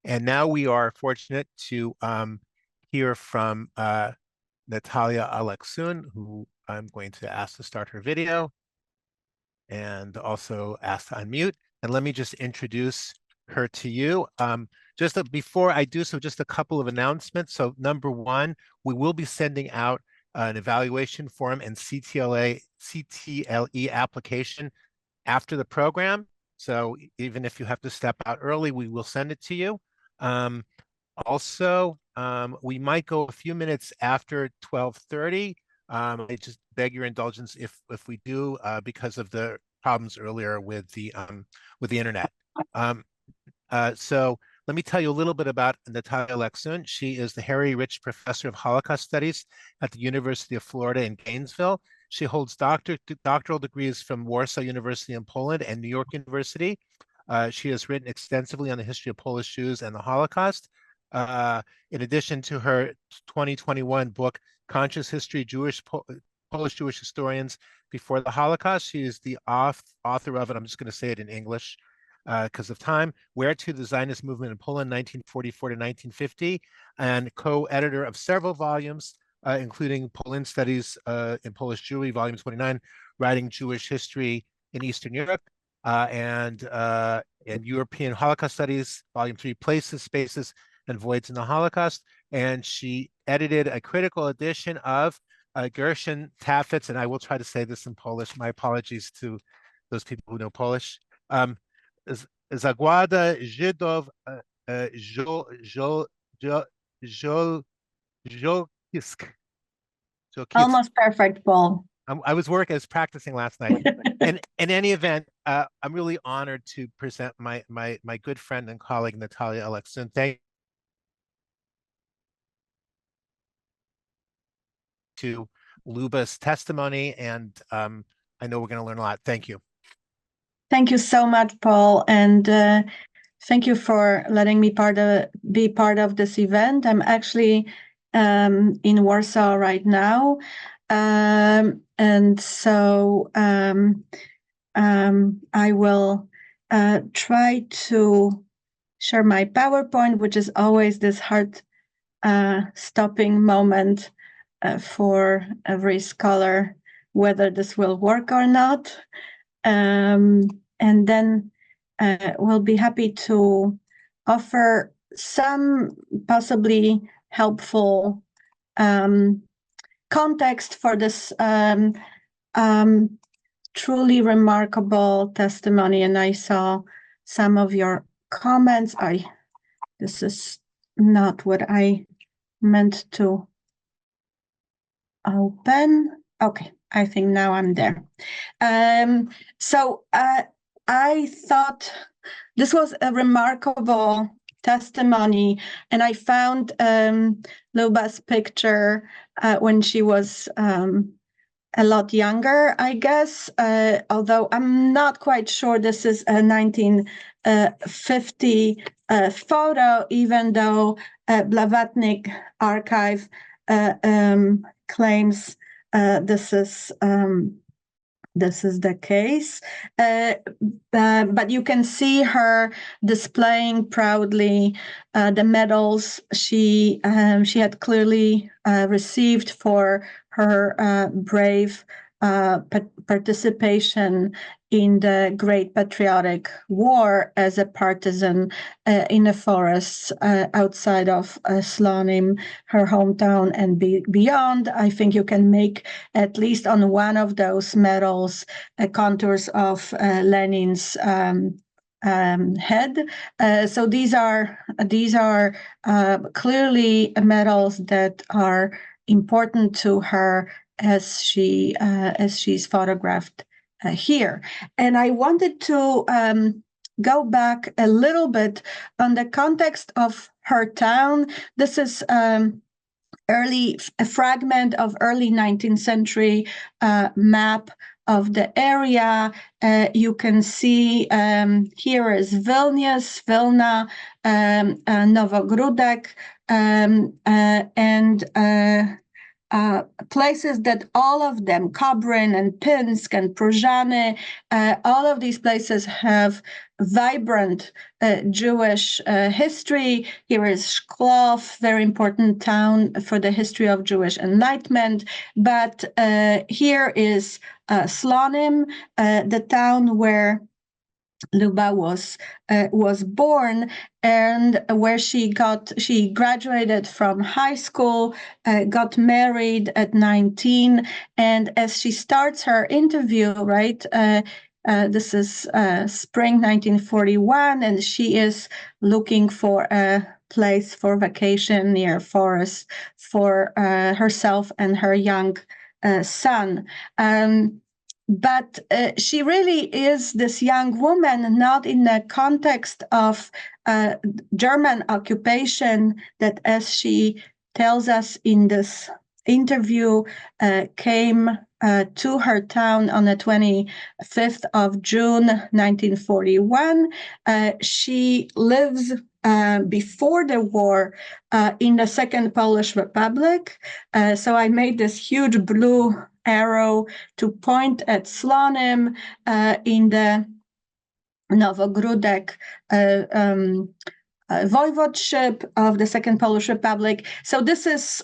now we are fortunate to hear from Natalia Aleksiun, who I'm going to ask to start her video and also ask to unmute. And let me just introduce her to you. Before I do so, just a couple of announcements. So number one, we will be sending out an evaluation form and CTLE application after the program. So even if you have to step out early, we will send it to you. Also, we might go a few minutes after 12:30. I just beg your indulgence if we do, because of the problems earlier with the internet. So let me tell you a little bit about Natalia Aleksiun. She is the Harry Rich Professor of Holocaust Studies at the University of Florida in Gainesville. She holds doctoral degrees from Warsaw University in Poland and New York University. She has written extensively on the history of Polish Jews and the Holocaust. In addition to her 2021 book, Conscious History, Polish Jewish Historians Before the Holocaust, she is the author of it. I'm just going to say it in English because of time. Where to the Zionist Movement in Poland, 1944 to 1950, and co-editor of several volumes, including Poland Studies in Polish Jewry, volume 29, Writing Jewish History in Eastern Europe, and European Holocaust Studies, volume 3, Places, Spaces, and Voids in the Holocaust. And she edited a critical edition of Gershon Tafet's, and I will try to say this in Polish. My apologies to those people who know Polish. Zagłada Żydów Żołkisk. Almost perfect, Paul. I was practicing last night. And in any event, I'm really honored to present my good friend and colleague, Natalia Aleksiun. Thank you to Luba's testimony, and I know we're going to learn a lot. Thank you. Thank you so much, Paul, and thank you for letting me be part of this event. I'm actually in Warsaw right now, and so I will try to share my PowerPoint, which is always this hard stopping moment for every scholar, whether this will work or not. And then we'll be happy to offer some possibly helpful context for this truly remarkable testimony. And I saw some of your comments. This is not what I meant to open. Okay. I think now I'm there. So I thought this was a remarkable testimony, and I found Luba's picture when she was a lot younger, I guess, although I'm not quite sure this is a 1950 photo, even though Blavatnik archive claims this is the case, but you can see her displaying proudly the medals she had clearly received for her brave participation in the Great Patriotic War as a partisan in the forests outside of Slonim, her hometown, and beyond. I think you can make, at least on one of those medals, contours of Lenin's head. So these are clearly medals that are important to her as she's photographed here. And I wanted to go back a little bit on the context of her town. This is a fragment of early 19th century map of the area. You can see here is Vilnius, Vilna, Novogródek, and places that all of them, Kobrin and Pinsk and Pruzhany, all of these places have vibrant Jewish history. Here is Shklov, very important town for the history of Jewish enlightenment. But here is Slonim, the town where Luba was born, and where she graduated from high school, got married at 19, and as she starts her interview, right, this is spring 1941, and she is looking for a place for vacation near forest for herself and her young son. But she really is this young woman, not in the context of German occupation that, as she tells us in this interview, came to her town on the 25th of June, 1941. She lives before the war in the Second Polish Republic. So I made this huge blue arrow to point at Slonim in the Novogródek voivodeship of the Second Polish Republic. So this is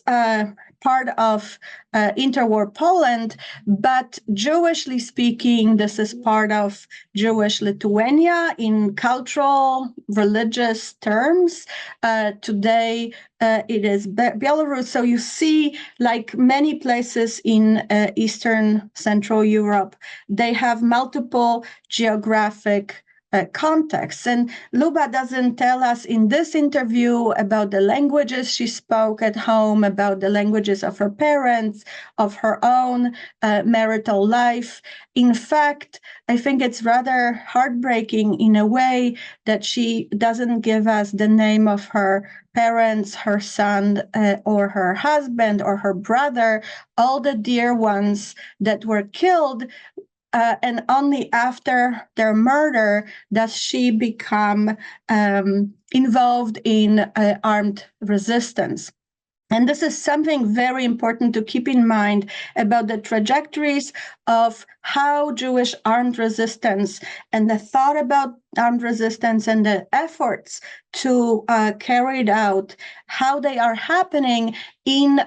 part of interwar Poland, but Jewishly speaking, this is part of Jewish Lithuania in cultural, religious terms. Today, it is Belarus. So you see, like many places in Eastern Central Europe, they have multiple geographic contexts. And Luba doesn't tell us in this interview about the languages she spoke at home, about the languages of her parents, of her own marital life. In fact, I think it's rather heartbreaking in a way that she doesn't give us the name of her parents, her son, or her husband, or her brother, all the dear ones that were killed. And only after their murder does she become involved in armed resistance. And this is something very important to keep in mind about the trajectories of how Jewish armed resistance and the thought about armed resistance and the efforts to carry it out, how they are happening in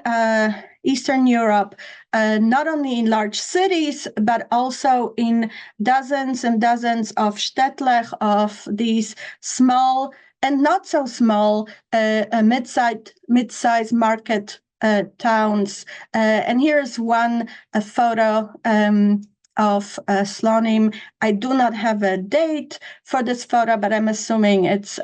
Eastern Europe, not only in large cities, but also in dozens and dozens of shtetl, of these small and not so small mid-sized market towns. And here's one photo of Slonim. I do not have a date for this photo, but I'm assuming it's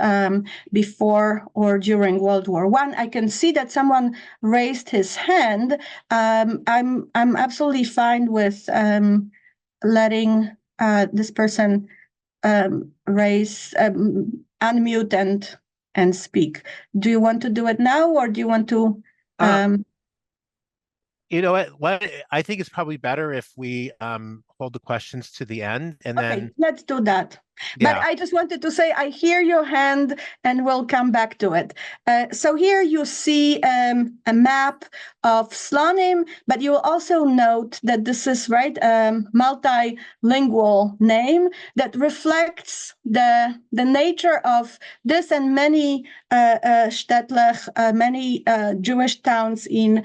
before or during World War I. I can see that someone raised his hand. I'm absolutely fine with letting this person unmute and speak. Do you want to do it now, or do you want to? You know what? I think it's probably better if we hold the questions to the end, and then let's do that. Yeah. But I just wanted to say, I hear your hand, and we'll come back to it. So here you see a map of Slonim, but you will also note that this is multilingual name that reflects the nature of this and many shtetl, many Jewish towns in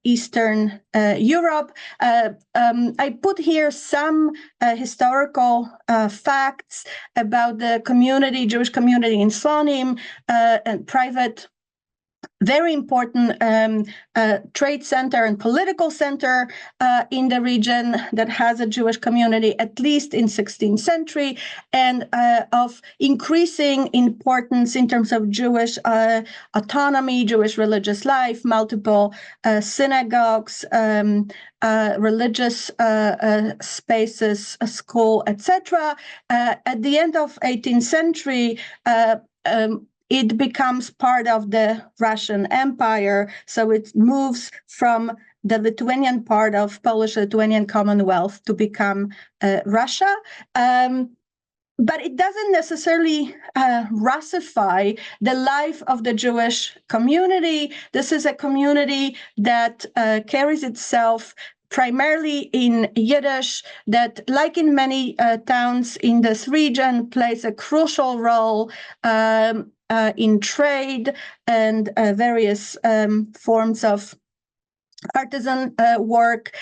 Eastern Europe. I put here some historical facts about the community, Jewish community in Slonim, and private very important trade center and political center in the region that has a Jewish community, at least in 16th century, and of increasing importance in terms of Jewish autonomy, Jewish religious life, multiple synagogues, religious spaces, a school, etc. At the end of 18th century, it becomes part of the Russian Empire, so it moves from the Lithuanian part of Polish-Lithuanian Commonwealth to become Russia. But it doesn't necessarily Russify the life of the Jewish community. This is a community that carries itself primarily in Yiddish, that, like in many towns in this region, plays a crucial role in trade and various forms of artisan work.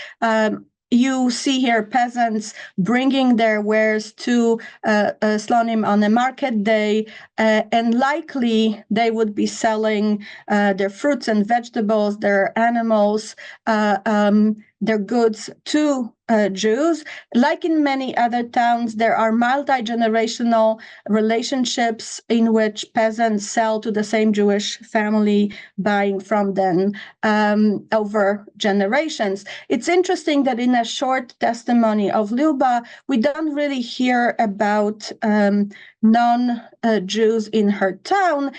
You see here peasants bringing their wares to Slonim on a market day, and likely they would be selling their fruits and vegetables, their animals, their goods to Jews. Like in many other towns, there are multi-generational relationships in which peasants sell to the same Jewish family, buying from them over generations. It's interesting that in a short testimony of Luba, we don't really hear about non-Jews in her town,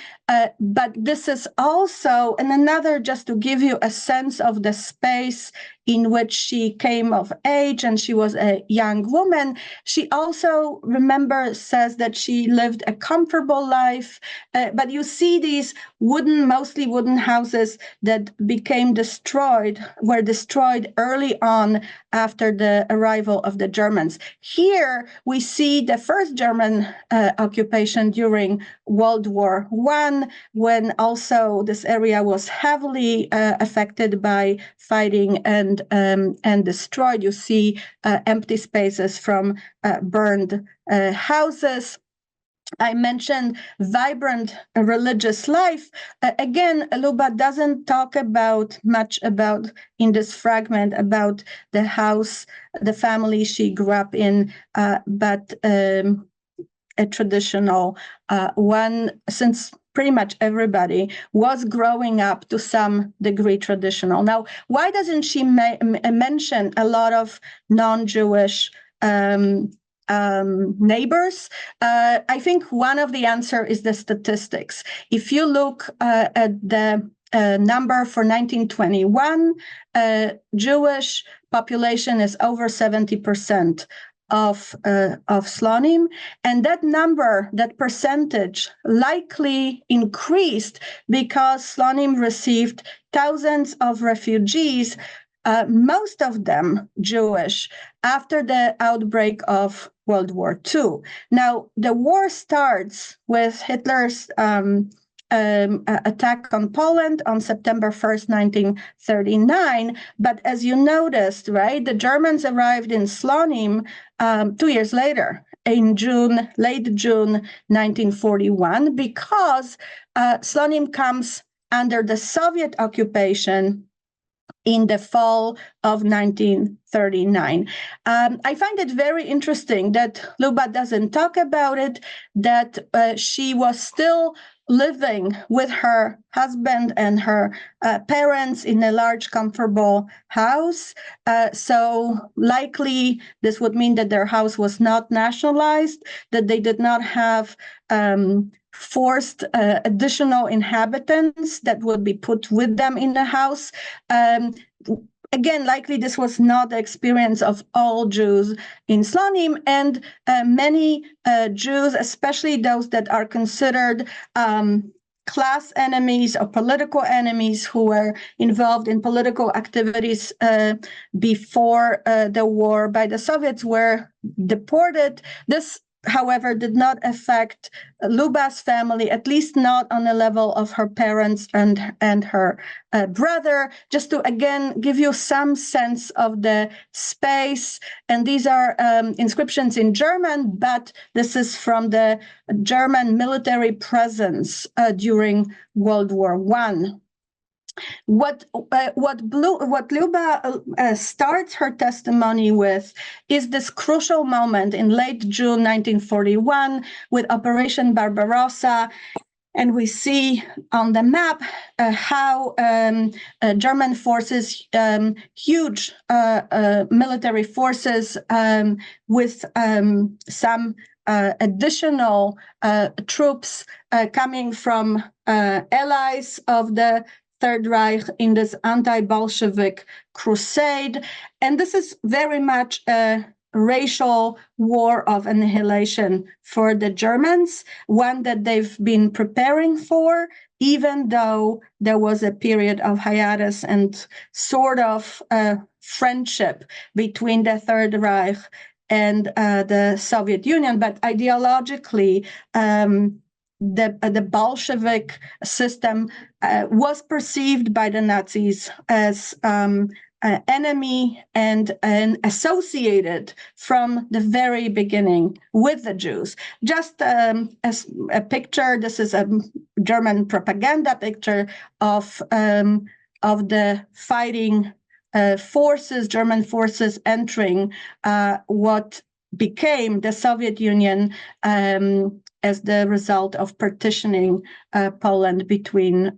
but this is also, and another, just to give you a sense of the space in which she came of age, and she was a young woman. She also, remember, says that she lived a comfortable life, but you see these mostly wooden houses that were destroyed early on after the arrival of the Germans. Here we see the first German occupation during World War I, when also this area was heavily affected by fighting and destroyed. You see empty spaces from burned houses. I mentioned vibrant religious life. Again, Luba doesn't talk much about in this fragment about the house, the family she grew up in, but a traditional one, since pretty much everybody was growing up to some degree traditional. Now, why doesn't she mention a lot of non-Jewish neighbors? I think one of the answer is the statistics. If you look at the number for 1921, Jewish population is over 70% of Slonim, and that number, that percentage, likely increased because Slonim received thousands of refugees, most of them Jewish, after the outbreak of World War II. Now, the war starts with Hitler's attack on Poland on September 1st, 1939. But as you noticed, right, the Germans arrived in Slonim 2 years later, in late June 1941, because Slonim comes under the Soviet occupation in the fall of 1939. I find it very interesting that Luba doesn't talk about it, that she was still living with her husband and her parents in a large, comfortable house. So likely this would mean that their house was not nationalized, that they did not have forced additional inhabitants that would be put with them in the house. Again, likely this was not the experience of all Jews in Slonim, and many Jews, especially those that are considered class enemies or political enemies who were involved in political activities before the war by the Soviets, were deported. This, however, did not affect Luba's family, at least not on the level of her parents and her brother. Just to, again, give you some sense of the space. And these are inscriptions in German, but this is from the German military presence during World War I. What Luba starts her testimony with is this crucial moment in late June 1941 with Operation Barbarossa. And we see on the map how German forces, huge military forces with some additional troops coming from allies of the Third Reich in this anti-Bolshevik crusade. And this is very much a racial war of annihilation for the Germans, one that they've been preparing for, even though there was a period of hiatus and sort of friendship between the Third Reich and the Soviet Union. But ideologically, the Bolshevik system was perceived by the Nazis as enemy and associated from the very beginning with the Jews. Just as a picture, this is a German propaganda picture of the fighting forces, German forces entering what became the Soviet Union as the result of partitioning Poland between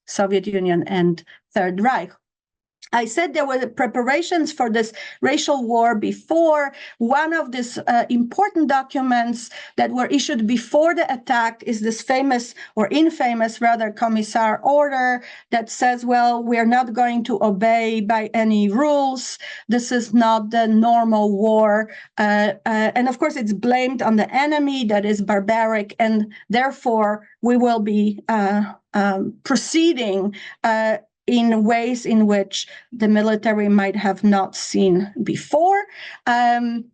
Soviet Union and Third Reich. I said there were preparations for this racial war before. One of these important documents that were issued before the attack is this famous, or infamous rather, Commissar order that says, well, we're not going to obey by any rules. This is not the normal war. And of course, it's blamed on the enemy that is barbaric, and therefore we will be proceeding in ways in which the military might have not seen before. In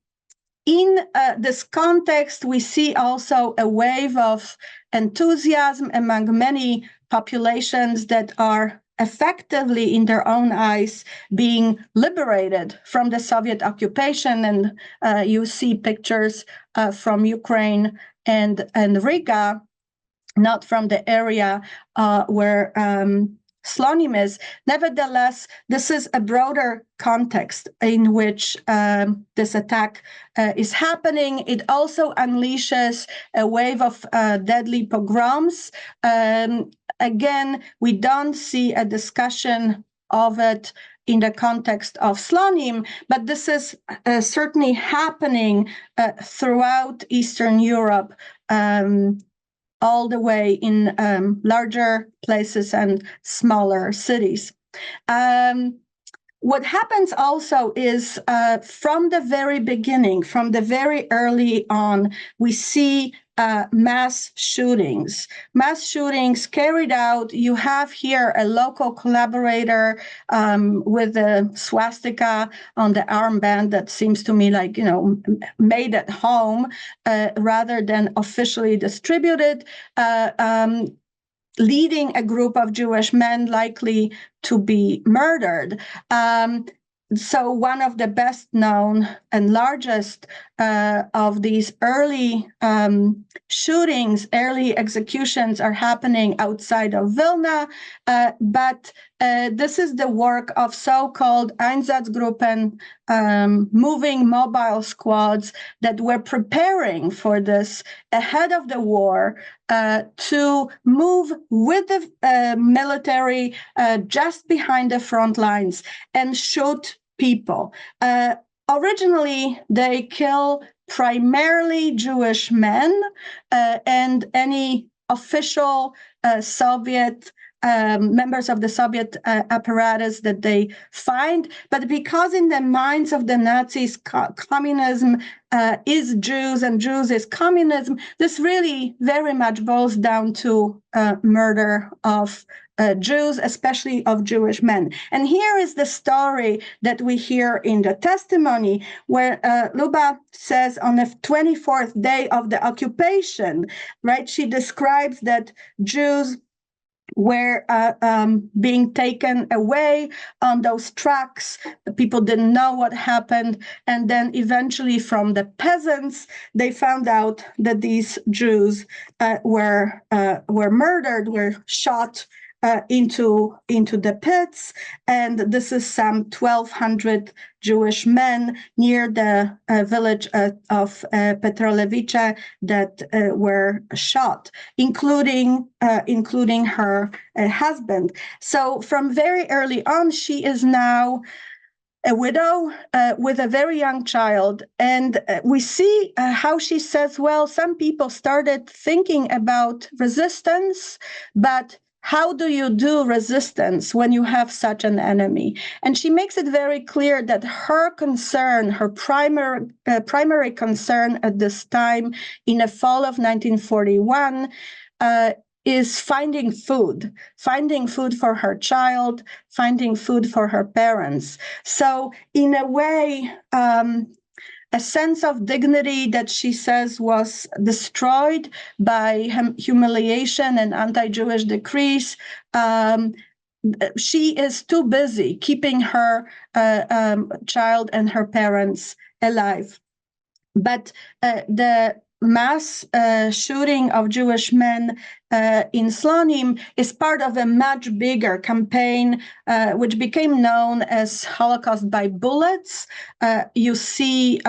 this context, we see also a wave of enthusiasm among many populations that are effectively, in their own eyes, being liberated from the Soviet occupation. And you see pictures from Ukraine and Riga, not from the area where Slonim is. Nevertheless, this is a broader context in which this attack is happening. It also unleashes a wave of deadly pogroms. Again, we don't see a discussion of it in the context of Slonim, but this is certainly happening throughout Eastern Europe, all the way in larger places and smaller cities. What happens also is from the very beginning, from the very early on, we see mass shootings carried out. You have here a local collaborator with a swastika on the armband that seems to me like, made at home rather than officially distributed, leading a group of Jewish men likely to be murdered. So one of the best known and largest of these early shootings, early executions are happening outside of Vilna, but this is the work of so-called Einsatzgruppen, moving mobile squads that were preparing for this ahead of the war to move with the military just behind the front lines and shoot people. Originally, they kill primarily Jewish men and any official Soviet members of the Soviet apparatus that they find. But because in the minds of the Nazis, communism is Jews and Jews is communism, this really very much boils down to murder of Jews, especially of Jewish men. And here is the story that we hear in the testimony where Luba says on the 24th day of the occupation, right, she describes that Jews were being taken away on those trucks. People didn't know what happened. And then eventually from the peasants, they found out that these Jews were murdered, were shot into the pits. And this is some 1,200 Jewish men near the village of Petrolevice that were shot, including her husband. So from very early on, she is now a widow with a very young child. And we see how she says, well, some people started thinking about resistance, but how do you do resistance when you have such an enemy? And she makes it very clear that her concern, her primary concern at this time in the fall of 1941, is finding food for her child, finding food for her parents. So in a way, a sense of dignity that she says was destroyed by humiliation and anti-Jewish decrees. She is too busy keeping her child and her parents alive. But the mass shooting of Jewish men in Slonim is part of a much bigger campaign, which became known as Holocaust by bullets. You see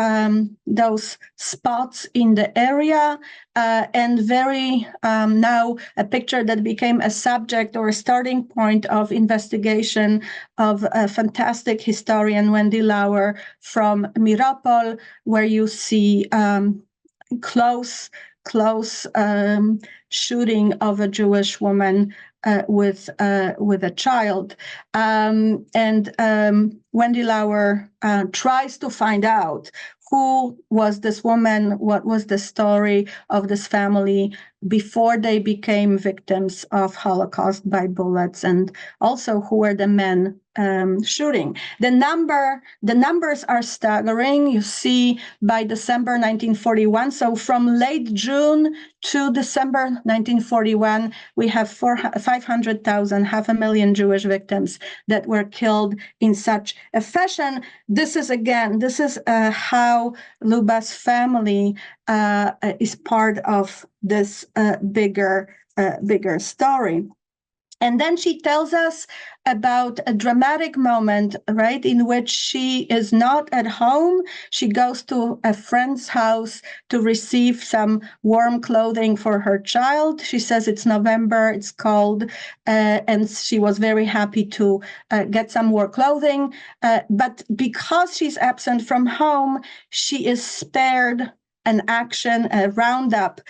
those spots in the area, and very now a picture that became a subject or a starting point of investigation of a fantastic historian, Wendy Lauer, from Miropol, where you see close shooting of a Jewish woman with a child, and Wendy Lauer tries to find out who was this woman, what was the story of this family before they became victims of Holocaust by bullets, and also who were the men shooting. The numbers are staggering. You see, by December 1941, so from late June to December 1941, we have 500,000, 500,000 Jewish victims that were killed in such a fashion. This is how Luba's family is part of this bigger story. And then she tells us about a dramatic moment, right, in which she is not at home. She goes to a friend's house to receive some warm clothing for her child. She says it's November, it's cold, and she was very happy to get some more clothing. But because she's absent from home, she is spared an action, a roundup,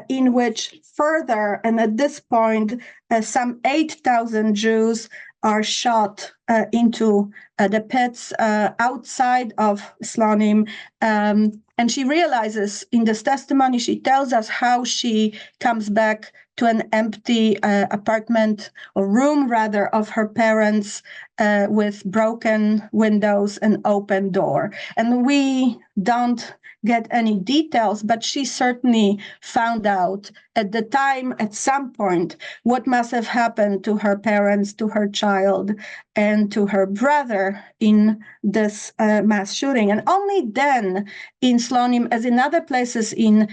in which further, and at this point, some 8,000 Jews are shot into the pits outside of Slonim. And she realizes in this testimony, she tells us how she comes back to an empty apartment or room, rather, of her parents with broken windows and open door. And we don't get any details, but she certainly found out at the time, at some point, what must have happened to her parents, to her child, and to her brother in this mass shooting. And only then, in Slonim, as in other places in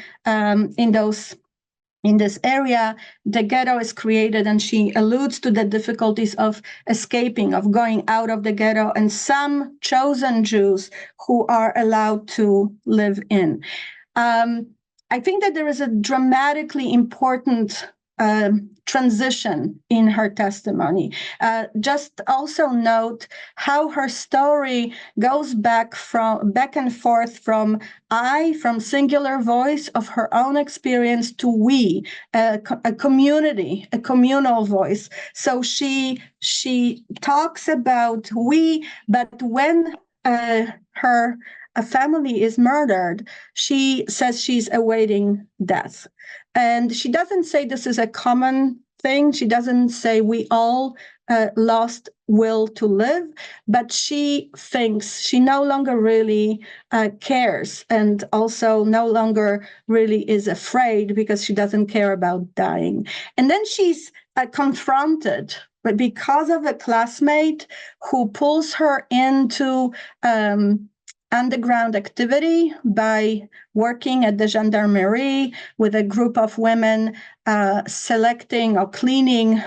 this area, the ghetto is created, and she alludes to the difficulties of escaping, of going out of the ghetto, and some chosen Jews who are allowed to live in. I think that there is a dramatically important transition in her testimony. Just also note how her story goes back and forth from singular voice of her own experience to we, a community, a communal voice. So she talks about we, but when her family is murdered, she says she's awaiting death. And she doesn't say this is a common thing. She doesn't say we all lost will to live, but she thinks she no longer really cares, and also no longer really is afraid because she doesn't care about dying. And then she's confronted, but because of a classmate who pulls her into underground activity by working at the gendarmerie with a group of women selecting or cleaning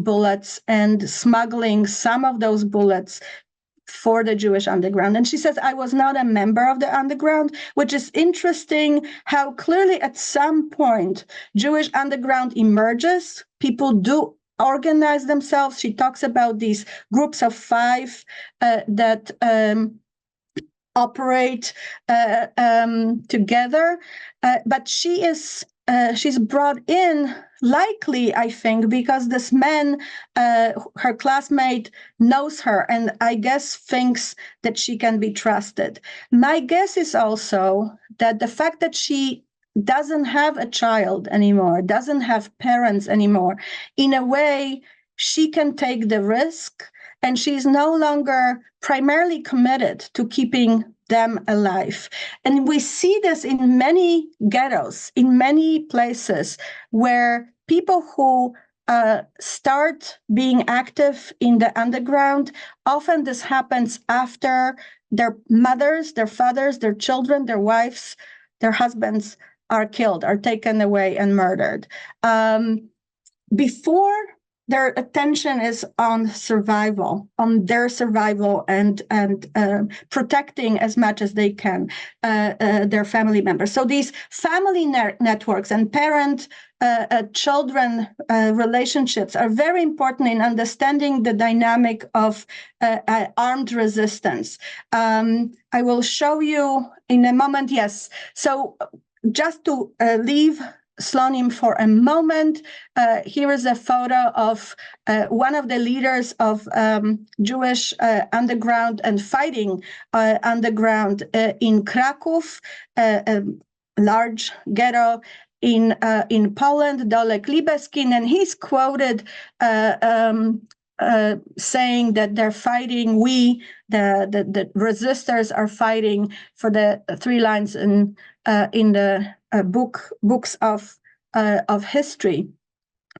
bullets and smuggling some of those bullets for the Jewish underground. And she says, I was not a member of the underground, which is interesting how clearly at some point Jewish underground emerges. People do organize themselves. She talks about these groups of 5 that operate together. But she's brought in, likely, I think, because this man, her classmate, knows her and I guess thinks that she can be trusted. My guess is also that the fact that she doesn't have a child anymore, doesn't have parents anymore, in a way, she can take the risk and she's no longer primarily committed to keeping them alive. And we see this in many ghettos, in many places where people who start being active in the underground, often this happens after their mothers, their fathers, their children, their wives, their husbands are killed, are taken away and murdered. Before, their attention is on survival, on their survival and protecting as much as they can their family members. So these family networks and parent-children relationships are very important in understanding the dynamic of armed resistance. I will show you in a moment. Yes. So just to leave Slonim for a moment, here is a photo of one of the leaders of Jewish underground and fighting underground in Kraków, a large ghetto in Poland, Dolek Libeskin, and he's quoted saying that they're fighting, the resistors are fighting, for the 3 lines in the books of history.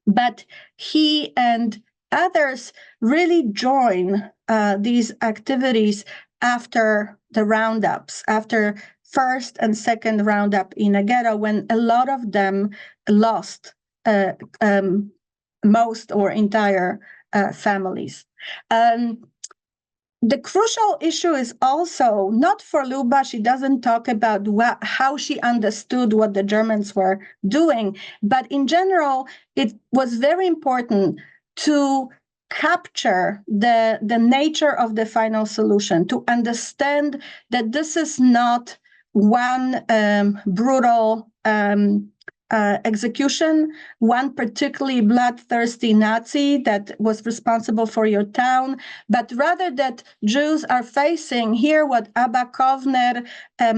But he and others really join these activities after the roundups, after first and second roundup in a ghetto, when a lot of them lost most or entire families. The crucial issue is also not for Luba. She doesn't talk about how she understood what the Germans were doing, but in general, it was very important to capture the nature of the final solution, to understand that this is not one brutal execution, one particularly bloodthirsty Nazi that was responsible for your town, but rather that Jews are facing here what Abba Kovner, a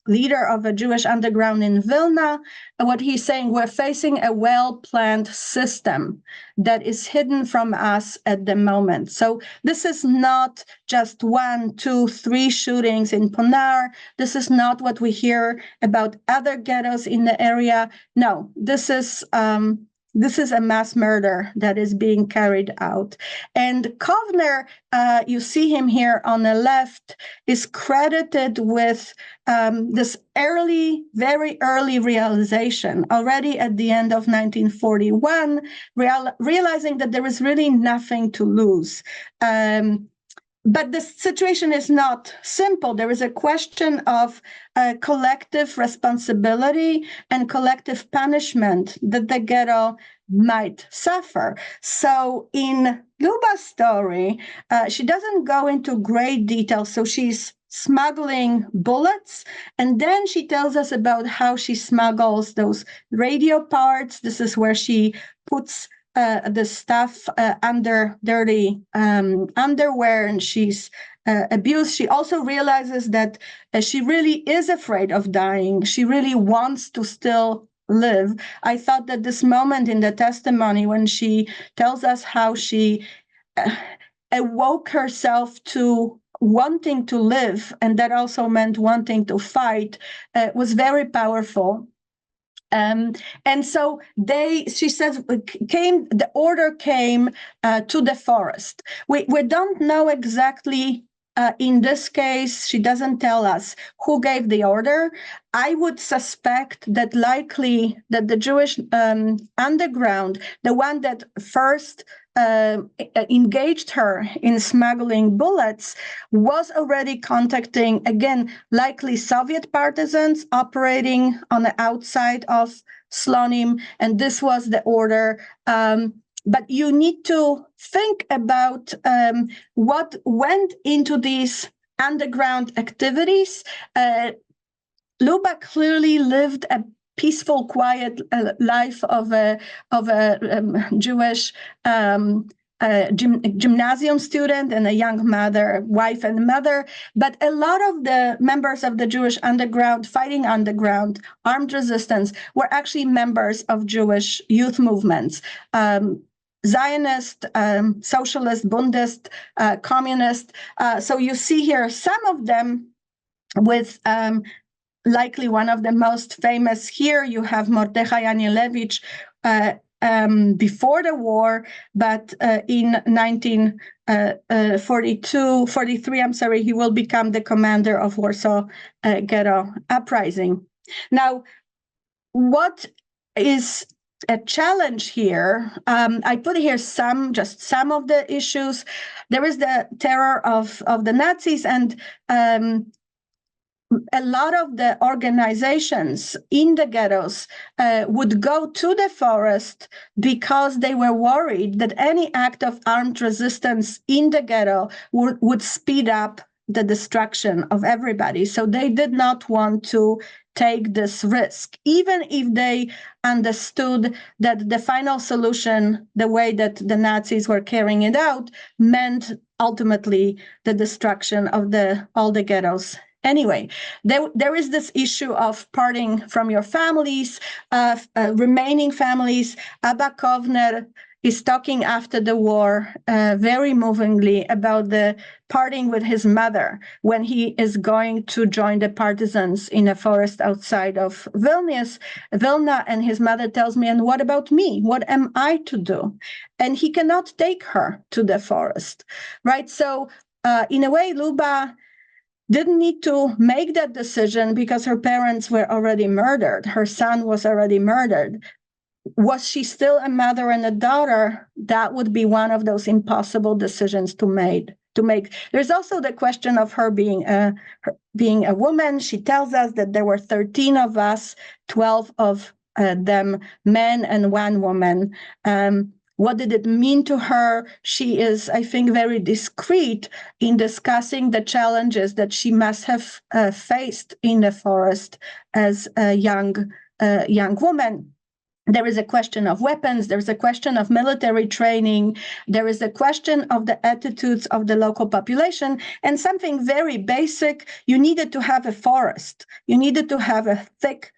leader of a Jewish underground in Vilna, what he's saying, we're facing a well-planned system that is hidden from us at the moment. So this is not just 1, 2, 3 shootings in Ponar. This is not what we hear about other ghettos in the area. No, this is a mass murder that is being carried out. And Kovner, you see him here on the left, is credited with this very early realization, already at the end of 1941, realizing that there is really nothing to lose. But the situation is not simple. There is a question of collective responsibility and collective punishment that the ghetto might suffer. So in Luba's story, she doesn't go into great detail. So she's smuggling bullets, and then she tells us about how she smuggles those radio parts. This is where she puts the stuff under dirty underwear, and she's abused. She also realizes that she really is afraid of dying. She really wants to still live. I thought that this moment in the testimony, when she tells us how she awoke herself to wanting to live, and that also meant wanting to fight, was very powerful. And so she says, the order came to the forest. We don't know exactly, in this case, she doesn't tell us who gave the order. I would suspect that likely that the Jewish underground, the one that first engaged her in smuggling bullets, was already contacting, again, likely Soviet partisans operating on the outside of Slonim, and this was the order. But you need to think about what went into these underground activities. Luba clearly lived a peaceful, quiet life of a Jewish gymnasium student and a young mother, wife and mother. But a lot of the members of the Jewish underground, fighting underground, armed resistance, were actually members of Jewish youth movements. Zionist, socialist, Bundist, communist. So you see here some of them with likely one of the most famous here. You have Mordechai Anielewicz before the war, but in 1943, he will become the commander of Warsaw Ghetto Uprising. Now, what is a challenge here? I put here just some of the issues. There is the terror of the Nazis, and a lot of the organizations in the ghettos would go to the forest because they were worried that any act of armed resistance in the ghetto would speed up the destruction of everybody. So they did not want to take this risk, even if they understood that the final solution, the way that the Nazis were carrying it out, meant ultimately the destruction of all the ghettos. Anyway, there is this issue of parting from your families, remaining families. Abba Kovner is talking after the war very movingly about the parting with his mother when he is going to join the partisans in a forest outside of Vilna, and his mother tells me, and what about me? What am I to do? And he cannot take her to the forest, right? So in a way, Luba didn't need to make that decision because her parents were already murdered. Her son was already murdered. Was she still a mother and a daughter? That would be one of those impossible decisions to make. There's also the question of her being a woman. She tells us that there were 13 of us, 12 of them men and one woman. What did it mean to her? She is, I think, very discreet in discussing the challenges that she must have faced in the forest as a young woman. There is a question of weapons. There is a question of military training. There is a question of the attitudes of the local population. And something very basic, you needed to have a forest. You needed to have a thick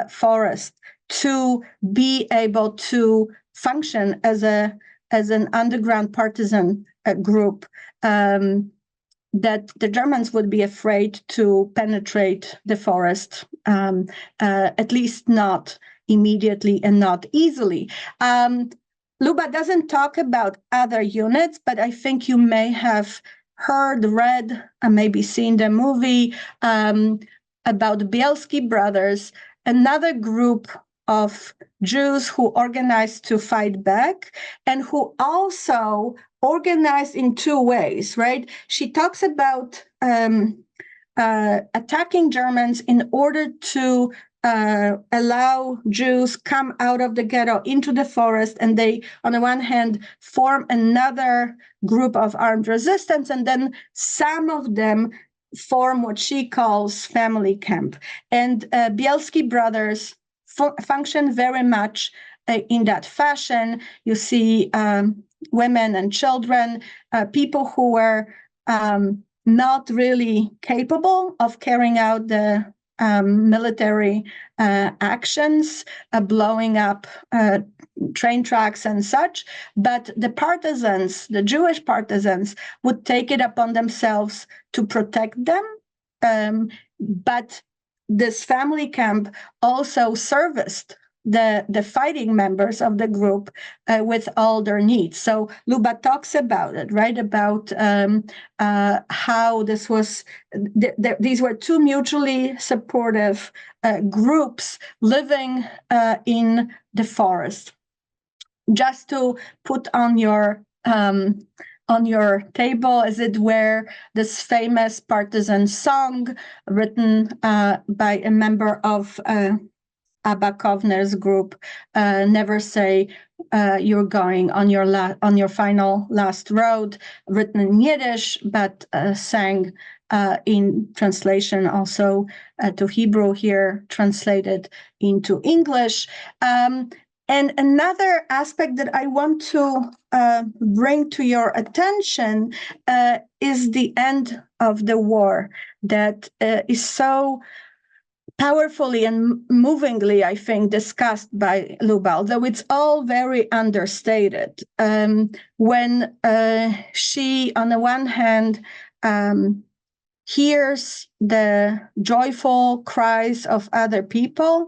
forest to be able to function as an underground partisan group, that the Germans would be afraid to penetrate the forest, at least not immediately and not easly. Luba doesn't talk about other units, but I think you may have heard, read, and maybe seen the movie about the Bielski brothers, another group of Jews who organized to fight back and who also organized in two ways, right? She talks about attacking Germans in order to allow Jews come out of the ghetto into the forest, and they, on the one hand, form another group of armed resistance, and then some of them form what she calls family camp. And Bielski brothers function very much in that fashion. You see women and children, people who were not really capable of carrying out the military actions, blowing up train tracks and such, but the partisans, the Jewish partisans, would take it upon themselves to protect them. But this family camp also serviced the fighting members of the group with all their needs. So Luba talks about it, right? About how this was, these were two mutually supportive groups living in the forest. Just to put on your table, as it were, this famous partisan song written by a member of Abba Kovner's group, "Never Say You're Going on your final last road," written in Yiddish, but sang in translation also to Hebrew, here translated into English. And another aspect that I want to bring to your attention is the end of the war that is so powerfully and movingly, I think, discussed by Luba, although it's all very understated. When she, on the one hand, hears the joyful cries of other people,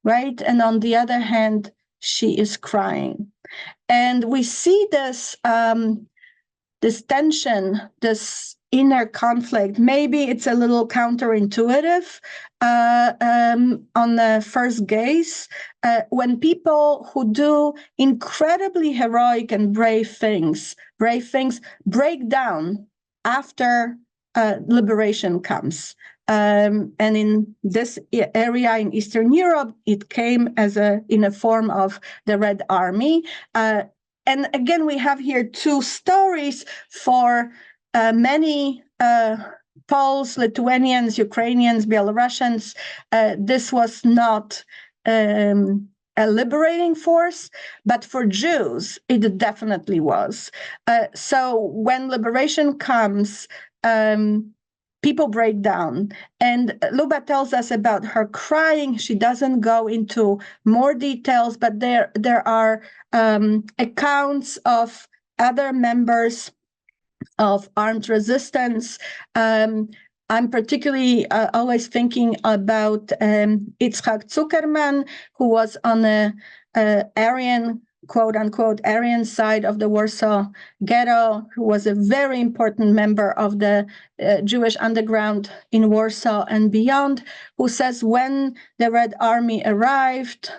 right? And on the other hand, she is crying. And we see this, this tension, this inner conflict. Maybe it's a little counterintuitive on the first gaze, when people who do incredibly heroic and brave things break down after liberation comes. And in this area in Eastern Europe, it came as in a form of the Red Army. And again, we have here two stories for many Poles, Lithuanians, Ukrainians, Belarusians. This was not a liberating force, but for Jews, it definitely was. So when liberation comes, people break down. And Luba tells us about her crying. She doesn't go into more details, but there are accounts of other members of armed resistance. I'm particularly always thinking about Itzhak Zuckerman, who was on the Aryan, quote unquote, Aryan side of the Warsaw Ghetto, who was a very important member of the Jewish underground in Warsaw and beyond, who says when the Red Army arrived,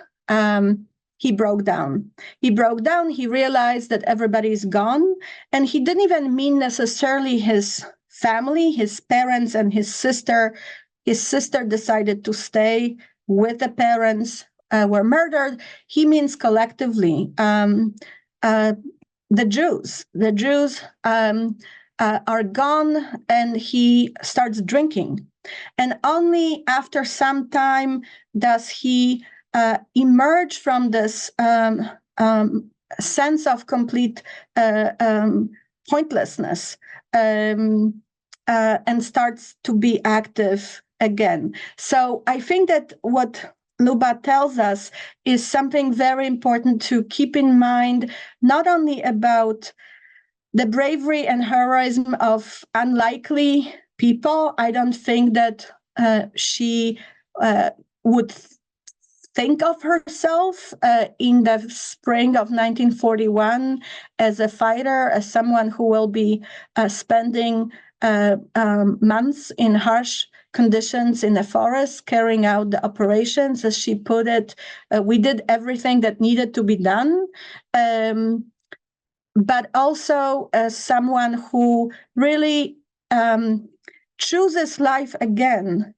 he broke down. He broke down, he realized that everybody's gone, and he didn't even mean necessarily his family, his parents and his sister. His sister decided to stay with the parents, were murdered. He means collectively the Jews. The Jews are gone, and he starts drinking. And only after some time does he emerge from this sense of complete pointlessness and starts to be active again. So I think that what Luba tells us is something very important to keep in mind, not only about the bravery and heroism of unlikely people. I don't think that she would think of herself in the spring of 1941 as a fighter, as someone who will be spending months in harsh conditions in the forest, carrying out the operations. As she put it, we did everything that needed to be done, but also as someone who really chooses life again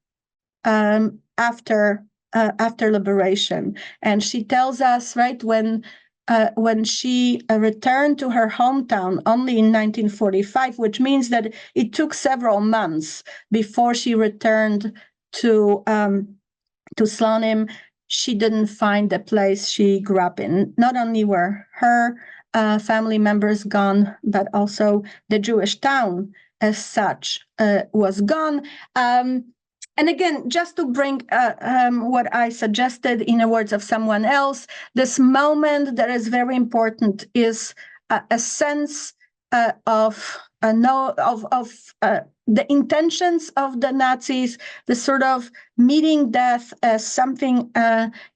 after liberation. And she tells us, right, when she returned to her hometown only in 1945, which means that it took several months before she returned to Slonim, she didn't find the place she grew up in. Not only were her family members gone, but also the Jewish town as such was gone. And again, just to bring what I suggested in the words of someone else, this moment that is very important is a sense of the intentions of the Nazis, the sort of meeting death as something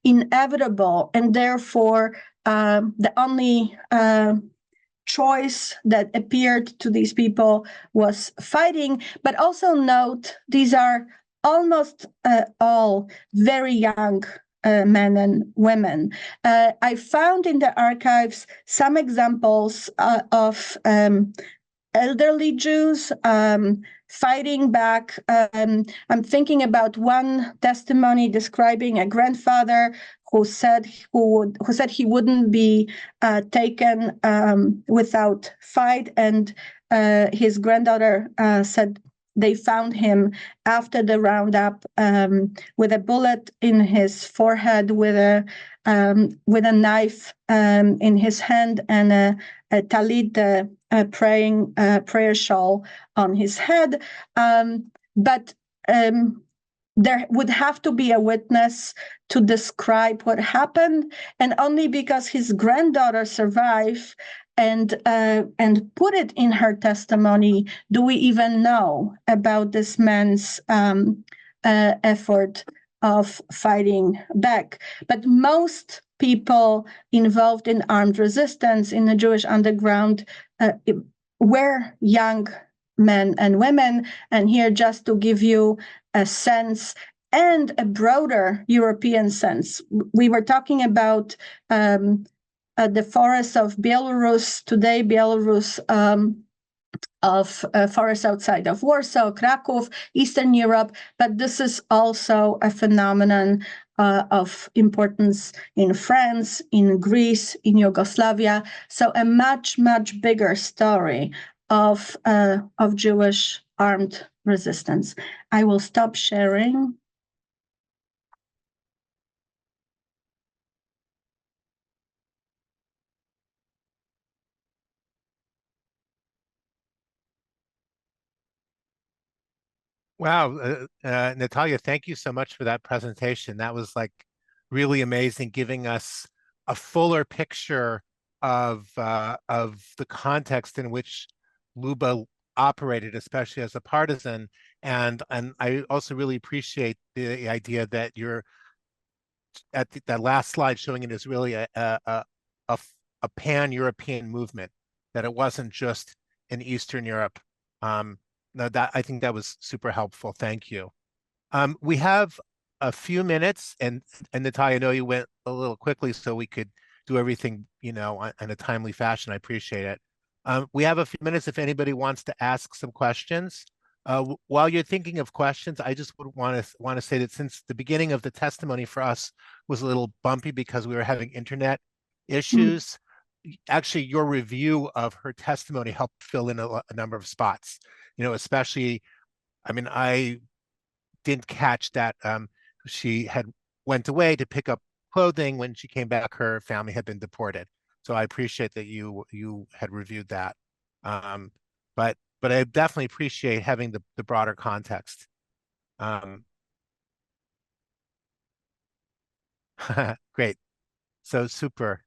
inevitable, and therefore the only choice that appeared to these people was fighting. But also note, these are almost all very young men and women. I found in the archives some examples of elderly Jews fighting back. I'm thinking about one testimony describing a grandfather who said he wouldn't be taken without fight, and his granddaughter said they found him after the roundup with a bullet in his forehead, with a knife in his hand, and a talit, prayer shawl on his head. But there would have to be a witness to describe what happened, and only because his granddaughter survived and put it in her testimony do we even know about this man's effort of fighting back. But most people involved in armed resistance in the Jewish underground were young men and women. And here, just to give you a sense and a broader European sense, we were talking about the forests of Belarus, today Belarus, of forests outside of Warsaw, Krakow, Eastern Europe, but this is also a phenomenon of importance in France, in Greece, in Yugoslavia. So a much, much bigger story of Jewish armed resistance. I will stop sharing. Wow, Natalia, thank you so much for that presentation. That was like really amazing, giving us a fuller picture of the context in which Luba operated, especially as a partisan. And I also really appreciate the idea that you're at that last slide showing it as really a pan-European movement, that it wasn't just in Eastern Europe. No, I think that was super helpful. Thank you. We have a few minutes, and Natalia, I know you went a little quickly, so we could do everything, in a timely fashion. I appreciate it. We have a few minutes if anybody wants to ask some questions. While you're thinking of questions, I just would want to say that since the beginning of the testimony for us was a little bumpy because we were having internet issues, actually your review of her testimony helped fill in a number of spots. Especially, I didn't catch that she had went away to pick up clothing. When she came back, her family had been deported. So I appreciate that you had reviewed that. But I definitely appreciate having the broader context. Great. So super.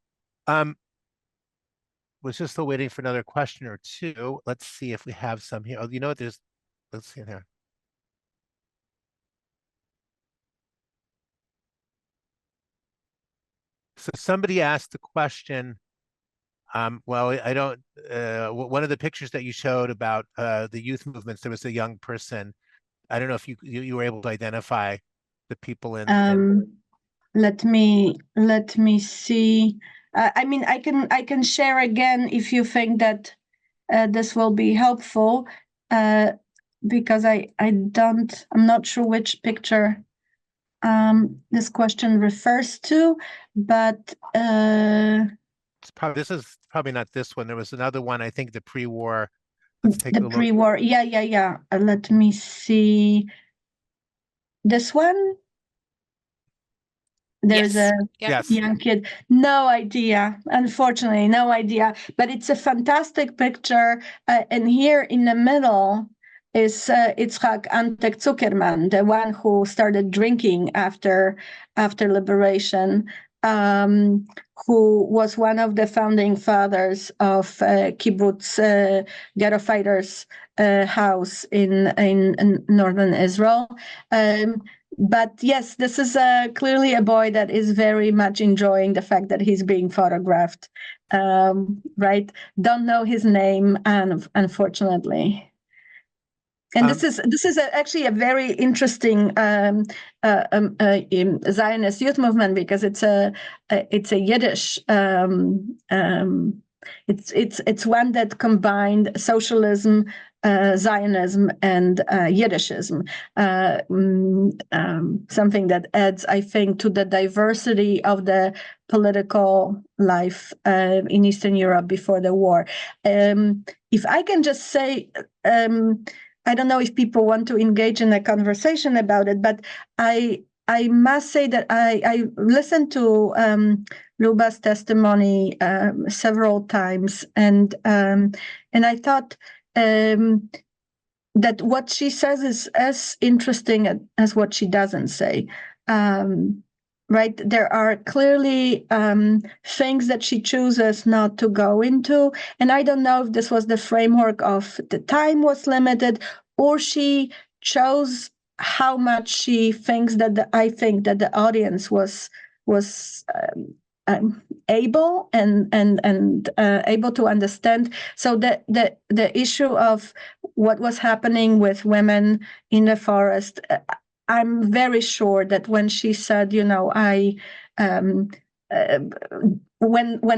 Was just still waiting for another question or two. Let's see if we have some here. Oh, let's see here. So somebody asked the question, well, I don't, one of the pictures that you showed about the youth movements, there was a young person. I don't know if you were able to identify the people in. Let me see. I can share again if you think that this will be helpful, because I'm not sure which picture this question refers to, but this is probably not this one. There was another one, I think, the pre-war. Let's take a look. Pre-war, yeah. Let me see. This one. There's a young kid. No idea, unfortunately, no idea. But it's a fantastic picture. And here in the middle is Itzhak Antek Zuckerman, the one who started drinking after liberation. who was one of the founding fathers of kibbutz ghetto fighters house in northern Israel. But yes, this is clearly a boy that is very much enjoying the fact that he's being photographed. Right? Don't know his name, unfortunately. And this is actually a very interesting Zionist youth movement, because it's a Yiddish. It's one that combined socialism, Zionism, and Yiddishism. Something that adds, I think, to the diversity of the political life in Eastern Europe before the war. If I can just say. I don't know if people want to engage in a conversation about it, but I must say that I listened to Luba's testimony several times, and I thought that what she says is as interesting as what she doesn't say. Right, there are clearly things that she chooses not to go into, and I don't know if this was the framework of the time was limited, or she chose how much she thinks that I think that the audience was able and able to understand. So the issue of what was happening with women in the forest. I'm very sure that when she said, when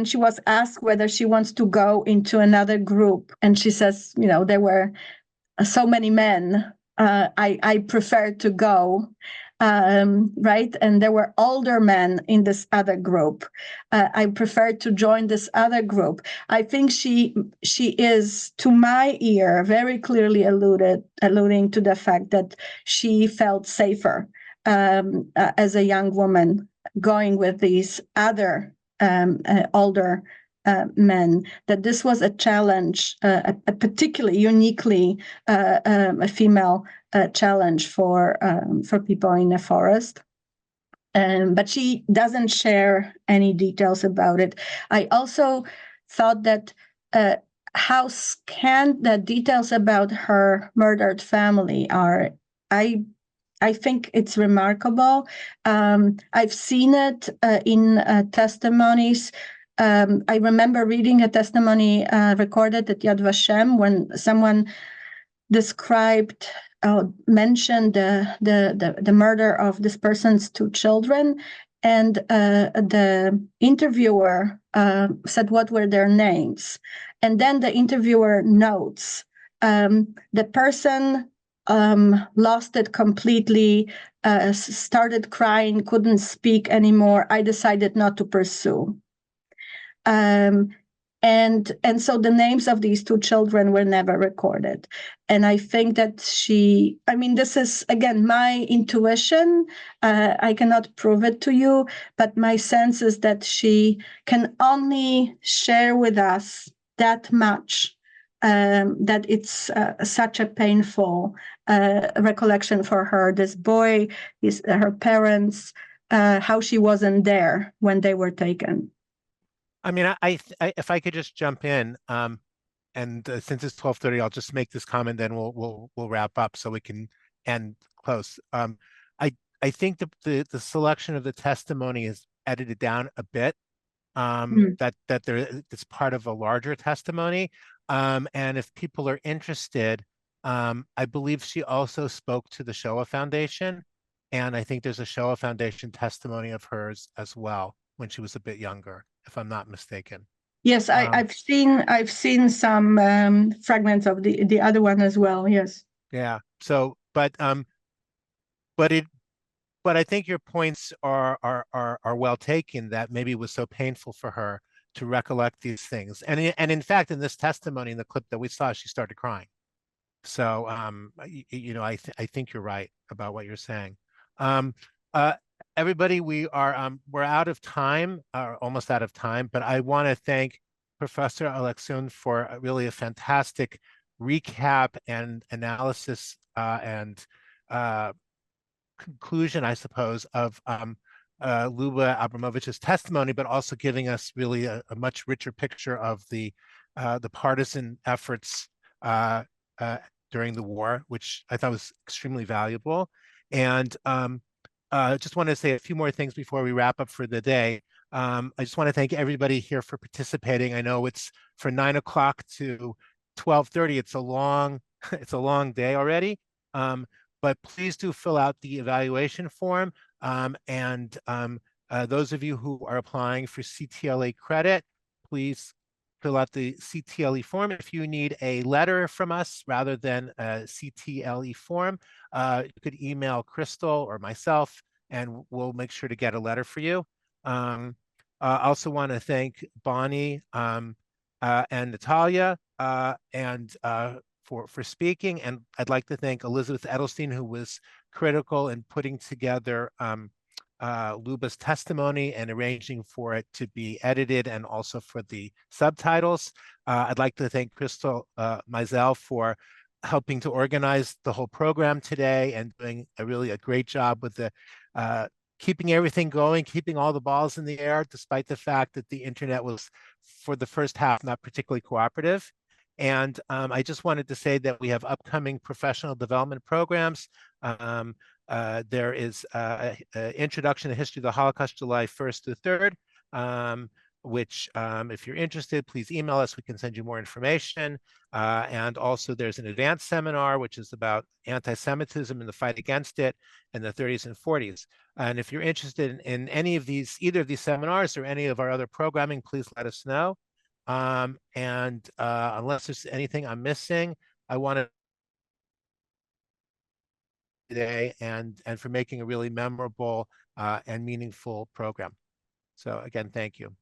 she was asked whether she wants to go into another group, and she says, there were so many men, I prefer to go, right? And there were older men in this other group. I prefer to join this other group. I think she is, to my ear, very clearly alluding to the fact that she felt safer as a young woman going with these other older men, that this was a challenge, a particularly uniquely a female challenge for people in the forest. But she doesn't share any details about it. I also thought that how scant the details about her murdered family are. I think it's remarkable. I've seen it in testimonies. I remember reading a testimony recorded at Yad Vashem when someone mentioned the murder of this person's two children, and the interviewer said what were their names, and then the interviewer notes the person lost it completely, started crying, couldn't speak anymore. I decided not to pursue. And so the names of these two children were never recorded. And I think that this is, again, my intuition. I cannot prove it to you, but my sense is that she can only share with us that much, that it's such a painful recollection for her. This boy, her parents, how she wasn't there when they were taken. I mean, I if I could just jump in, and since it's 12:30, I'll just make this comment, then we'll wrap up so we can end close. I think the selection of the testimony is edited down a bit. That it's part of a larger testimony. And if people are interested, I believe she also spoke to the Shoah Foundation, and I think there's a Shoah Foundation testimony of hers as well when she was a bit younger, if I'm not mistaken. Yes, I've seen some fragments of the other one as well. Yes. Yeah. So, but I think your points are well taken. That maybe it was so painful for her to recollect these things, and in fact, in this testimony, in the clip that we saw, she started crying. So, I think you're right about what you're saying. Everybody, we're out of time, almost out of time, but I want to thank Professor Aleksiun for really a fantastic recap and analysis and conclusion, I suppose, of Lyuba Abramovich's testimony, but also giving us really a much richer picture of the partisan efforts during the war, which I thought was extremely valuable. And just want to say a few more things before we wrap up for the day. I just want to thank everybody here for participating. I know it's from 9 o'clock to 12:30. It's a long day already. But please do fill out the evaluation form. Those of you who are applying for CTLA credit, please fill out the CTLE form. If you need a letter from us rather than a CTLE form, you could email Crystal or myself, and we'll make sure to get a letter for you. I also want to thank Bonnie and Natalia for speaking, and I'd like to thank Elizabeth Edelstein, who was critical in putting together Luba's testimony and arranging for it to be edited, and also for the subtitles. I'd like to thank Crystal Meisel for helping to organize the whole program today and doing a great job with the keeping everything going, keeping all the balls in the air, despite the fact that the internet was, for the first half, not particularly cooperative. And I just wanted to say that we have upcoming professional development programs. There is an Introduction to History of the Holocaust, July 1st to 3rd, which if you're interested, please email us. We can send you more information. And also there's an advanced seminar, which is about anti-Semitism and the fight against it in the 30s and 40s. And if you're interested in any of these, either of these seminars or any of our other programming, please let us know. Unless there's anything I'm missing, I want to today and for making a really memorable and meaningful program. So again, thank you.